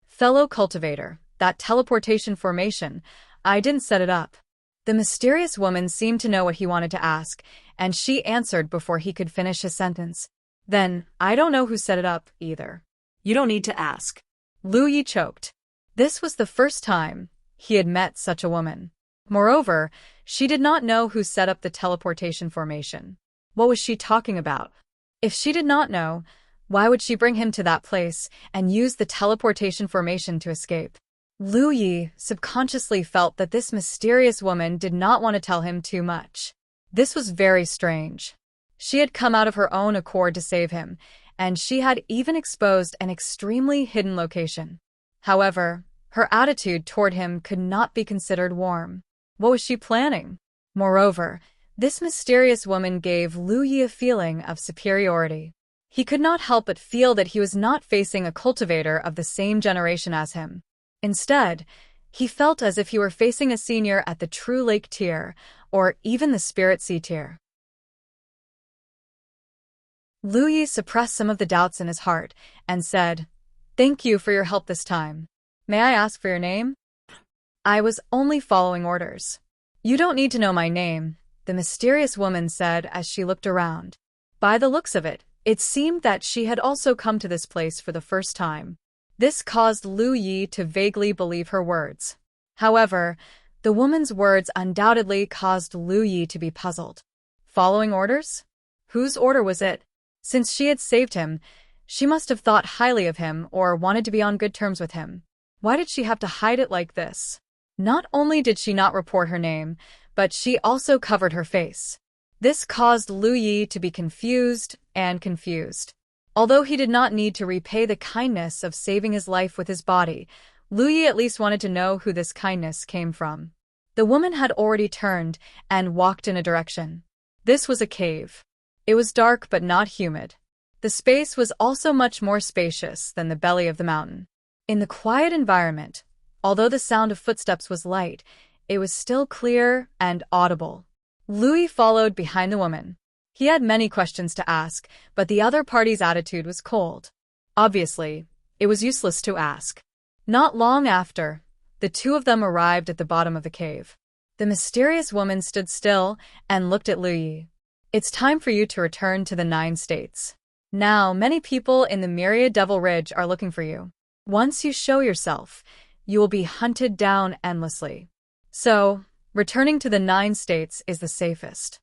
S1: Fellow cultivator, that teleportation formation, I didn't set it up. The mysterious woman seemed to know what he wanted to ask, and she answered before he could finish his sentence. Then, I don't know who set it up, either.
S2: You don't need to ask.
S1: Lu Yi choked. This was the first time he had met such a woman. Moreover, she did not know who set up the teleportation formation. What was she talking about? If she did not know, why would she bring him to that place and use the teleportation formation to escape? Lu Yi subconsciously felt that this mysterious woman did not want to tell him too much. This was very strange. She had come out of her own accord to save him, and she had even exposed an extremely hidden location. However, her attitude toward him could not be considered warm. What was she planning? Moreover, this mysterious woman gave Lu Yi a feeling of superiority. He could not help but feel that he was not facing a cultivator of the same generation as him. Instead, he felt as if he were facing a senior at the True Lake tier, or even the Spirit Sea tier. Lu Yi suppressed some of the doubts in his heart and said, "Thank you for your help this time. May I ask for your name?" I was only following orders. You don't need to know my name, the mysterious woman said as she looked around. By the looks of it, it seemed that she had also come to this place for the first time. This caused Lu Yi to vaguely believe her words. However, the woman's words undoubtedly caused Lu Yi to be puzzled. Following orders? Whose order was it? Since she had saved him, she must have thought highly of him or wanted to be on good terms with him. Why did she have to hide it like this? Not only did she not report her name, but she also covered her face. This caused Lu Yi to be confused. Although he did not need to repay the kindness of saving his life with his body, Lu Yi at least wanted to know who this kindness came from. The woman had already turned and walked in a direction. This was a cave. It was dark but not humid. The space was also much more spacious than the belly of the mountain. In the quiet environment, although the sound of footsteps was light, it was still clear and audible. Lu Yi followed behind the woman. He had many questions to ask, but the other party's attitude was cold. Obviously, it was useless to ask. Not long after, the two of them arrived at the bottom of the cave. The mysterious woman stood still and looked at Lu Yi. It's time for you to return to the 9 states. Now, many people in the Myriad Devil Ridge are looking for you. Once you show yourself, you will be hunted down endlessly. So, returning to the 9 states is the safest.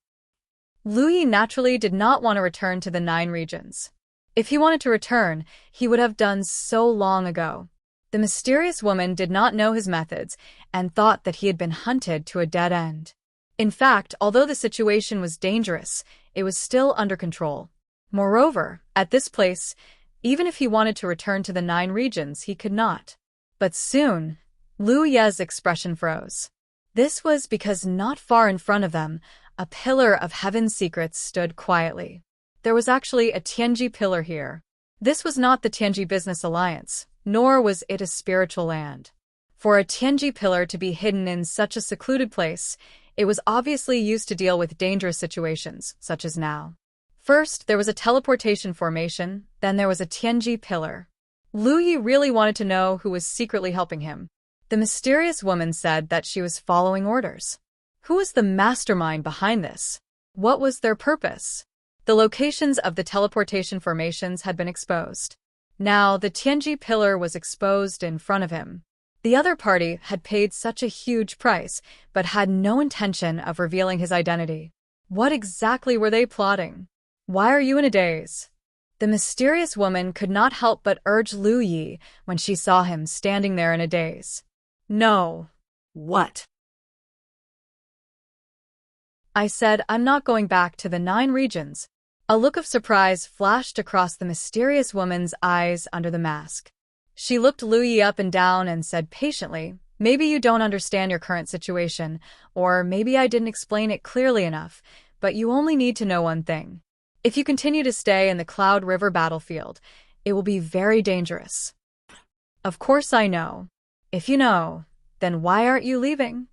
S1: Lu Yi naturally did not want to return to the 9 regions. If he wanted to return, he would have done so long ago. The mysterious woman did not know his methods and thought that he had been hunted to a dead end. In fact, although the situation was dangerous, it was still under control. Moreover, at this place, even if he wanted to return to the 9 regions, he could not. But soon, Lu Yi's expression froze. This was because not far in front of them, a pillar of heaven's secrets stood quietly. There was actually a Tianji pillar here. This was not the Tianji Business Alliance, nor was it a spiritual land. For a Tianji pillar to be hidden in such a secluded place, it was obviously used to deal with dangerous situations, such as now. First, there was a teleportation formation, then there was a Tianji pillar. Lu Yi really wanted to know who was secretly helping him. The mysterious woman said that she was following orders. Who was the mastermind behind this? What was their purpose? The locations of the teleportation formations had been exposed. Now, the Tianji pillar was exposed in front of him. The other party had paid such a huge price, but had no intention of revealing his identity. What exactly were they plotting? Why are you in a daze? The mysterious woman could not help but urge Lu Yi when she saw him standing there in a daze. No.
S2: What?
S1: I said, I'm not going back to the 9 regions. A look of surprise flashed across the mysterious woman's eyes under the mask. She looked Lu Yi up and down and said patiently, maybe you don't understand your current situation, or maybe I didn't explain it clearly enough, but you only need to know one thing. If you continue to stay in the Cloud River battlefield, it will be very dangerous. Of course I know. If you know, then why aren't you leaving?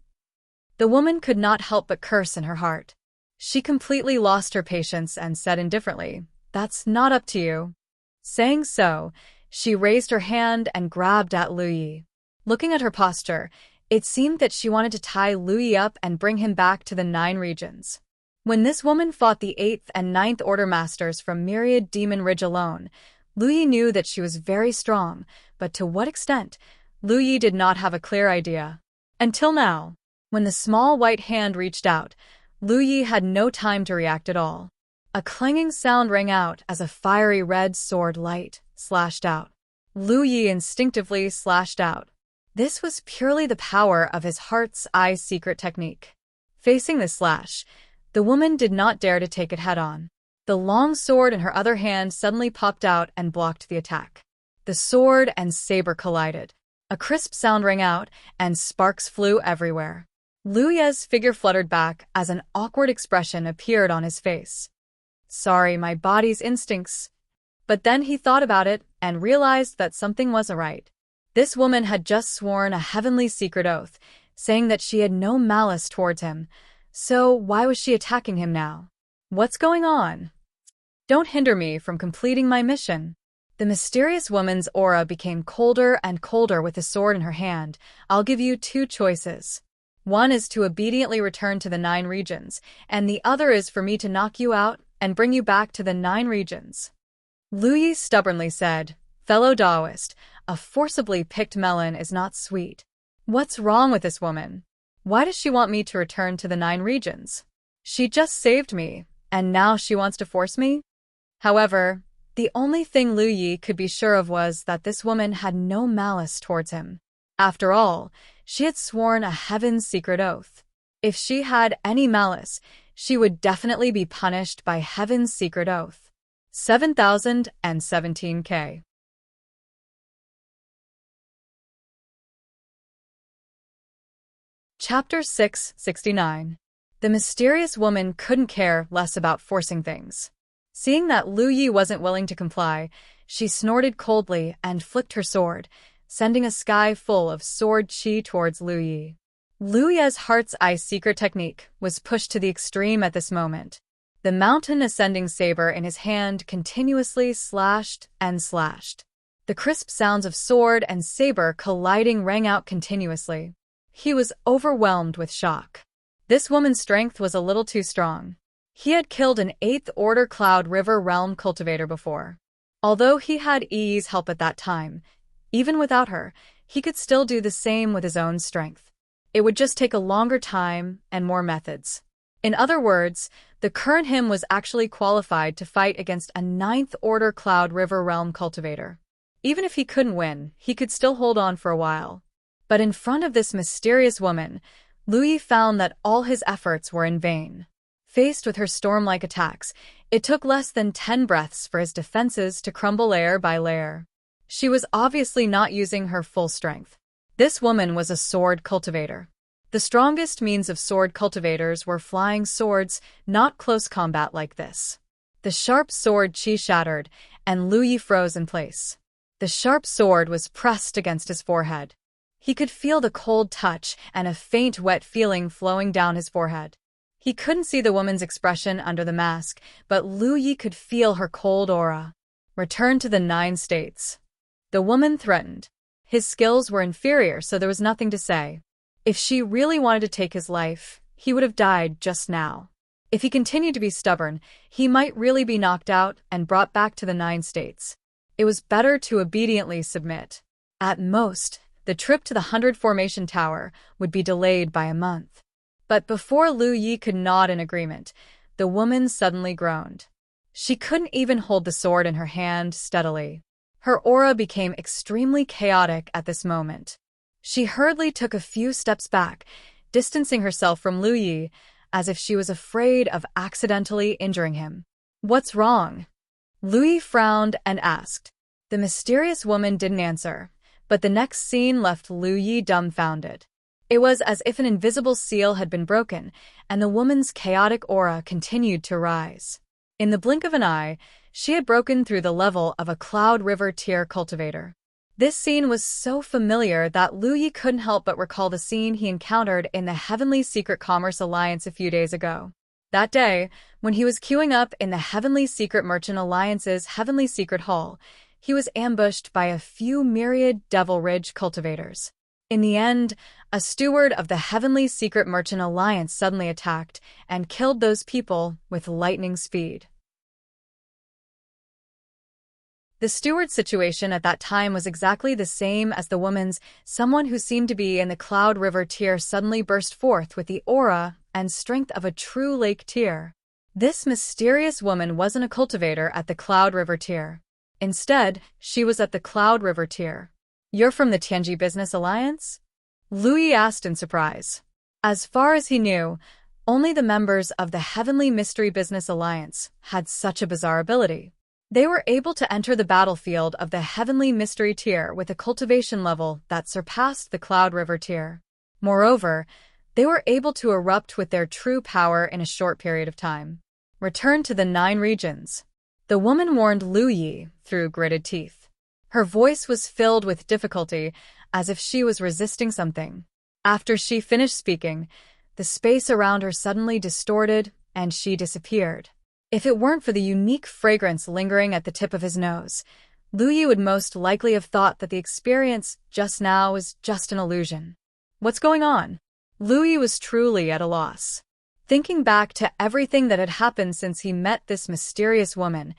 S1: The woman could not help but curse in her heart. She completely lost her patience and said indifferently, that's not up to you. Saying so, she raised her hand and grabbed at Lu Yi. Looking at her posture, it seemed that she wanted to tie Lu Yi up and bring him back to the 9 regions. When this woman fought the 8th and 9th Order Masters from Myriad Demon Ridge alone, Lu Yi knew that she was very strong, but to what extent, Lu Yi did not have a clear idea. Until now, when the small white hand reached out, Lu Yi had no time to react at all. A clanging sound rang out as a fiery red sword light slashed out. Lu Yi instinctively slashed out. This was purely the power of his heart's eye secret technique. Facing the slash, the woman did not dare to take it head-on. The long sword in her other hand suddenly popped out and blocked the attack. The sword and saber collided. A crisp sound rang out, and sparks flew everywhere. Lu Yi's figure fluttered back as an awkward expression appeared on his face. Sorry, my body's instincts. But then he thought about it and realized that something wasn't right. This woman had just sworn a heavenly secret oath, saying that she had no malice towards him. So why was she attacking him now? What's going on? Don't hinder me from completing my mission. The mysterious woman's aura became colder and colder with the sword in her hand. I'll give you two choices. One is to obediently return to the 9 regions, and the other is for me to knock you out and bring you back to the 9 regions. Lu Yi stubbornly said, "Fellow Taoist, a forcibly picked melon is not sweet. What's wrong with this woman? Why does she want me to return to the 9 regions? She just saved me, and now she wants to force me?" However, the only thing Lu Yi could be sure of was that this woman had no malice towards him. After all, she had sworn a heaven's secret oath. If she had any malice, she would definitely be punished by heaven's secret oath. 7017K. Chapter 669. The mysterious woman couldn't care less about forcing things. Seeing that Lu Yi wasn't willing to comply, she snorted coldly and flicked her sword, sending a sky full of sword chi towards Lu Yi. Lu Yi's heart's eye secret technique was pushed to the extreme at this moment. The mountain-ascending saber in his hand continuously slashed and slashed. The crisp sounds of sword and saber colliding rang out continuously. He was overwhelmed with shock. This woman's strength was a little too strong. He had killed an 8th Order Cloud River Realm cultivator before. Although he had Yi's help at that time, even without her, he could still do the same with his own strength. It would just take a longer time and more methods. In other words, the current him was actually qualified to fight against a 9th Order Cloud River Realm cultivator. Even if he couldn't win, he could still hold on for a while. But in front of this mysterious woman, Lu Yi found that all his efforts were in vain. Faced with her storm-like attacks, it took less than 10 breaths for his defenses to crumble layer by layer. She was obviously not using her full strength. This woman was a sword cultivator. The strongest means of sword cultivators were flying swords, not close combat like this. The sharp sword chi shattered, and Lu Yi froze in place. The sharp sword was pressed against his forehead. He could feel the cold touch and a faint wet feeling flowing down his forehead. He couldn't see the woman's expression under the mask, but Lu Yi could feel her cold aura. Return to the 9 states. The woman threatened. His skills were inferior, so there was nothing to say. If she really wanted to take his life, he would have died just now. If he continued to be stubborn, he might really be knocked out and brought back to the 9 states. It was better to obediently submit. At most, the trip to the 100 Formation Tower would be delayed by a month. But before Lu Yi could nod in agreement, the woman suddenly groaned. She couldn't even hold the sword in her hand steadily. Her aura became extremely chaotic at this moment. She hurriedly took a few steps back, distancing herself from Lu Yi, as if she was afraid of accidentally injuring him. "What's wrong?" Lu Yi frowned and asked. The mysterious woman didn't answer, but the next scene left Lu Yi dumbfounded. It was as if an invisible seal had been broken, and the woman's chaotic aura continued to rise. In the blink of an eye, she had broken through the level of a Cloud River tier cultivator. This scene was so familiar that Lu Yi couldn't help but recall the scene he encountered in the Heavenly Secret Commerce Alliance a few days ago. That day, when he was queuing up in the Heavenly Secret Merchant Alliance's Heavenly Secret Hall, he was ambushed by a few myriad Devil Ridge cultivators. In the end, a steward of the Heavenly Secret Merchant Alliance suddenly attacked and killed those people with lightning speed. The steward's situation at that time was exactly the same as the woman's. Someone who seemed to be in the Cloud River tier suddenly burst forth with the aura and strength of a true lake tier. This mysterious woman wasn't a cultivator at the Cloud River tier. Instead, she was at the Cloud River tier. "You're from the Tianji Business Alliance?" Lu Yi asked in surprise. As far as he knew, only the members of the Heavenly Mystery Business Alliance had such a bizarre ability. They were able to enter the battlefield of the Heavenly Mystery tier with a cultivation level that surpassed the Cloud River tier. Moreover, they were able to erupt with their true power in a short period of time. Return to the 9 regions. The woman warned Lu Yi through gritted teeth. Her voice was filled with difficulty, as if she was resisting something. After she finished speaking, the space around her suddenly distorted and she disappeared. If it weren't for the unique fragrance lingering at the tip of his nose, Lu would most likely have thought that the experience just now was just an illusion. What's going on? Lu was truly at a loss. Thinking back to everything that had happened since he met this mysterious woman,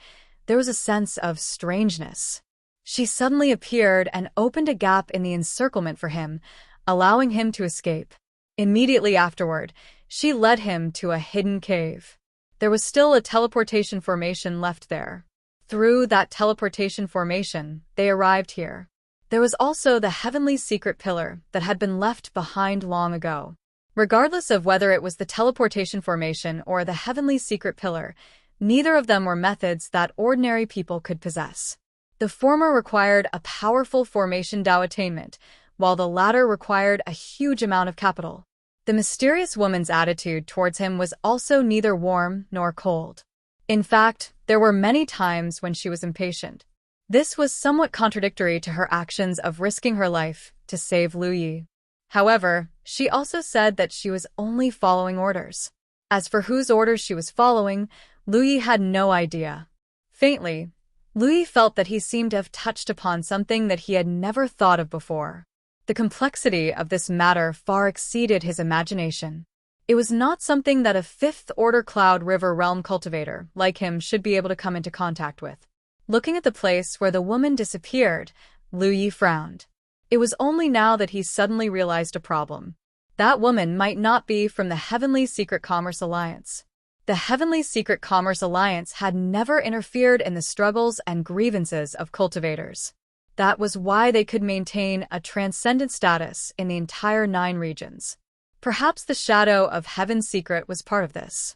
S1: there was a sense of strangeness. She suddenly appeared and opened a gap in the encirclement for him, allowing him to escape. Immediately afterward, she led him to a hidden cave. There was still a teleportation formation left there. Through that teleportation formation, they arrived here. There was also the heavenly secret pillar that had been left behind long ago. Regardless of whether it was the teleportation formation or the heavenly secret pillar, neither of them were methods that ordinary people could possess. The former required a powerful formation Dao attainment, while the latter required a huge amount of capital. The mysterious woman's attitude towards him was also neither warm nor cold. In fact, there were many times when she was impatient. This was somewhat contradictory to her actions of risking her life to save Lu. However, she also said that she was only following orders. As for whose orders she was following, Lu had no idea. Faintly, Lu felt that he seemed to have touched upon something that he had never thought of before. The complexity of this matter far exceeded his imagination. It was not something that a fifth-order Cloud River realm cultivator like him should be able to come into contact with. Looking at the place where the woman disappeared, Lu frowned. It was only now that he suddenly realized a problem. That woman might not be from the Heavenly Secret Commerce Alliance. The Heavenly Secret Commerce Alliance had never interfered in the struggles and grievances of cultivators. That was why they could maintain a transcendent status in the entire 9 regions. Perhaps the shadow of Heaven's secret was part of this.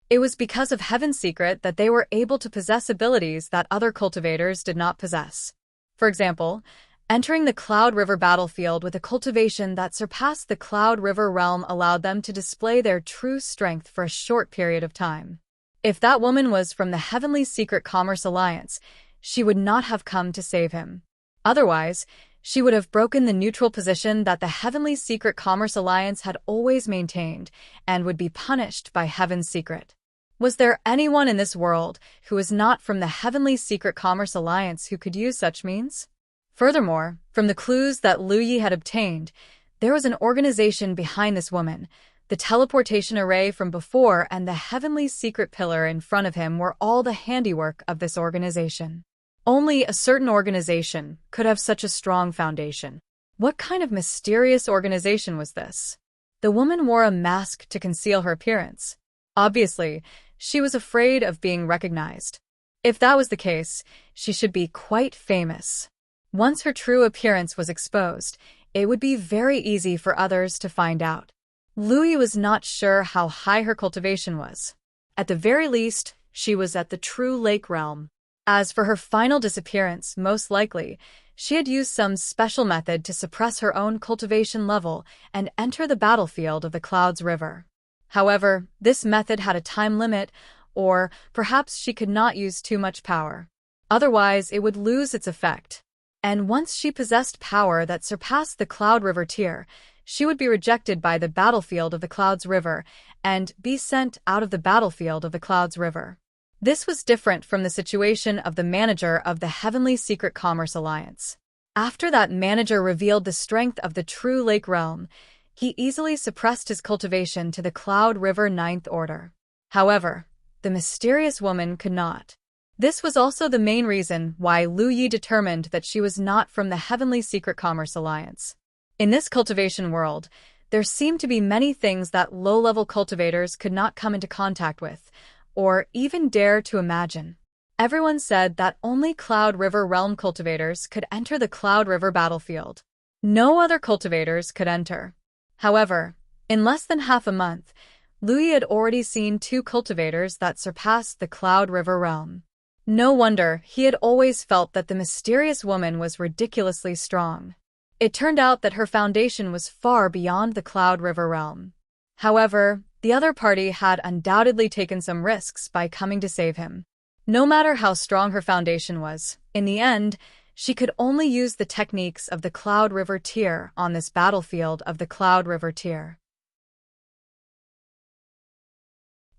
S1: It was because of Heaven's secret that they were able to possess abilities that other cultivators did not possess. For example, entering the Cloud River battlefield with a cultivation that surpassed the Cloud River realm allowed them to display their true strength for a short period of time. If that woman was from the Heavenly Secret Commerce Alliance, she would not have come to save him. Otherwise, she would have broken the neutral position that the Heavenly Secret Commerce Alliance had always maintained and would be punished by Heaven's secret. Was there anyone in this world who was not from the Heavenly Secret Commerce Alliance who could use such means? Furthermore, from the clues that Lu had obtained, there was an organization behind this woman. The teleportation array from before and the Heavenly Secret Pillar in front of him were all the handiwork of this organization. Only a certain organization could have such a strong foundation. What kind of mysterious organization was this? The woman wore a mask to conceal her appearance. Obviously, she was afraid of being recognized. If that was the case, she should be quite famous. Once her true appearance was exposed, it would be very easy for others to find out. Lu was not sure how high her cultivation was. At the very least, she was at the true lake realm. As for her final disappearance, most likely, she had used some special method to suppress her own cultivation level and enter the battlefield of the Clouds River. However, this method had a time limit, or perhaps she could not use too much power. Otherwise, it would lose its effect. And once she possessed power that surpassed the Cloud River tier, she would be rejected by the battlefield of the Clouds River and be sent out of the battlefield of the Clouds River. This was different from the situation of the manager of the Heavenly Secret Commerce Alliance. After that manager revealed the strength of the true lake realm, he easily suppressed his cultivation to the Cloud River 9th Order. However, the mysterious woman could not. This was also the main reason why Lu determined that she was not from the Heavenly Secret Commerce Alliance. In this cultivation world, there seemed to be many things that low-level cultivators could not come into contact with, or even dare to imagine. Everyone said that only Cloud River realm cultivators could enter the Cloud River battlefield. No other cultivators could enter. However, in less than half a month, Lu had already seen 2 cultivators that surpassed the Cloud River realm. No wonder he had always felt that the mysterious woman was ridiculously strong. It turned out that her foundation was far beyond the Cloud River realm. However, the other party had undoubtedly taken some risks by coming to save him. No matter how strong her foundation was, in the end, she could only use the techniques of the Cloud River tier on this battlefield of the Cloud River tier.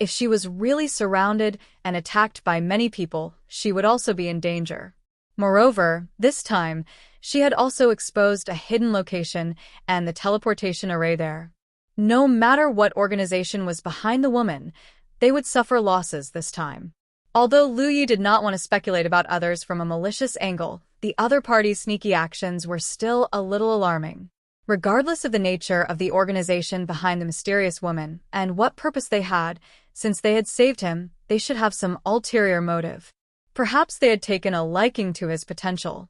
S1: If she was really surrounded and attacked by many people, she would also be in danger. Moreover, this time, she had also exposed a hidden location and the teleportation array there. No matter what organization was behind the woman, they would suffer losses this time. Although Lu Yi did not want to speculate about others from a malicious angle, the other party's sneaky actions were still a little alarming. Regardless of the nature of the organization behind the mysterious woman and what purpose they had, since they had saved him, they should have some ulterior motive. Perhaps they had taken a liking to his potential.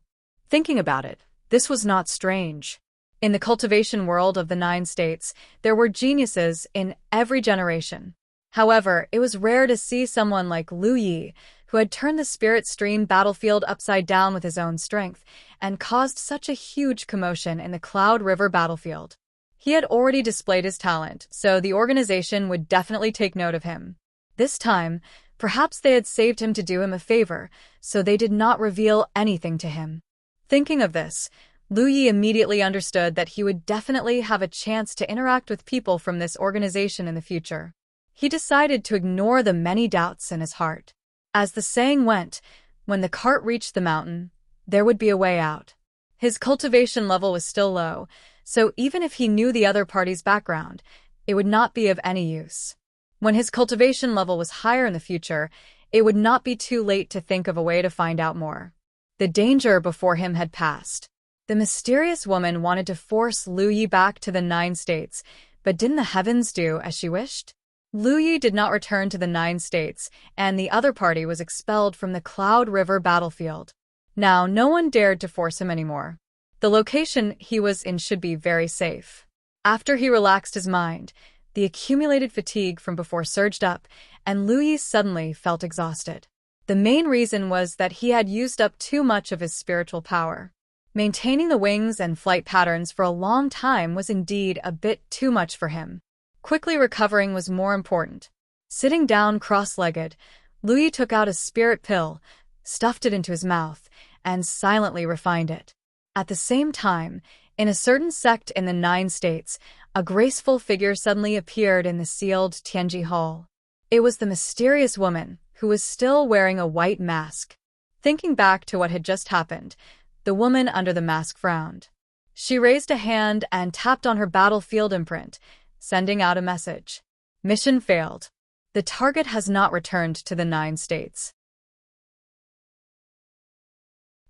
S1: Thinking about it, this was not strange. In the cultivation world of the 9 states, there were geniuses in every generation. However, it was rare to see someone like Lu Yi, who had turned the spirit stream battlefield upside down with his own strength and caused such a huge commotion in the Cloud River battlefield. He had already displayed his talent, so the organization would definitely take note of him. This time, perhaps they had saved him to do him a favor, so they did not reveal anything to him. Thinking of this, Lu Yi immediately understood that he would definitely have a chance to interact with people from this organization in the future. He decided to ignore the many doubts in his heart. As the saying went, when the cart reached the mountain, there would be a way out. His cultivation level was still low, so even if he knew the other party's background, it would not be of any use. When his cultivation level was higher in the future, it would not be too late to think of a way to find out more. The danger before him had passed. The mysterious woman wanted to force Lu Yi back to the 9 states, but didn't the heavens do as she wished? Lu Yi did not return to the 9 states, and the other party was expelled from the Cloud River battlefield. Now, no one dared to force him anymore. The location he was in should be very safe. After he relaxed his mind, the accumulated fatigue from before surged up, and Lu Yi suddenly felt exhausted. The main reason was that he had used up too much of his spiritual power. Maintaining the wings and flight patterns for a long time was indeed a bit too much for him. Quickly recovering was more important. Sitting down cross-legged, Lu Yi took out a spirit pill, stuffed it into his mouth, and silently refined it. At the same time, in a certain sect in the 9 states, a graceful figure suddenly appeared in the sealed Tianji Hall. It was the mysterious woman, who was still wearing a white mask. Thinking back to what had just happened, the woman under the mask frowned. She raised a hand and tapped on her battlefield imprint, sending out a message. Mission failed. The target has not returned to the 9 states.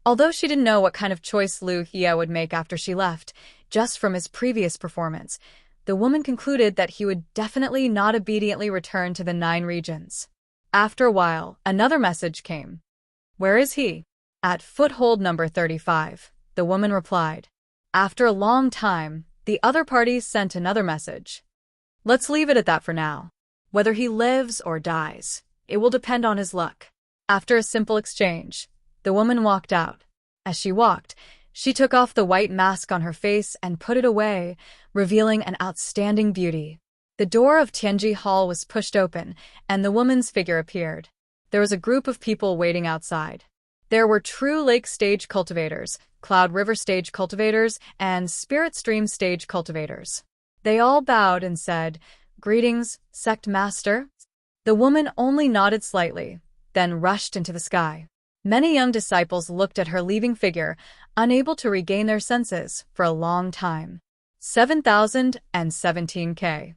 S1: Although she didn't know what kind of choice Lu Yi would make after she left, just from his previous performance, the woman concluded that he would definitely not obediently return to the 9 regions. After a while, another message came. Where is he? At foothold number 35, the woman replied. After a long time, the other party sent another message. Let's leave it at that for now. Whether he lives or dies, it will depend on his luck. After a simple exchange, the woman walked out. As she walked, she took off the white mask on her face and put it away, revealing an outstanding beauty. The door of Tianji Hall was pushed open, and the woman's figure appeared. There was a group of people waiting outside. There were True Lake stage cultivators, Cloud River stage cultivators, and Spirit Stream stage cultivators. They all bowed and said, "Greetings, Sect Master." The woman only nodded slightly, then rushed into the sky. Many young disciples looked at her leaving figure, unable to regain their senses for a long time. 7,017K.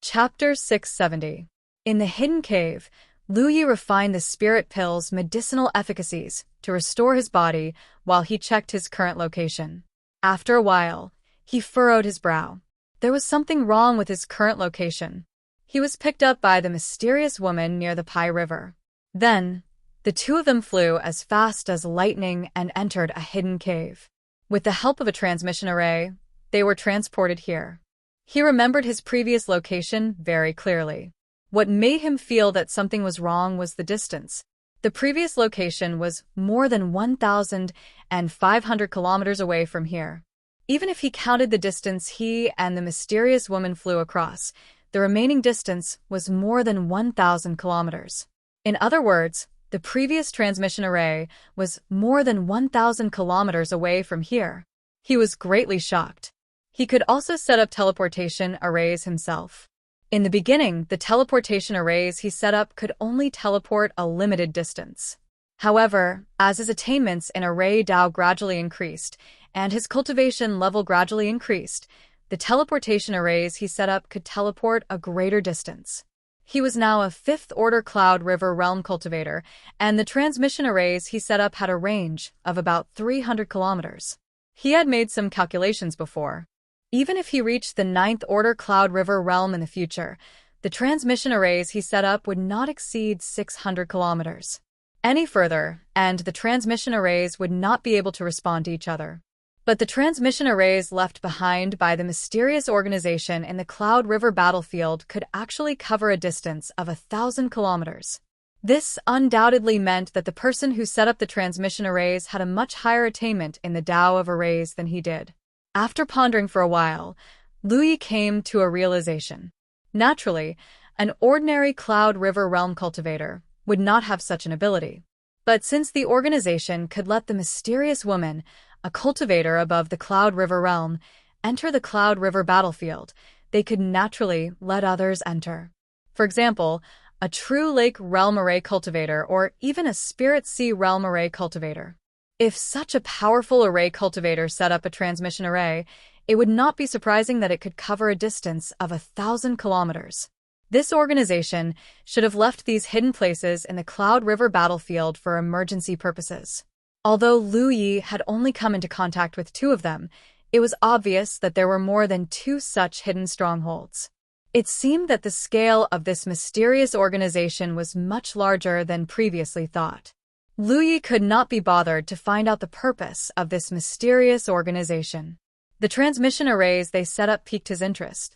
S1: Chapter 670. In the hidden cave, Lu Yi refined the spirit pill's medicinal efficacies to restore his body while he checked his current location. After a while, he furrowed his brow. There was something wrong with his current location. He was picked up by the mysterious woman near the Pai River. Then, the two of them flew as fast as lightning and entered a hidden cave. With the help of a transmission array, they were transported here. He remembered his previous location very clearly. What made him feel that something was wrong was the distance. The previous location was more than 1,500 kilometers away from here. Even if he counted the distance he and the mysterious woman flew across, the remaining distance was more than 1,000 kilometers. In other words, the previous transmission array was more than 1,000 kilometers away from here. He was greatly shocked. He could also set up teleportation arrays himself. In the beginning, the teleportation arrays he set up could only teleport a limited distance. However, as his attainments in Array Dao gradually increased, and his cultivation level gradually increased, the teleportation arrays he set up could teleport a greater distance. He was now a 5th-order Cloud River Realm cultivator, and the transmission arrays he set up had a range of about 300 kilometers. He had made some calculations before. Even if he reached the 9th-order Cloud River Realm in the future, the transmission arrays he set up would not exceed 600 kilometers. Any further, and the transmission arrays would not be able to respond to each other. But the transmission arrays left behind by the mysterious organization in the Cloud River battlefield could actually cover a distance of 1,000 kilometers. This undoubtedly meant that the person who set up the transmission arrays had a much higher attainment in the Tao of arrays than he did. After pondering for a while, Lui came to a realization. Naturally, an ordinary Cloud River Realm cultivator would not have such an ability. But since the organization could let the mysterious woman, a cultivator above the Cloud River Realm, enter the Cloud River battlefield, they could naturally let others enter. For example, a true Lake Realm Array cultivator or even a Spirit Sea Realm Array cultivator. If such a powerful array cultivator set up a transmission array, it would not be surprising that it could cover a distance of 1,000 kilometers. This organization should have left these hidden places in the Cloud River battlefield for emergency purposes. Although Lu Yi had only come into contact with 2 of them, it was obvious that there were more than 2 such hidden strongholds. It seemed that the scale of this mysterious organization was much larger than previously thought. Lu Yi could not be bothered to find out the purpose of this mysterious organization. The transmission arrays they set up piqued his interest.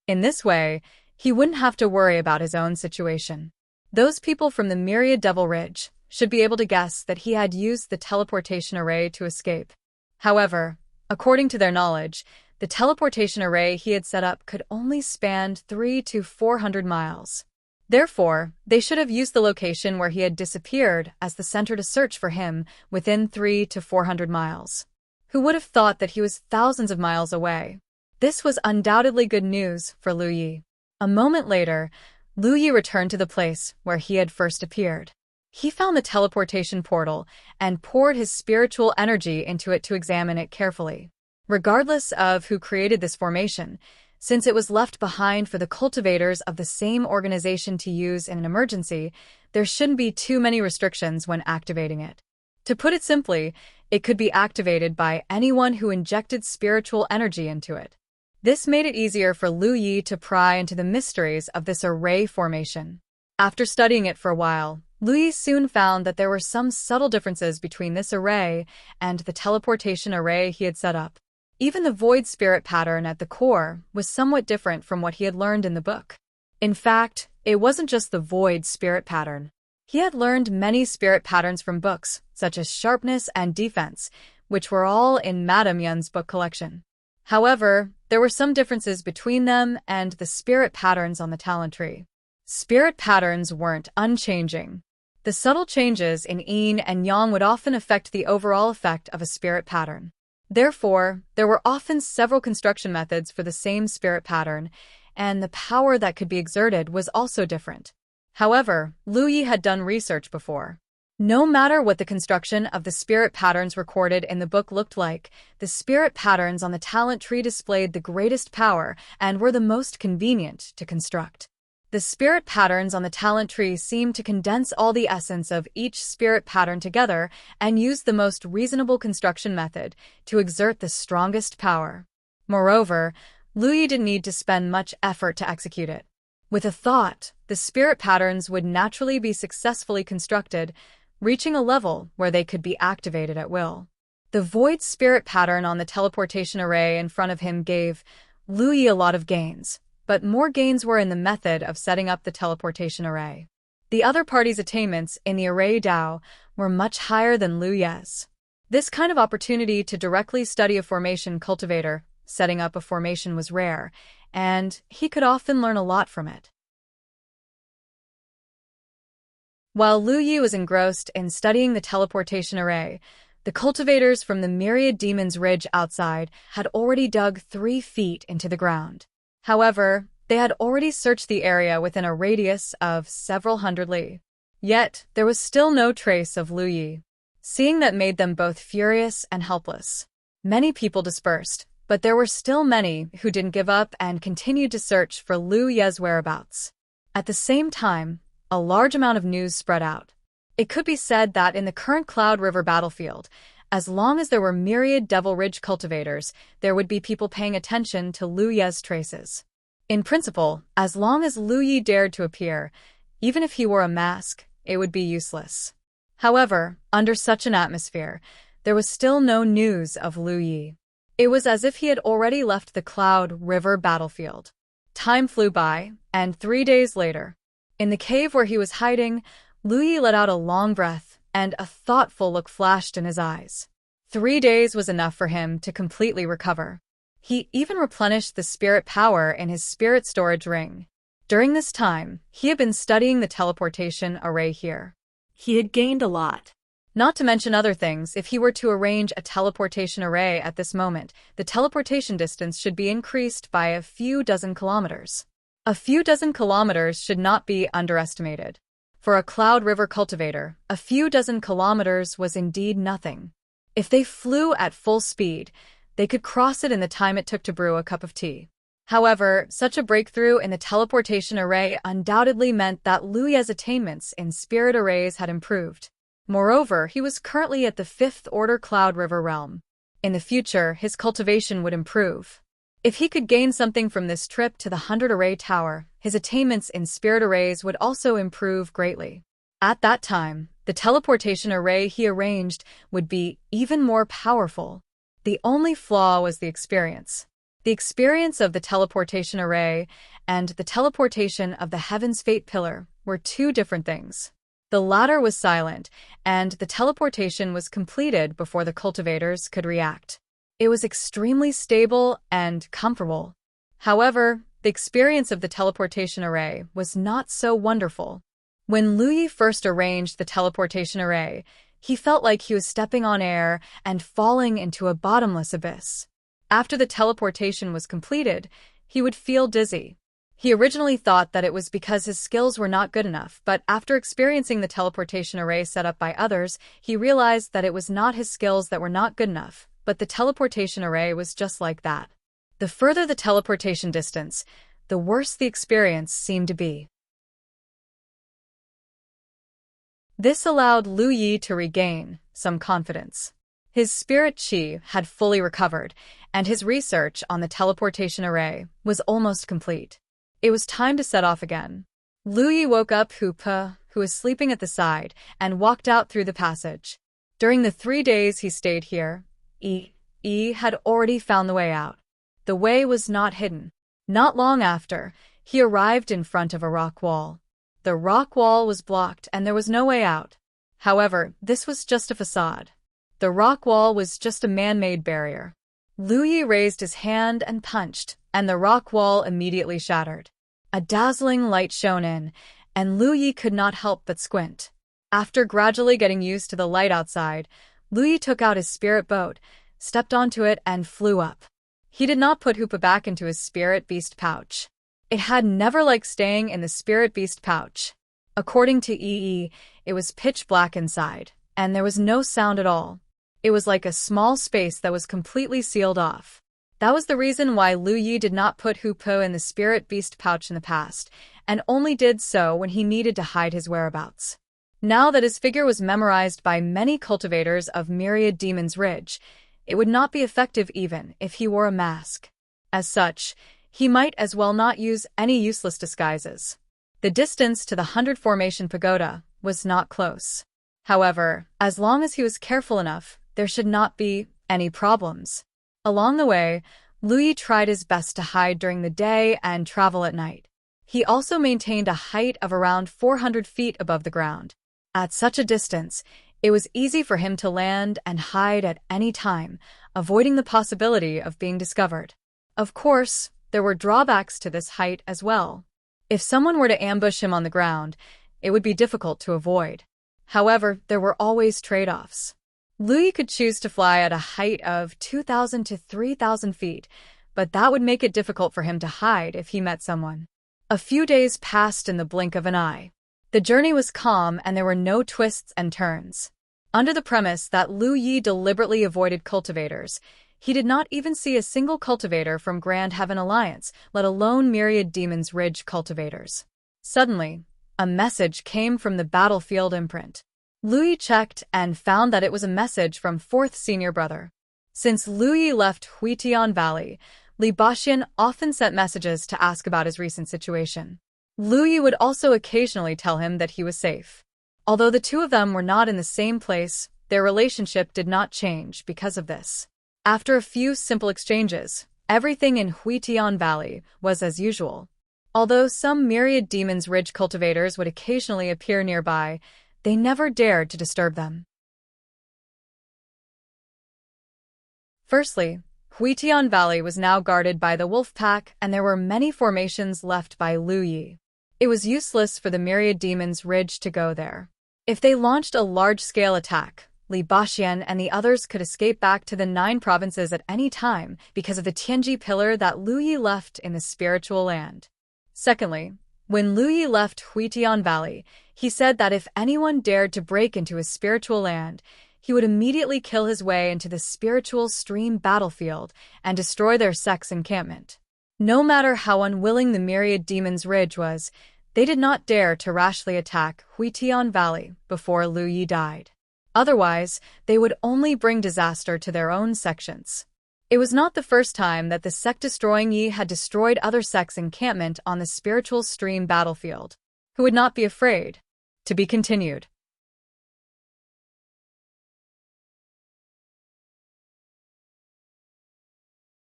S1: In this way, he wouldn't have to worry about his own situation. Those people from the Myriad Devil Ridge should be able to guess that he had used the teleportation array to escape. However, according to their knowledge, the teleportation array he had set up could only span 300 to 400 miles. Therefore, they should have used the location where he had disappeared as the center to search for him within 300 to 400 miles. Who would have thought that he was thousands of miles away? This was undoubtedly good news for Lu Yi. A moment later, Lu Yi returned to the place where he had first appeared. He found the teleportation portal and poured his spiritual energy into it to examine it carefully. Regardless of who created this formation, since it was left behind for the cultivators of the same organization to use in an emergency, there shouldn't be too many restrictions when activating it. To put it simply, it could be activated by anyone who injected spiritual energy into it. This made it easier for Lu Yi to pry into the mysteries of this array formation. After studying it for a while, Lu Yi soon found that there were some subtle differences between this array and the teleportation array he had set up. Even the void spirit pattern at the core was somewhat different from what he had learned in the book. In fact, it wasn't just the void spirit pattern. He had learned many spirit patterns from books, such as Sharpness and Defense, which were all in Madame Yun's book collection. However, there were some differences between them and the spirit patterns on the talent tree. Spirit patterns weren't unchanging. The subtle changes in yin and yang would often affect the overall effect of a spirit pattern. Therefore, there were often several construction methods for the same spirit pattern, and the power that could be exerted was also different. However, Lu Yi had done research before. No matter what the construction of the spirit patterns recorded in the book looked like, the spirit patterns on the talent tree displayed the greatest power and were the most convenient to construct. The spirit patterns on the talent tree seemed to condense all the essence of each spirit pattern together and use the most reasonable construction method to exert the strongest power. Moreover, Lu Yi didn't need to spend much effort to execute it. With a thought, the spirit patterns would naturally be successfully constructed, reaching a level where they could be activated at will. The void spirit pattern on the teleportation array in front of him gave Lu Yi a lot of gains. But more gains were in the method of setting up the teleportation array. The other party's attainments in the array Dao were much higher than Lu Ye's. This kind of opportunity to directly study a formation cultivator setting up a formation was rare, and he could often learn a lot from it. While Lu Yi was engrossed in studying the teleportation array, The cultivators from the Myriad Demon's Ridge outside had already dug 3 feet into the ground. However, they had already searched the area within a radius of several hundred li. Yet, there was still no trace of Lu Yi. Seeing that made them both furious and helpless. Many people dispersed, but there were still many who didn't give up and continued to search for Lu Ye's whereabouts. At the same time, a large amount of news spread out. It could be said that in the current Cloud River battlefield, as long as there were myriad Devil Ridge cultivators, there would be people paying attention to Lu Ye's traces. In principle, as long as Lu Yi dared to appear, even if he wore a mask, it would be useless. However, under such an atmosphere, there was still no news of Lu Yi. It was as if he had already left the Cloud River battlefield. Time flew by, and 3 days later, in the cave where he was hiding, Lu Yi let out a long breath, and a thoughtful look flashed in his eyes. 3 days was enough for him to completely recover. He even replenished the spirit power in his spirit storage ring. During this time, he had been studying the teleportation array here.
S2: He had gained a lot.
S1: Not to mention other things, if he were to arrange a teleportation array at this moment, the teleportation distance should be increased by a few dozen kilometers. A few dozen kilometers should not be underestimated. For a Cloud River cultivator, a few dozen kilometers was indeed nothing. If they flew at full speed, they could cross it in the time it took to brew a cup of tea. However, such a breakthrough in the teleportation array undoubtedly meant that Lu Ye's attainments in spirit arrays had improved. Moreover, he was currently at the 5th Order Cloud River realm. In the future, his cultivation would improve. If he could gain something from this trip to the 100 Array Tower, his attainments in spirit arrays would also improve greatly. At that time, the teleportation array he arranged would be even more powerful. The only flaw was the experience. The experience of the teleportation array and the teleportation of the Heaven's Fate Pillar were 2 different things. The latter was silent, and the teleportation was completed before the cultivators could react. It was extremely stable and comfortable. However, the experience of the teleportation array was not so wonderful. When Lu Yi first arranged the teleportation array, he felt like he was stepping on air and falling into a bottomless abyss. After the teleportation was completed, he would feel dizzy. He originally thought that it was because his skills were not good enough, but after experiencing the teleportation array set up by others, he realized that it was not his skills that were not good enough, but the teleportation array was just like that. The further the teleportation distance, the worse the experience seemed to be. This allowed Lu Yi to regain some confidence. His spirit chi had fully recovered, and his research on the teleportation array was almost complete. It was time to set off again. Lu Yi woke up Hu Pe, who was sleeping at the side, and walked out through the passage. During the 3 days he stayed here, Yi had already found the way out. The way was not hidden. Not long after, he arrived in front of a rock wall. The rock wall was blocked and there was no way out. However, this was just a facade. The rock wall was just a man-made barrier. Lu Yi raised his hand and punched, and the rock wall immediately shattered. A dazzling light shone in, and Lu Yi could not help but squint. After gradually getting used to the light outside, Lu Yi took out his spirit boat, stepped onto it, and flew up. He did not put Hoopa back into his spirit beast pouch. It had never liked staying in the spirit beast pouch. According to EE, it was pitch black inside, and there was no sound at all. It was like a small space that was completely sealed off. That was the reason why Lu Yi did not put Hoopa in the spirit beast pouch in the past, and only did so when he needed to hide his whereabouts. Now that his figure was memorized by many cultivators of Myriad Demon's Ridge, it would not be effective even if he wore a mask. As such, he might as well not use any useless disguises. The distance to the 100 Formation Pagoda was not close. However, as long as he was careful enough, there should not be any problems. Along the way, Lu Yi tried his best to hide during the day and travel at night. He also maintained a height of around 400 feet above the ground. At such a distance, it was easy for him to land and hide at any time, avoiding the possibility of being discovered. Of course, there were drawbacks to this height as well. If someone were to ambush him on the ground, it would be difficult to avoid. However, there were always trade-offs. Lu Yi could choose to fly at a height of 2,000 to 3,000 feet, but that would make it difficult for him to hide if he met someone. A few days passed in the blink of an eye. The journey was calm and there were no twists and turns. Under the premise that Lu Yi deliberately avoided cultivators, he did not even see a single cultivator from Grand Heaven Alliance, let alone myriad Demon's Ridge cultivators. Suddenly, a message came from the battlefield imprint. Lu Yi checked and found that it was a message from fourth senior brother. Since Lu Yi left Huitian Valley, Li Baxian often sent messages to ask about his recent situation. Lu Yi would also occasionally tell him that he was safe. Although the two of them were not in the same place, their relationship did not change because of this. After a few simple exchanges, everything in Huitian Valley was as usual. Although some myriad Demon's Ridge cultivators would occasionally appear nearby, they never dared to disturb them. Firstly, Huitian Valley was now guarded by the wolf pack and there were many formations left by Lu Yi. It was useless for the myriad Demon's Ridge to go there. If they launched a large-scale attack, Li Baxian and the others could escape back to the 9 provinces at any time because of the Tianji pillar that Lu Yi left in the spiritual land. Secondly, when Lu Yi left Huitian Valley, he said that if anyone dared to break into his spiritual land, he would immediately kill his way into the spiritual stream battlefield and destroy their sect's encampment. No matter how unwilling the myriad Demon's Ridge was, they did not dare to rashly attack Huitian Valley before Lu Yi died. Otherwise, they would only bring disaster to their own sections. It was not the first time that the sect-destroying Yi had destroyed other sects' encampment on the spiritual stream battlefield. Who would not be afraid? To be continued.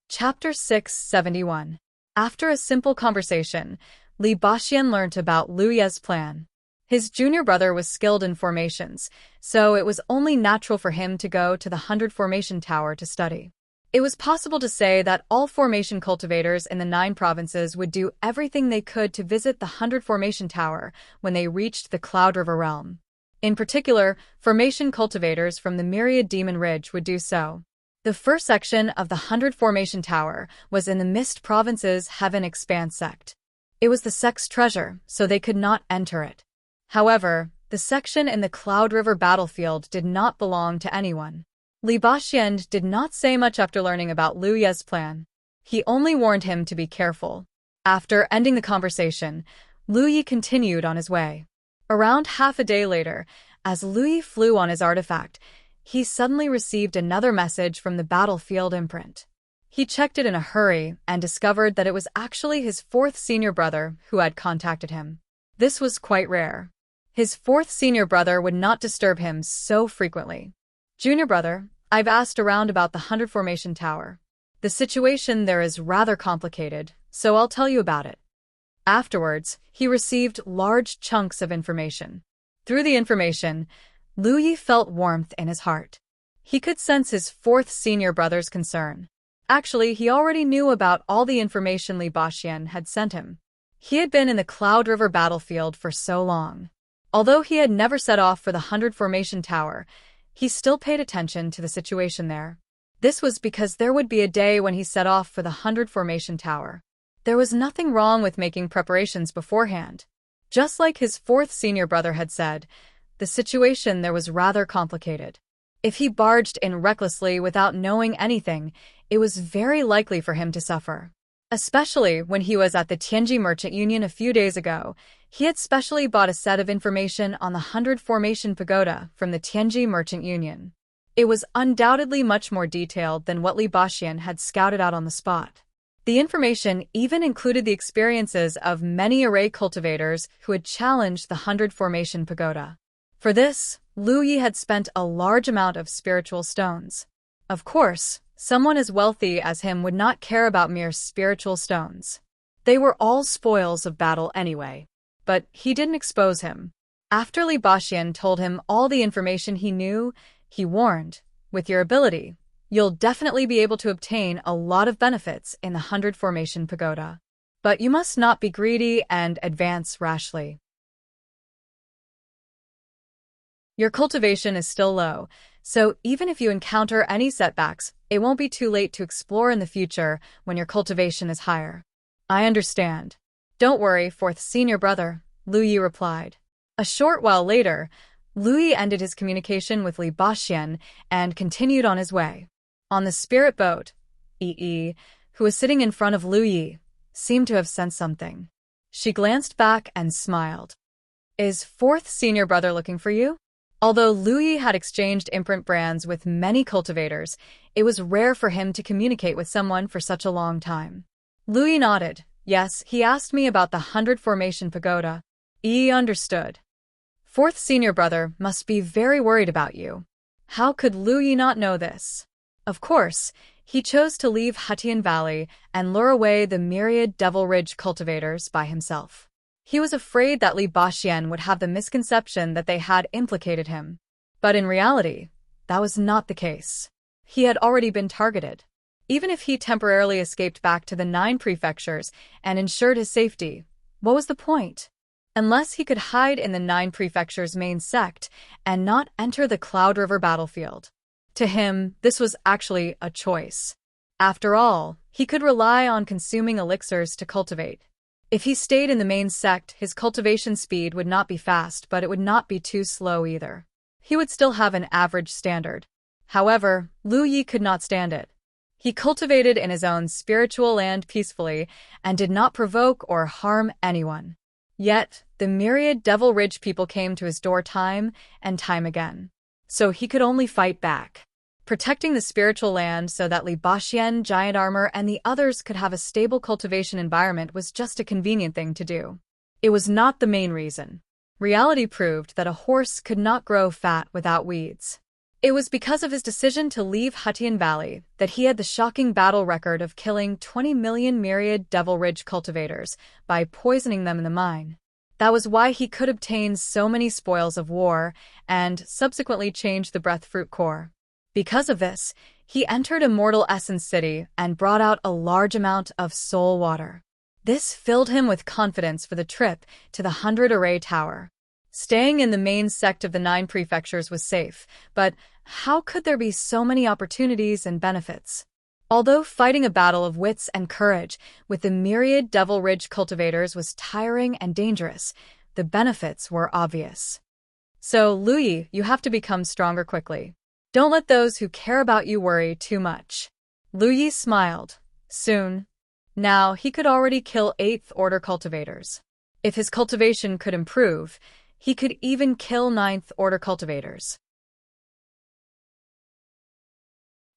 S1: Chapter 671. After a simple conversation, Li Baxian learnt about Lu Ye's plan. His junior brother was skilled in formations, so it was only natural for him to go to the 100 Formation Tower to study. It was possible to say that all formation cultivators in the 9 provinces would do everything they could to visit the 100 Formation Tower when they reached the Cloud River realm. In particular, formation cultivators from the Myriad Demon Ridge would do so. The first section of the 100 Formation Tower was in the Mist Province's Heaven Expanse sect. It was the sect's treasure, so they could not enter it. However, the section in the Cloud River battlefield did not belong to anyone. Li Baxian did not say much after learning about Lu Ye's plan. He only warned him to be careful. After ending the conversation, Lu Yi continued on his way. Around half a day later, as Lu Yi flew on his artifact, he suddenly received another message from the battlefield imprint. He checked it in a hurry and discovered that it was actually his 4th senior brother who had contacted him. This was quite rare. His 4th senior brother would not disturb him so frequently. Junior brother, I've asked around about the 100 Formation Tower. The situation there is rather complicated, so I'll tell you about it. Afterwards, he received large chunks of information. Through the information, Lu Yi felt warmth in his heart. He could sense his 4th senior brother's concern. Actually, he already knew about all the information Li Baxian had sent him. He had been in the Cloud River battlefield for so long. Although he had never set off for the 100 Formation Tower, he still paid attention to the situation there. This was because there would be a day when he set off for the 100 Formation Tower. There was nothing wrong with making preparations beforehand. Just like his 4th senior brother had said, the situation there was rather complicated. If he barged in recklessly without knowing anything, it was very likely for him to suffer. Especially when he was at the Tianji Merchant Union a few days ago, he had specially bought a set of information on the 100 Formation Pagoda from the Tianji Merchant Union. It was undoubtedly much more detailed than what Li Baxian had scouted out on the spot. The information even included the experiences of many array cultivators who had challenged the 100 Formation Pagoda. For this, Lu Yi had spent a large amount of spiritual stones. Of course, someone as wealthy as him would not care about mere spiritual stones. They were all spoils of battle anyway. But he didn't expose him. After Li Baxian told him all the information he knew, he warned, with your ability, you'll definitely be able to obtain a lot of benefits in the 100 Formation Pagoda. But you must not be greedy and advance rashly. Your cultivation is still low, So even if you encounter any setbacks, it won't be too late to explore in the future when your cultivation is higher. I understand. Don't worry, fourth senior brother, Lu Yi replied. A short while later, Lu Yi ended his communication with Li Baxian and continued on his way. On the spirit boat, Yi, who was sitting in front of Lu Yi, seemed to have sensed something. She glanced back and smiled. Is fourth senior brother looking for you? Although Lu Yi had exchanged imprint brands with many cultivators, it was rare for him to communicate with someone for such a long time. Lu Yi nodded. Yes, he asked me about the 100 Formation Pagoda. Yi understood. Fourth senior brother must be very worried about you. How could Lu Yi not know this? Of course, he chose to leave Hutian Valley and lure away the myriad Devil Ridge cultivators by himself. He was afraid that Li Baxian would have the misconception that they had implicated him. But in reality, that was not the case. He had already been targeted. Even if he temporarily escaped back to the 9 prefectures and ensured his safety, what was the point? Unless he could hide in the 9 prefectures' main sect and not enter the Cloud River battlefield. To him, this was actually a choice. After all, he could rely on consuming elixirs to cultivate. If he stayed in the main sect, his cultivation speed would not be fast, but it would not be too slow either. He would still have an average standard. However, Lu Yi could not stand it. He cultivated in his own spiritual land peacefully and did not provoke or harm anyone. Yet, the myriad Devil Ridge people came to his door time and time again. So he could only fight back. Protecting the spiritual land so that Li Baxian, Giant Armor, and the others could have a stable cultivation environment was just a convenient thing to do. It was not the main reason. Reality proved that a horse could not grow fat without weeds. It was because of his decision to leave Hutian Valley that he had the shocking battle record of killing 20 million myriad Devil Ridge cultivators by poisoning them in the mine. That was why he could obtain so many spoils of war and subsequently change the breathfruit core. Because of this, he entered Immortal Essence City and brought out a large amount of soul water. This filled him with confidence for the trip to the 100 Array Tower. Staying in the main sect of the 9 prefectures was safe, but how could there be so many opportunities and benefits? Although fighting a battle of wits and courage with the myriad Devil Ridge cultivators was tiring and dangerous, the benefits were obvious. So, Lu Yi, you have to become stronger quickly. Don't let those who care about you worry too much. Lu Yi smiled. Soon. Now, he could already kill 8th Order cultivators. If his cultivation could improve, he could even kill 9th Order cultivators.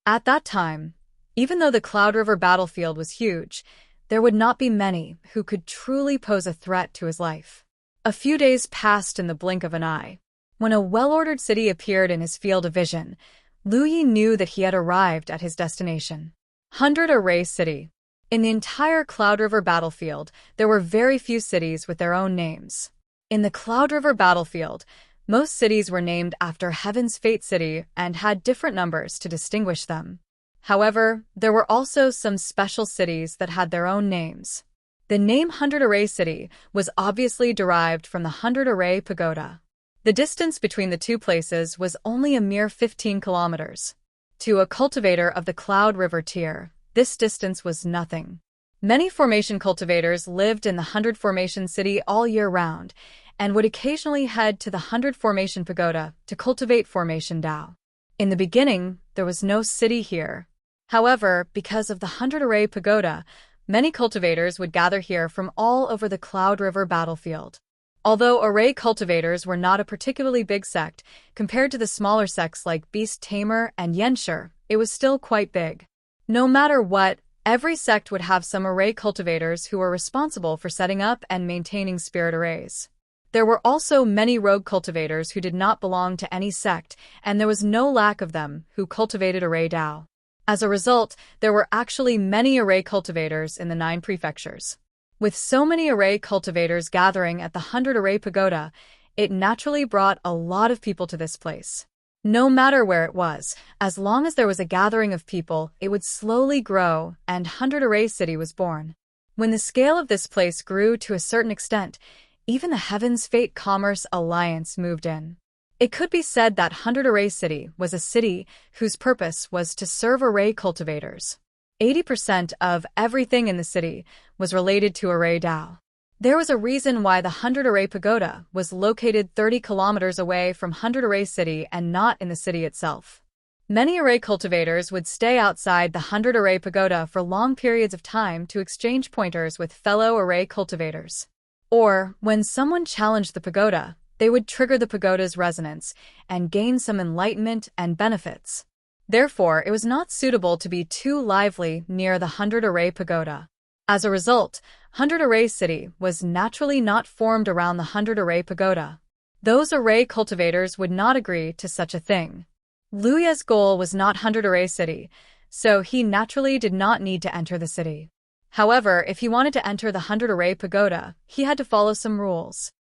S1: At that time, even though the Cloud River battlefield was huge, there would not be many who could truly pose a threat to his life. A few days passed in the blink of an eye. When a well-ordered city appeared in his field of vision, Lu Yi knew that he had arrived at his destination. 100 Array City. In the entire Cloud River battlefield, there were very few cities with their own names. In the Cloud River battlefield, most cities were named after Heaven's Fate City and had different numbers to distinguish them. However, there were also some special cities that had their own names. The name 100 Array City was obviously derived from the 100 Array Pagoda. The distance between the two places was only a mere 15 kilometers. To a cultivator of the Cloud River tier, this distance was nothing. Many formation cultivators lived in the 100 Formation City all year round and would occasionally head to the 100 Formation Pagoda to cultivate Formation Dao. In the beginning, there was no city here. However, because of the 100 Array Pagoda, many cultivators would gather here from all over the Cloud River battlefield. Although Array cultivators were not a particularly big sect, compared to the smaller sects like Beast Tamer and Yenshur, it was still quite big. No matter what, every sect would have some Array cultivators who were responsible for setting up and maintaining spirit arrays. There were also many rogue cultivators who did not belong to any sect, and there was no lack of them who cultivated Array Dao. As a result, there were actually many Array cultivators in the 9 prefectures. With so many Array cultivators gathering at the 100 Array Pagoda, it naturally brought a lot of people to this place. No matter where it was, as long as there was a gathering of people, it would slowly grow, and 100 Array City was born. When the scale of this place grew to a certain extent, even the Heaven's Fate Commerce Alliance moved in. It could be said that 100 Array City was a city whose purpose was to serve array cultivators. 80% of everything in the city was related to Array Dao. There was a reason why the 100 Array Pagoda was located 30 kilometers away from 100 Array City and not in the city itself. Many array cultivators would stay outside the 100 Array Pagoda for long periods of time to exchange pointers with fellow array cultivators. Or, when someone challenged the pagoda, they would trigger the pagoda's resonance and gain some enlightenment and benefits. Therefore, it was not suitable to be too lively near the 100 Array Pagoda. As a result, 100 Array City was naturally not formed around the 100 Array Pagoda. Those array cultivators would not agree to such a thing. Liu Ye's goal was not 100 Array City, so he naturally did not need to enter the city. However, if he wanted to enter the 100 Array Pagoda, he had to follow some rules.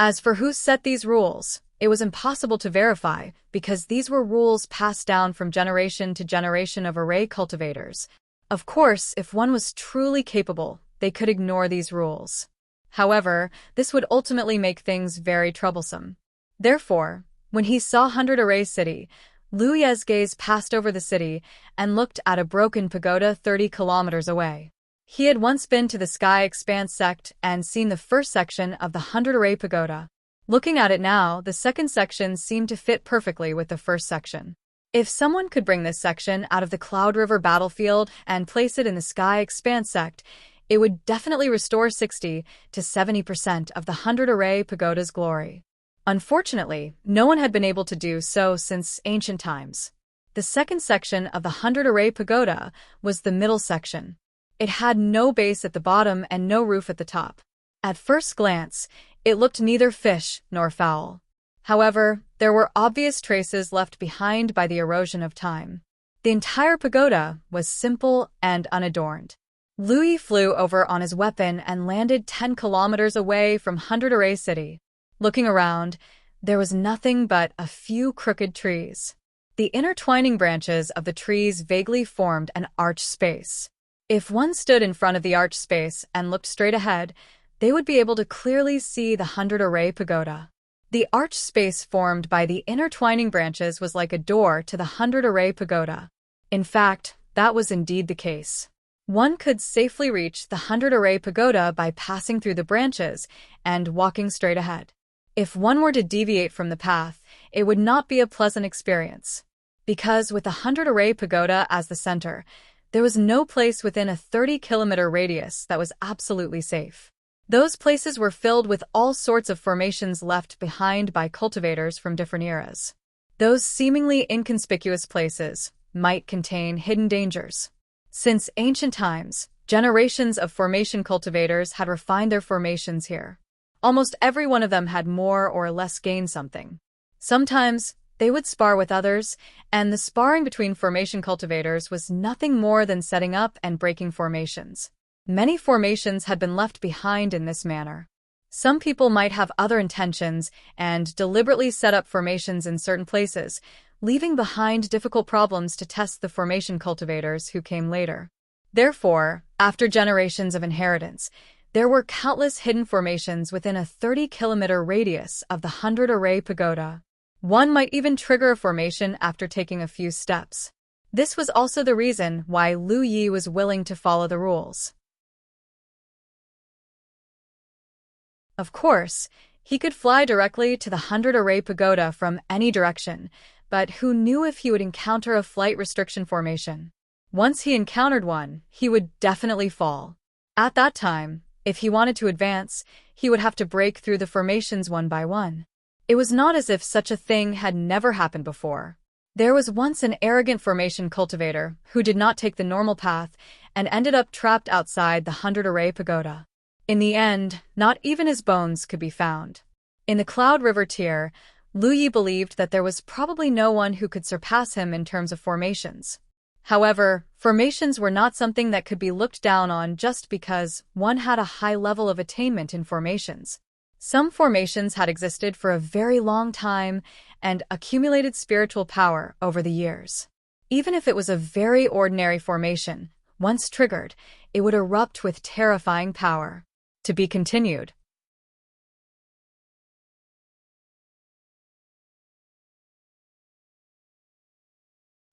S1: As for who set these rules, it was impossible to verify because these were rules passed down from generation to generation of array cultivators. Of course, if one was truly capable, they could ignore these rules. However, this would ultimately make things very troublesome. Therefore, when he saw 100 Array City, Liu Ye's gaze passed over the city and looked at a broken pagoda 30 kilometers away. He had once been to the Sky Expanse sect and seen the first section of the 100 Array Pagoda. Looking at it now, the second section seemed to fit perfectly with the first section. If someone could bring this section out of the Cloud River battlefield and place it in the Sky Expanse sect, it would definitely restore 60 to 70% of the 100 Array Pagoda's glory. Unfortunately, no one had been able to do so since ancient times. The second section of the 100 Array Pagoda was the middle section. It had no base at the bottom and no roof at the top. At first glance, it looked neither fish nor fowl. However, there were obvious traces left behind by the erosion of time. The entire pagoda was simple and unadorned. Liu Ye flew over on his weapon and landed 10 kilometers away from 100 Array City. Looking around, there was nothing but a few crooked trees. The intertwining branches of the trees vaguely formed an arch space. If one stood in front of the arch space and looked straight ahead, they would be able to clearly see the 100 Array Pagoda. The arch space formed by the intertwining branches was like a door to the 100 Array Pagoda. In fact, that was indeed the case. One could safely reach the 100 Array Pagoda by passing through the branches and walking straight ahead. If one were to deviate from the path, it would not be a pleasant experience. Because with the 100 Array Pagoda as the center, there was no place within a 30-kilometer radius that was absolutely safe. Those places were filled with all sorts of formations left behind by cultivators from different eras. Those seemingly inconspicuous places might contain hidden dangers. Since ancient times, generations of formation cultivators had refined their formations here. Almost every one of them had more or less gained something. Sometimes, they would spar with others, and the sparring between formation cultivators was nothing more than setting up and breaking formations. Many formations had been left behind in this manner. Some people might have other intentions and deliberately set up formations in certain places, leaving behind difficult problems to test the formation cultivators who came later. Therefore, after generations of inheritance, there were countless hidden formations within a 30-kilometer radius of the 100 Array Pagoda. One might even trigger a formation after taking a few steps. This was also the reason why Liu Ye was willing to follow the rules. Of course, he could fly directly to the 100 Array Pagoda from any direction, but who knew if he would encounter a flight restriction formation? Once he encountered one, he would definitely fall. At that time, if he wanted to advance, he would have to break through the formations one by one. It was not as if such a thing had never happened before. There was once an arrogant formation cultivator who did not take the normal path and ended up trapped outside the 100 Array Pagoda. In the end, not even his bones could be found. In the Cloud River tier, Liu Ye believed that there was probably no one who could surpass him in terms of formations. However, formations were not something that could be looked down on just because one had a high level of attainment in formations. Some formations had existed for a very long time and accumulated spiritual power over the years. Even if it was a very ordinary formation, once triggered, it would erupt with terrifying power. To be continued.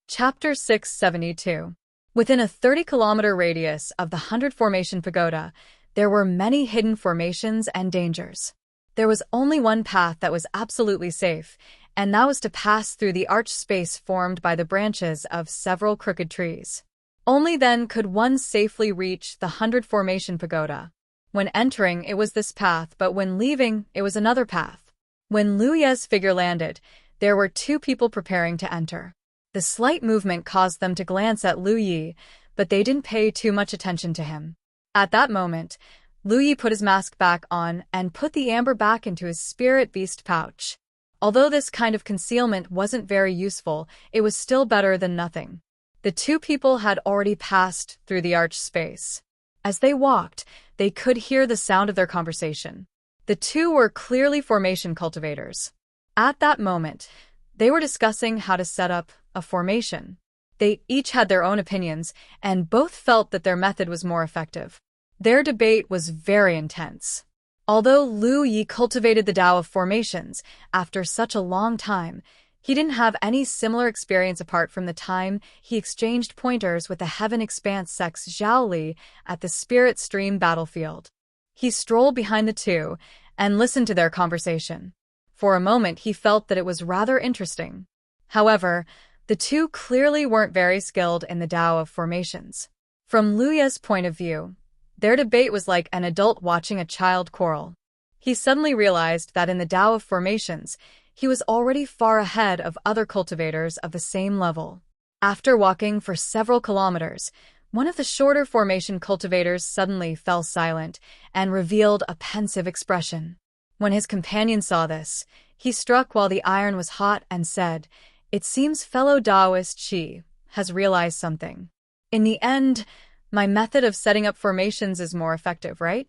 S1: Chapter 672. Within a 30-kilometer radius of the 100-formation pagoda, there were many hidden formations and dangers. There was only one path that was absolutely safe, and that was to pass through the arched space formed by the branches of several crooked trees. Only then could one safely reach the 100-formation pagoda. When entering, it was this path, but when leaving, it was another path. When Lu Ye's figure landed, there were two people preparing to enter. The slight movement caused them to glance at Lu Yi, but they didn't pay too much attention to him. At that moment, Lu Yi put his mask back on and put the amber back into his spirit beast pouch. Although this kind of concealment wasn't very useful, it was still better than nothing. The two people had already passed through the arched space. As they walked, they could hear the sound of their conversation. The two were clearly formation cultivators. At that moment, they were discussing how to set up a formation. They each had their own opinions, and both felt that their method was more effective. Their debate was very intense. Although Lu Yi cultivated the Tao of formations after such a long time, he didn't have any similar experience apart from the time he exchanged pointers with the Heaven Expanse Sex Zhao Li at the Spirit Stream battlefield. He strolled behind the two and listened to their conversation. For a moment, he felt that it was rather interesting. However, the two clearly weren't very skilled in the Tao of formations. From Lu Ye's point of view, their debate was like an adult watching a child quarrel. He suddenly realized that in the Tao of formations, he was already far ahead of other cultivators of the same level. After walking for several kilometers, one of the shorter formation cultivators suddenly fell silent and revealed a pensive expression. When his companion saw this, he struck while the iron was hot and said, "It seems fellow Taoist Qi has realized something. In the end, my method of setting up formations is more effective, right?"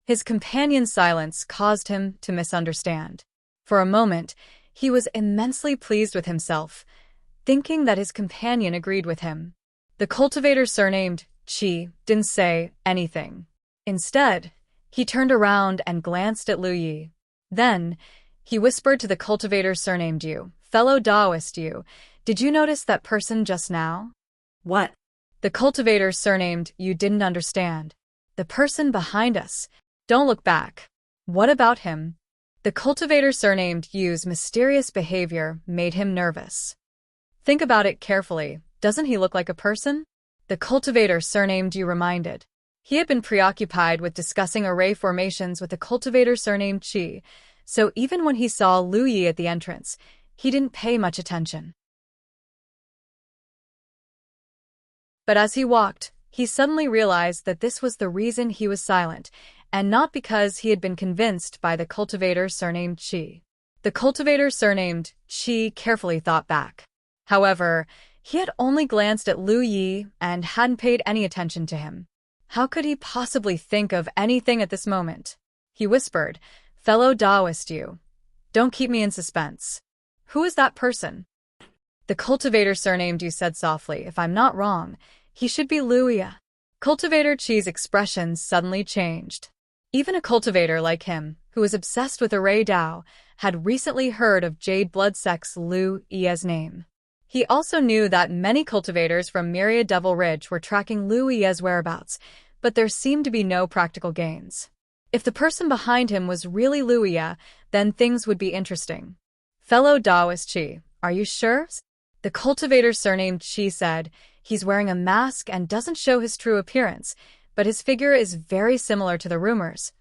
S1: His companion's silence caused him to misunderstand. For a moment, he was immensely pleased with himself, thinking that his companion agreed with him. The cultivator surnamed Qi didn't say anything. Instead, he turned around and glanced at Lu Yi. Then, he whispered to the cultivator surnamed Yu, "Fellow Taoist Yu, did you notice that person just now?"
S2: What?
S1: The cultivator surnamed Yu didn't understand. "The person behind us. Don't look back." "What about him?" The cultivator surnamed Yu's mysterious behavior made him nervous. "Think about it carefully. Doesn't he look like a person?" The cultivator surnamed Yu reminded. He had been preoccupied with discussing array formations with the cultivator surnamed Qi, so even when he saw Lu Yi at the entrance, he didn't pay much attention. But as he walked, he suddenly realized that this was the reason he was silent, and not because he had been convinced by the cultivator surnamed Qi. The cultivator surnamed Qi carefully thought back. However, he had only glanced at Lu Yi and hadn't paid any attention to him. How could he possibly think of anything at this moment? He whispered, "Fellow Taoist Yu, don't keep me in suspense. Who is that person?" The cultivator surnamed Yu said softly, "If I'm not wrong, he should be Lu Yi." Cultivator Qi's expression suddenly changed. Even a cultivator like him, who was obsessed with array Tao, had recently heard of Jade Blood Sect's Lu Yi's name. He also knew that many cultivators from Myriad Devil Ridge were tracking Lu Yi's whereabouts, but there seemed to be no practical gains. If the person behind him was really Lu Yi, then things would be interesting. "Fellow Taoist Qi, are you sure?" The cultivator surnamed Qi said, "He's wearing a mask and doesn't show his true appearance, but his figure is very similar to the rumors.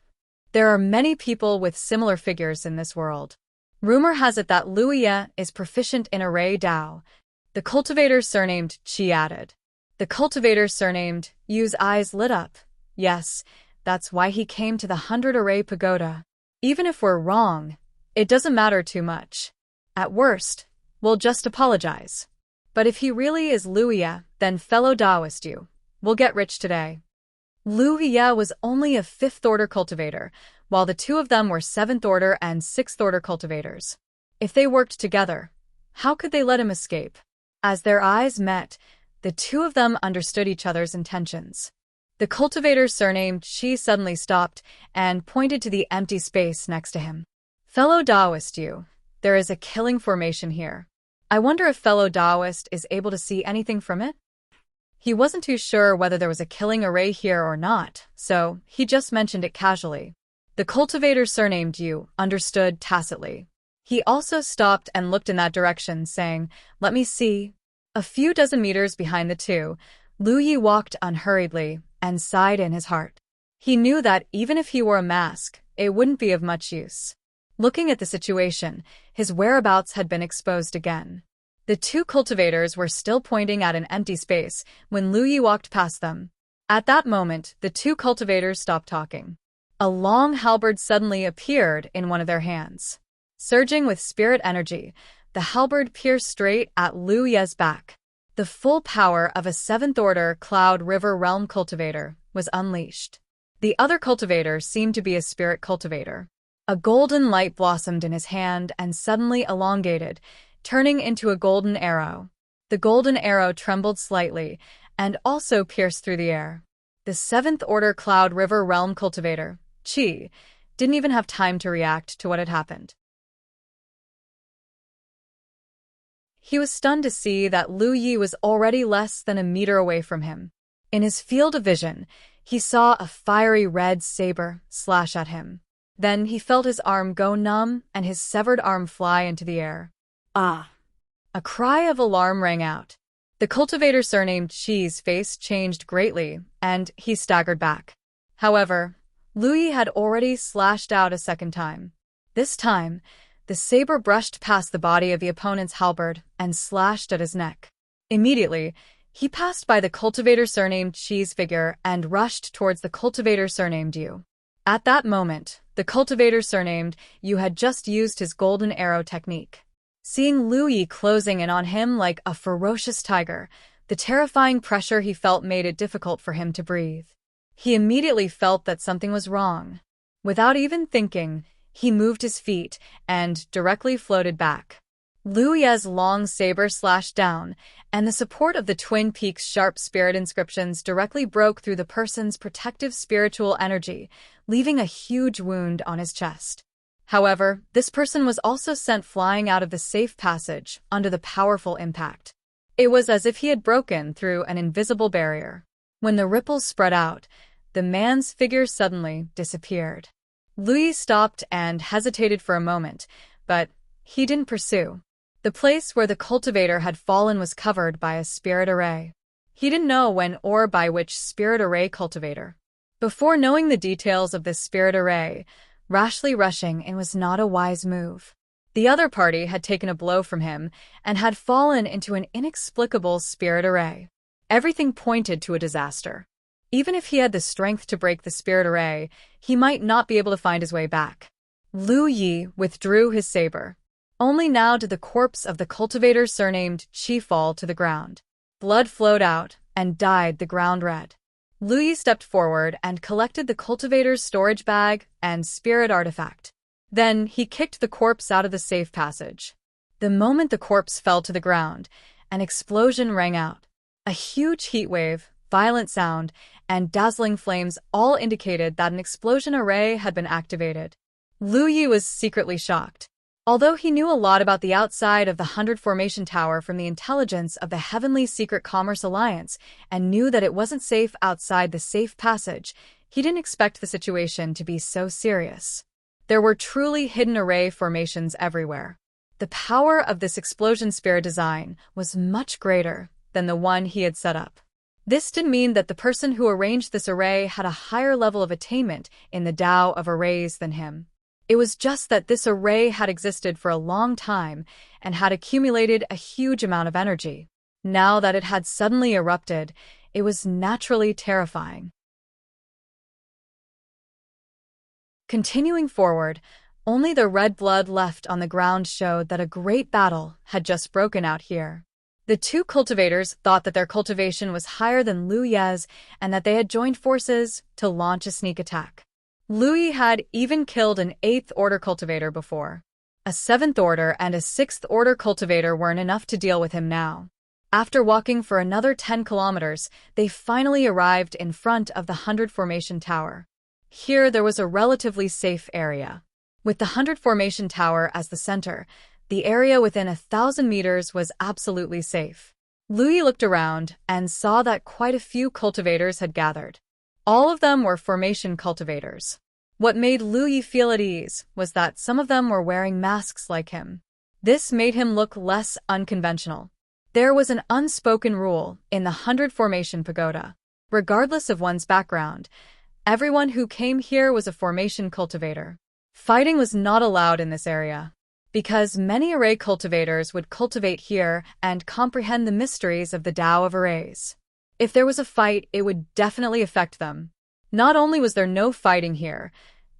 S1: There are many people with similar figures in this world. Rumor has it that Lu Yi is proficient in array Tao." The cultivator surnamed Qi added. The cultivator surnamed Yu's eyes lit up. "Yes, that's why he came to the 100 Array Pagoda. Even if we're wrong, it doesn't matter too much. At worst, we'll just apologize. But if he really is Lu Yi, then fellow Taoist Yu, we'll get rich today." Lu Yi was only a 5th-order cultivator, while the two of them were 7th-order and 6th-order cultivators. If they worked together, how could they let him escape? As their eyes met, the two of them understood each other's intentions. The cultivator surnamed Qi suddenly stopped and pointed to the empty space next to him. "Fellow Taoist Yu, there is a killing formation here. I wonder if fellow Taoist is able to see anything from it? He wasn't too sure whether there was a killing array here or not, so he just mentioned it casually. The cultivator surnamed Yu understood tacitly. He also stopped and looked in that direction, saying, "Let me see." A few dozen meters behind the two, Lu Yi walked unhurriedly and sighed in his heart. He knew that even if he wore a mask, it wouldn't be of much use. Looking at the situation, his whereabouts had been exposed again. The two cultivators were still pointing at an empty space when Lu Yi walked past them. At that moment, the two cultivators stopped talking. A long halberd suddenly appeared in one of their hands. Surging with spirit energy, the halberd pierced straight at Lu Ye's back. The full power of a 7th-order Cloud River Realm cultivator was unleashed. The other cultivator seemed to be a spirit cultivator. A golden light blossomed in his hand and suddenly elongated, turning into a golden arrow. The golden arrow trembled slightly and also pierced through the air. The 7th-order Cloud River Realm cultivator, Qi, didn't even have time to react to what had happened. He was stunned to see that Lu Yi was already less than a meter away from him. In his field of vision, he saw a fiery red saber slash at him. Then he felt his arm go numb and his severed arm fly into the air.
S2: Ah!
S1: A cry of alarm rang out. The cultivator surnamed Qi's face changed greatly, and he staggered back. However, Lu Yi had already slashed out a second time. This time, the saber brushed past the body of the opponent's halberd and slashed at his neck. Immediately, he passed by the cultivator surnamed Qi's figure and rushed towards the cultivator surnamed Yu. At that moment, the cultivator surnamed Yu had just used his golden arrow technique. Seeing Lu Yi closing in on him like a ferocious tiger, the terrifying pressure he felt made it difficult for him to breathe. He immediately felt that something was wrong. Without even thinking, he moved his feet and directly floated back. Lu Ye's long saber slashed down, and the support of the Twin Peaks' sharp spirit inscriptions directly broke through the person's protective spiritual energy, leaving a huge wound on his chest. However, this person was also sent flying out of the safe passage under the powerful impact. It was as if he had broken through an invisible barrier. When the ripples spread out, the man's figure suddenly disappeared. Lu Yi stopped and hesitated for a moment, but he didn't pursue. The place where the cultivator had fallen was covered by a spirit array. He didn't know when or by which spirit array cultivator. Before knowing the details of this spirit array, rashly rushing in was not a wise move. The other party had taken a blow from him and had fallen into an inexplicable spirit array. Everything pointed to a disaster. Even if he had the strength to break the spirit array, he might not be able to find his way back. Lu Yi withdrew his saber. Only now did the corpse of the cultivator surnamed Qi fall to the ground. Blood flowed out and dyed the ground red. Lu Yi stepped forward and collected the cultivator's storage bag and spirit artifact. Then he kicked the corpse out of the safe passage. The moment the corpse fell to the ground, an explosion rang out. A huge heat wave, violent sound, and dazzling flames all indicated that an explosion array had been activated. Lu Yi was secretly shocked. Although he knew a lot about the outside of the 100 Formation Tower from the intelligence of the Heavenly Secret Commerce Alliance and knew that it wasn't safe outside the safe passage, he didn't expect the situation to be so serious. There were truly hidden array formations everywhere. The power of this explosion spirit design was much greater than the one he had set up. This didn't mean that the person who arranged this array had a higher level of attainment in the Tao of arrays than him. It was just that this array had existed for a long time and had accumulated a huge amount of energy. Now that it had suddenly erupted, it was naturally terrifying. Continuing forward, only the red blood left on the ground showed that a great battle had just broken out here. The two cultivators thought that their cultivation was higher than Lu Ye's and that they had joined forces to launch a sneak attack. Lu Yi had even killed an 8th-order cultivator before. A 7th-order and a 6th-order cultivator weren't enough to deal with him now. After walking for another 10 kilometers, they finally arrived in front of the 100 Formation Tower. Here there was a relatively safe area. With the 100 Formation Tower as the center, The area within 1,000 meters was absolutely safe. Louis looked around and saw that quite a few cultivators had gathered. All of them were formation cultivators. What made Louis feel at ease was that some of them were wearing masks like him. This made him look less unconventional. There was an unspoken rule in the 100 Formation Pagoda. Regardless of one's background, everyone who came here was a formation cultivator. Fighting was not allowed in this area, because many array cultivators would cultivate here and comprehend the mysteries of the Tao of arrays. If there was a fight, it would definitely affect them. Not only was there no fighting here,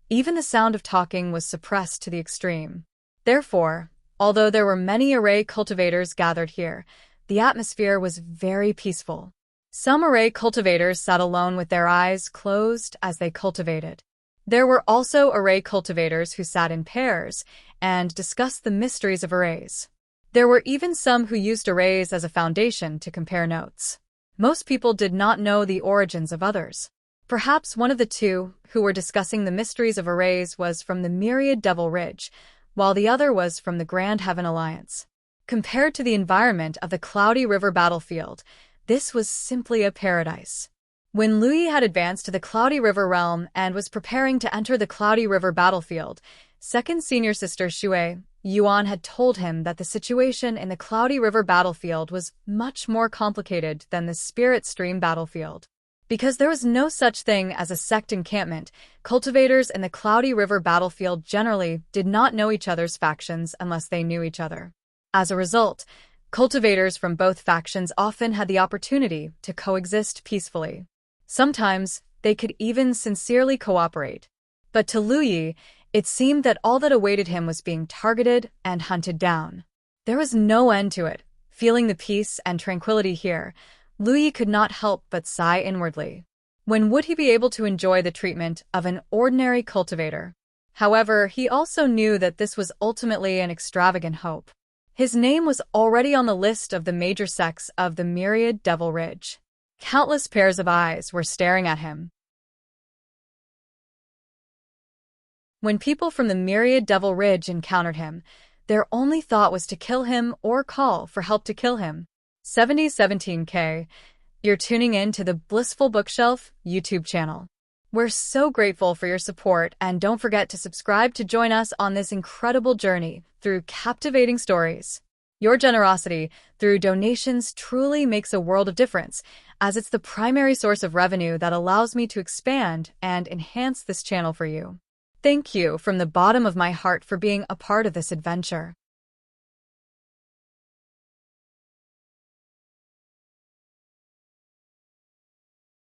S1: even the sound of talking was suppressed to the extreme. Therefore, although there were many array cultivators gathered here, the atmosphere was very peaceful. Some array cultivators sat alone with their eyes closed as they cultivated. There were also array cultivators who sat in pairs and discussed the mysteries of arrays. There were even some who used arrays as a foundation to compare notes. Most people did not know the origins of others. Perhaps one of the two who were discussing the mysteries of arrays was from the Myriad Devil Ridge, while the other was from the Grand Heaven Alliance. Compared to the environment of the Cloudy River battlefield, this was simply a paradise. When Louis had advanced to the Cloudy River realm and was preparing to enter the Cloudy River battlefield, second senior sister Shui Yuan had told him that the situation in the Cloudy River battlefield was much more complicated than the Spirit Stream battlefield. Because there was no such thing as a sect encampment, cultivators in the Cloudy River battlefield generally did not know each other's factions unless they knew each other. As a result, cultivators from both factions often had the opportunity to coexist peacefully. Sometimes, they could even sincerely cooperate. But to Louis, it seemed that all that awaited him was being targeted and hunted down. There was no end to it. Feeling the peace and tranquility here, Louis could not help but sigh inwardly. When would he be able to enjoy the treatment of an ordinary cultivator? However, he also knew that this was ultimately an extravagant hope. His name was already on the list of the major sects of the Myriad Devil Ridge. Countless pairs of eyes were staring at him. When people from the Myriad Devil Ridge encountered him, their only thought was to kill him or call for help to kill him. 7017K, you're tuning in to the Blissful Bookshelf YouTube channel. We're so grateful for your support, and don't forget to subscribe to join us on this incredible journey through captivating stories. Your generosity through donations truly makes a world of difference, as it's the primary source of revenue that allows me to expand and enhance this channel for you. Thank you from the bottom of my heart for being a part of this adventure.